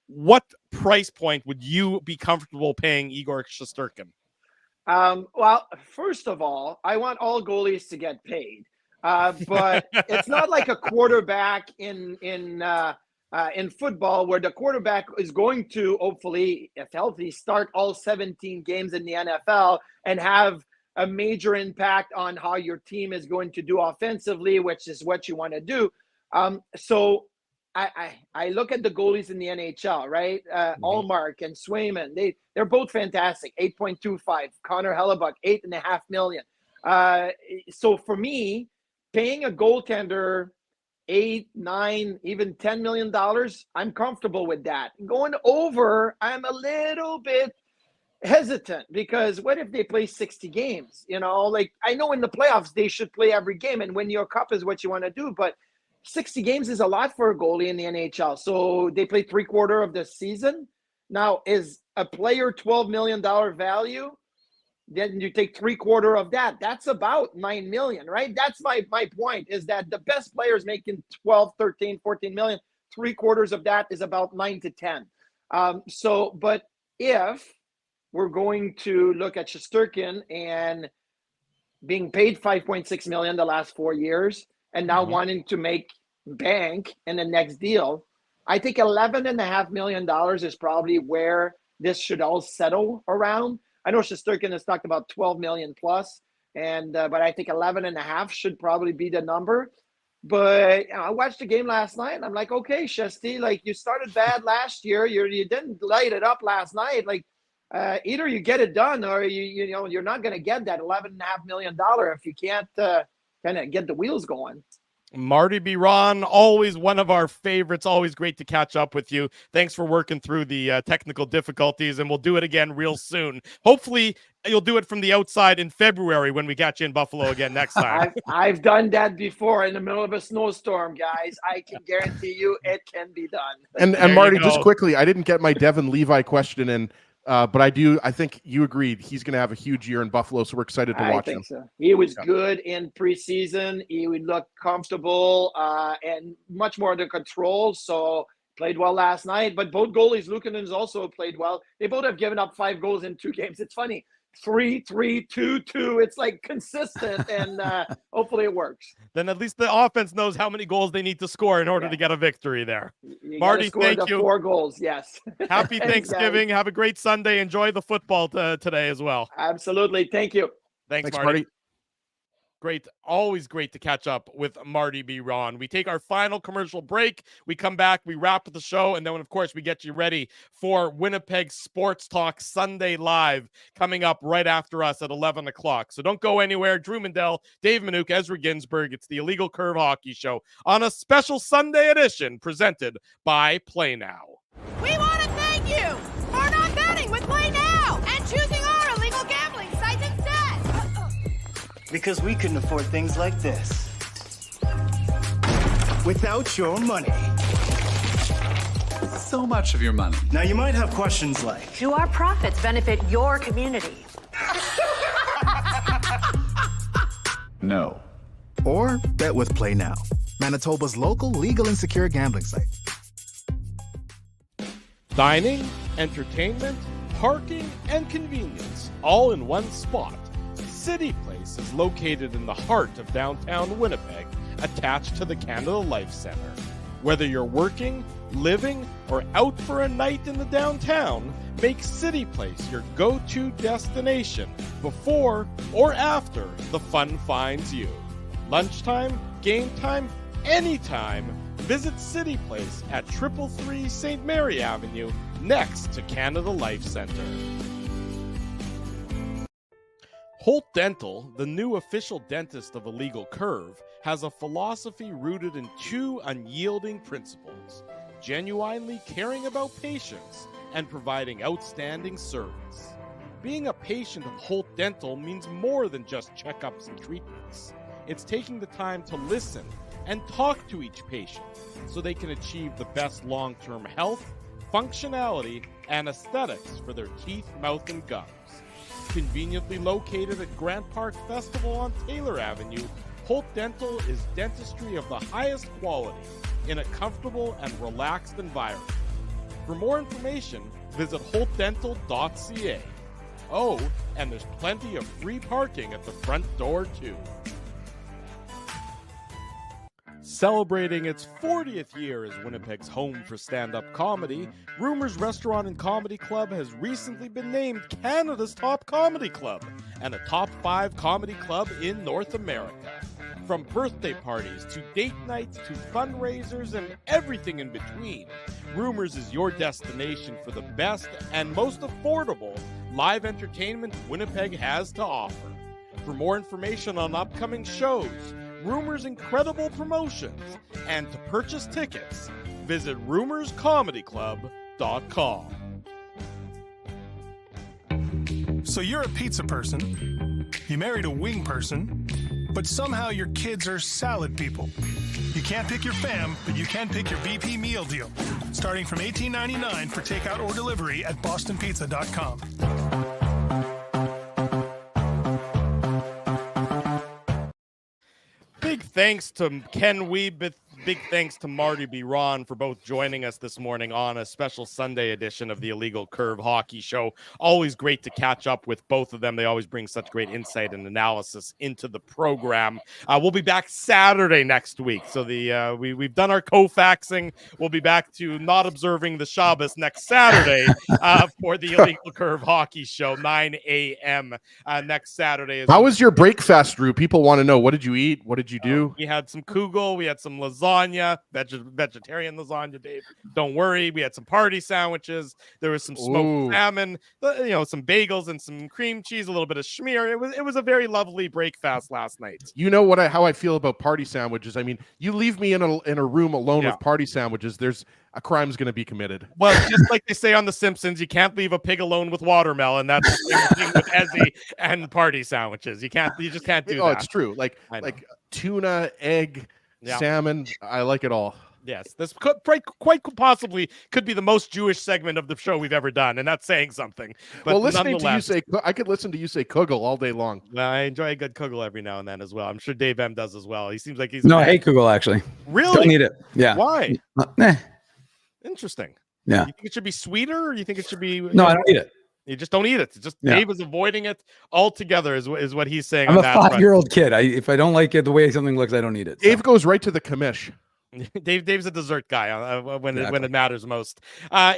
What price point would you be comfortable paying Igor Shesterkin? Well, first of all, I want all goalies to get paid, but it's not like a quarterback in football, where the quarterback is going to, hopefully, if healthy, start all 17 games in the NFL and have a major impact on how your team is going to do offensively, which is what you want to do. So I look at the goalies in the NHL, right? Allmark and Swayman, they're both fantastic. 8.25. Connor Hellebuck, $8.5 million. So for me, paying a goaltender $8, $9, even $10 million, I'm comfortable with that. Going over, I'm a little bit hesitant, because what if they play 60 games? Like, I know in the playoffs they should play every game and win your cup is what you want to do, but 60 games is a lot for a goalie in the NHL. So they play 3/4 of the season. Now, is a player $12 million value? Then you take 3/4 of that. That's about $9 million, right? That's my point, is that the best players making 12, 13, 14 million. 3/4 of that is about 9 to 10. But if we're going to look at Shesterkin and being paid $5.6 million the last 4 years, and now wanting to make bank in the next deal, I think $11.5 million is probably where this should all settle around. I know Shesterkin has talked about 12 million plus, but I think 11.5 should probably be the number. But I watched the game last night, and I'm like, okay, Shesty, like, you started bad last year. You didn't light it up last night. Like, either you get it done, or you're not going to get that $11.5 million if you can't kind of get the wheels going. Marty Biron, always one of our favorites. Always great to catch up with you. Thanks for working through the technical difficulties, and we'll do it again real soon. Hopefully, you'll do it from the outside in February when we catch you in Buffalo again next time. I've done that before in the middle of a snowstorm, guys. I can guarantee you it can be done. And Marty, just quickly, I didn't get my Devin Levi question in. But I think you agreed he's going to have a huge year in Buffalo, so we're excited to watch him. So. He was good in preseason. He would look comfortable and much more under control. So played well last night. But both goalies, Luukkonen's also played well. They both have given up 5 goals in 2 games. It's funny. 3-3, 2-2. It's like consistent, and hopefully it works. Then at least the offense knows how many goals they need to score in order to get a victory there. Marty, thank you. 4 goals, yes. Happy Thanksgiving. Have a great Sunday. Enjoy the football today as well. Absolutely. Thank you. Thanks Marty. Great. Always great to catch up with Marty Biron. We take our final commercial break. We come back, we wrap the show, and then, of course, we get you ready for Winnipeg Sports Talk Sunday Live coming up right after us at 11 o'clock. So don't go anywhere. Drew Mindell, Dave Minuk, Ezra Ginsburg. It's the Illegal Curve Hockey Show on a special Sunday edition presented by Play Now. We want to thank you for not betting with Play Now and choosing our illegal gambling site instead. Because we couldn't afford things like this without your money. So much of your money. Now, you might have questions like, Do our profits benefit your community? No. Or bet with Play Now, Manitoba's local legal and secure gambling site. Dining, entertainment, parking, and convenience, all in one spot. City Place is located in the heart of downtown Winnipeg, attached to the Canada Life Centre. Whether you're working, living, or out for a night in the downtown, make City Place your go-to destination before or after the fun finds you. Lunchtime, game time, anytime, visit City Place at 333 St. Mary Avenue, next to Canada Life Centre. Holt Dental, the new official dentist of Illegal Curve, has a philosophy rooted in two unyielding principles: genuinely caring about patients and providing outstanding service. Being a patient of Holt Dental means more than just checkups and treatments. It's taking the time to listen and talk to each patient so they can achieve the best long-term health, functionality, and aesthetics for their teeth, mouth, and gums. Conveniently located at Grant Park Festival on Taylor Avenue, Holt Dental is dentistry of the highest quality in a comfortable and relaxed environment. For more information, visit holtdental.ca. Oh, and there's plenty of free parking at the front door, too. Celebrating its 40th year as Winnipeg's home for stand-up comedy, Rumors Restaurant and Comedy Club has recently been named Canada's top comedy club and a top 5 comedy club in North America. From birthday parties to date nights to fundraisers and everything in between, Rumors is your destination for the best and most affordable live entertainment Winnipeg has to offer. For more information on upcoming shows, Rumors' incredible promotions, and to purchase tickets, visit rumorscomedyclub.com. So you're a pizza person, you married a wing person, but somehow your kids are salad people. You can't pick your fam, but you can pick your BP meal deal, starting from $18.99 for takeout or delivery at bostonpizza.com. Big thanks to Ken Weeb. Big thanks to Marty Biron for both joining us this morning on a special Sunday edition of the Illegal Curve Hockey Show. Always great to catch up with both of them. They always bring such great insight and analysis into the program. We'll be back Saturday next week. So we've done our co-faxing. We'll be back to not observing the Shabbos next Saturday for the Illegal Curve Hockey Show, 9 a.m. Next Saturday. How was your breakfast, Drew? People want to know. What did you eat? What did you do? We had some kugel. We had some lasagna, vegetarian lasagna, Dave. Don't worry. We had some party sandwiches. There was some smoked salmon, some bagels and some cream cheese, a little bit of schmear. It was a very lovely breakfast last night. You know how I feel about party sandwiches. I mean, you leave me in a room alone with party sandwiches, there's a crime's going to be committed. Well, just like they say on The Simpsons, you can't leave a pig alone with watermelon. That's the same thing with Ezzy and party sandwiches. You just can't do that. Oh, it's true. Like tuna, egg, salmon. I like it all. Yes, this quite possibly could be the most Jewish segment of the show we've ever done, and that's saying something. But well, listening to you say, I could listen to you say kugel all day long. Well, I enjoy a good kugel every now and then as well. I'm sure Dave M does as well. He seems like he's I hate kugel actually. Really? Don't need it. Yeah. Why? Interesting. Yeah. You think it should be sweeter, or you think it should be? No, I don't eat it. You just don't eat it. It's just Dave is avoiding it altogether, is what he's saying. I'm on a that 5-year-old kid. If I don't like it the way something looks, I don't eat it. Dave goes right to the commish. Dave's a dessert guy when it matters most.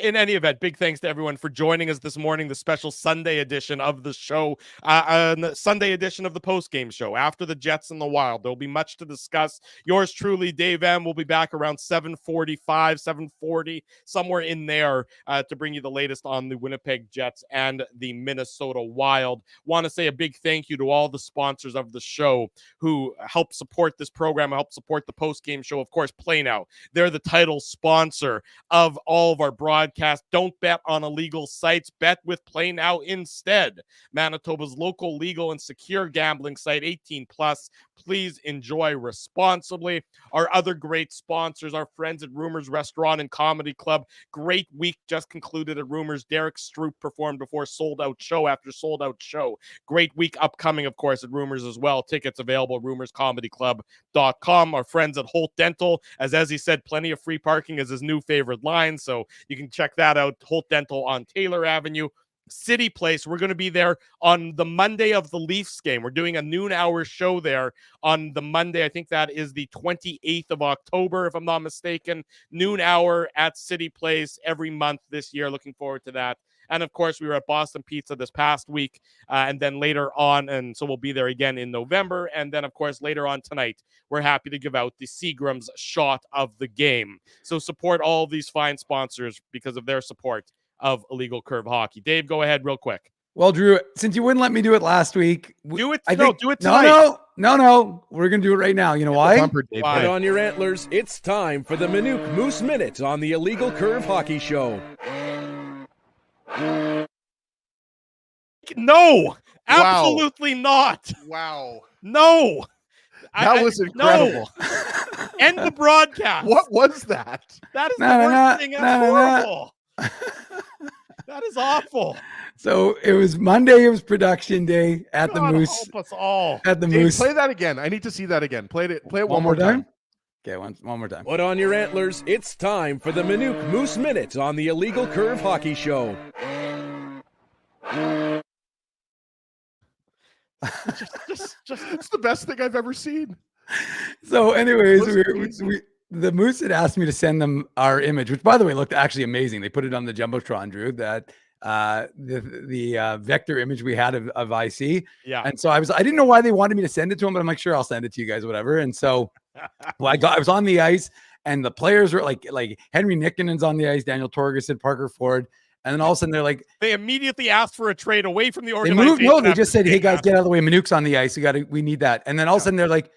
In any event, big thanks to everyone for joining us this morning, the special Sunday edition of the show, the Sunday edition of the post-game show. After the Jets and the Wild, there'll be much to discuss. Yours truly, Dave M, will be back around 7:45, 7:40, somewhere in there to bring you the latest on the Winnipeg Jets and the Minnesota Wild. Want to say a big thank you to all the sponsors of the show who help support this program, help support the post-game show. Of course, Play Now. They're the title sponsor of all of our broadcasts. Don't bet on illegal sites. Bet with Play Now instead. Manitoba's local, legal, and secure gambling site, 18 plus. Please enjoy responsibly. Our other great sponsors, our friends at Rumors Restaurant and Comedy Club. Great week just concluded at Rumors. Derek Stroop performed before sold out show after sold out show. Great week upcoming, of course, at Rumors as well. Tickets available at rumorscomedyclub.com. Our friends at Holt Dental, as Ezzy said, plenty of free parking is his new favorite line, so you can check that out. Holt Dental on Taylor Avenue. City Place, we're going to be there on the Monday of the Leafs game. We're doing a noon hour show there on the Monday. I think that is the 28th of October, if I'm not mistaken. Noon hour at City Place every month this year. Looking forward to that. And of course, we were at Boston Pizza this past week, and then later on, and so we'll be there again in November. And then, of course, later on tonight, we're happy to give out the Seagram's shot of the game. So support all of these fine sponsors because of their support of Illegal Curve Hockey. Dave, go ahead real quick. Well, Drew, since you wouldn't let me do it last week, do it. Do it tonight. No. We're going to do it right now. You know why? Put on your antlers. It's time for the Minuk Moose Minute on the Illegal Curve Hockey Show. No, absolutely not. Wow. No. That was incredible. No. End the broadcast. What was that? That is the worst thing. That's horrible. That is awful. So it was Monday. It was production day at the Moose. Help us all. At the Dave, Moose. play that again. I need to see that again. Play it one more time. Okay, one more time. Put on your antlers. It's time for the Minuk Moose Minute on the Illegal Curve Hockey Show. It's the best thing I've ever seen. So, anyways, the Moose had asked me to send them our image, which, by the way, looked actually amazing. They put it on the Jumbotron, Drew, that the vector image we had of IC. Yeah. And so I didn't know why they wanted me to send it to them, but I'm like, sure, I'll send it to you guys, whatever. And so I was on the ice, and the players were like Henry Nikkonen's on the ice, Daniel Torgerson, Parker Ford. And then all of a sudden they immediately asked for a trade away from the they organization. moved. No, they just said, "Hey guys, get out of the way. Minuk's on the ice. We need that." And then all of a sudden they're like,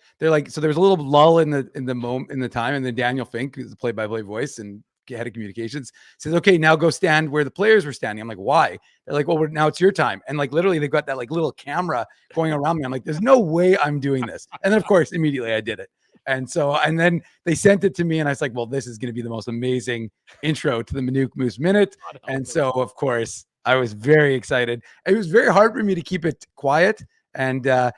so there was a little lull in the time, and then Daniel Fink, who's the play-by-play voice and head of communications, says, "Okay, now go stand where the players were standing." I'm like, "Why?" They're like, "Well, now it's your time." And like literally, they've got that like little camera going around me. I'm like, "There's no way I'm doing this." And then of course, immediately I did it. And then they sent it to me, and I was like, well, this is going to be the most amazing intro to the Minuk Moose Minute. And so, of course, I was very excited. It was very hard for me to keep it quiet. And, I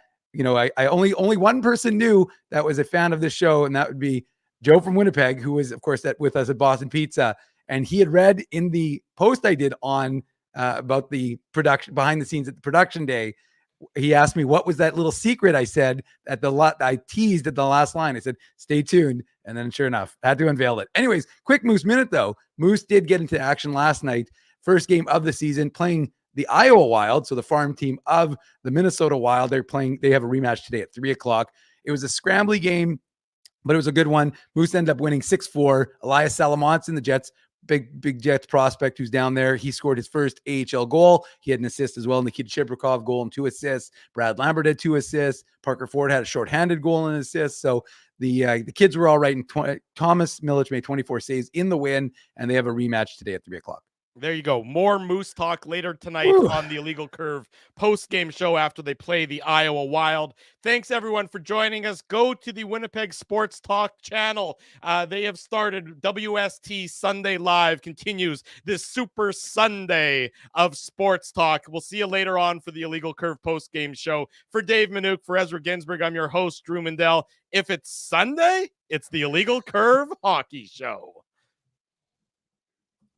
only one person knew that was a fan of this show, and that would be Joe from Winnipeg, who was, of course, with us at Boston Pizza. And he had read in the post I did on about the production, behind the scenes at the production day. He asked me, what was that little secret I said at I teased at the last line. I said, stay tuned. And then sure enough, I had to unveil it. Anyways, quick Moose Minute though. Moose did get into action last night. First game of the season, playing the Iowa Wild. So the farm team of the Minnesota Wild. They have a rematch today at 3:00. It was a scrambly game, but it was a good one. Moose ended up winning 6-4. Elias Salamonts in the Jets, big Jets prospect who's down there. He scored his first AHL goal. He had an assist as well. Nikita Shibrikov goal and 2 assists. Brad Lambert had 2 assists. Parker Ford had a shorthanded goal and an assist. So the kids were all right. And Thomas Milic made 24 saves in the win, and they have a rematch today at 3:00. There you go. More Moose talk later tonight on the Illegal Curve post-game show after they play the Iowa Wild. Thanks, everyone, for joining us. Go to the Winnipeg Sports Talk channel. They have started WST Sunday Live, continues this Super Sunday of sports talk. We'll see you later on for the Illegal Curve post-game show. For Dave Minuk, for Ezra Ginsburg, I'm your host, Drew Mindell. If it's Sunday, it's the Illegal Curve Hockey Show.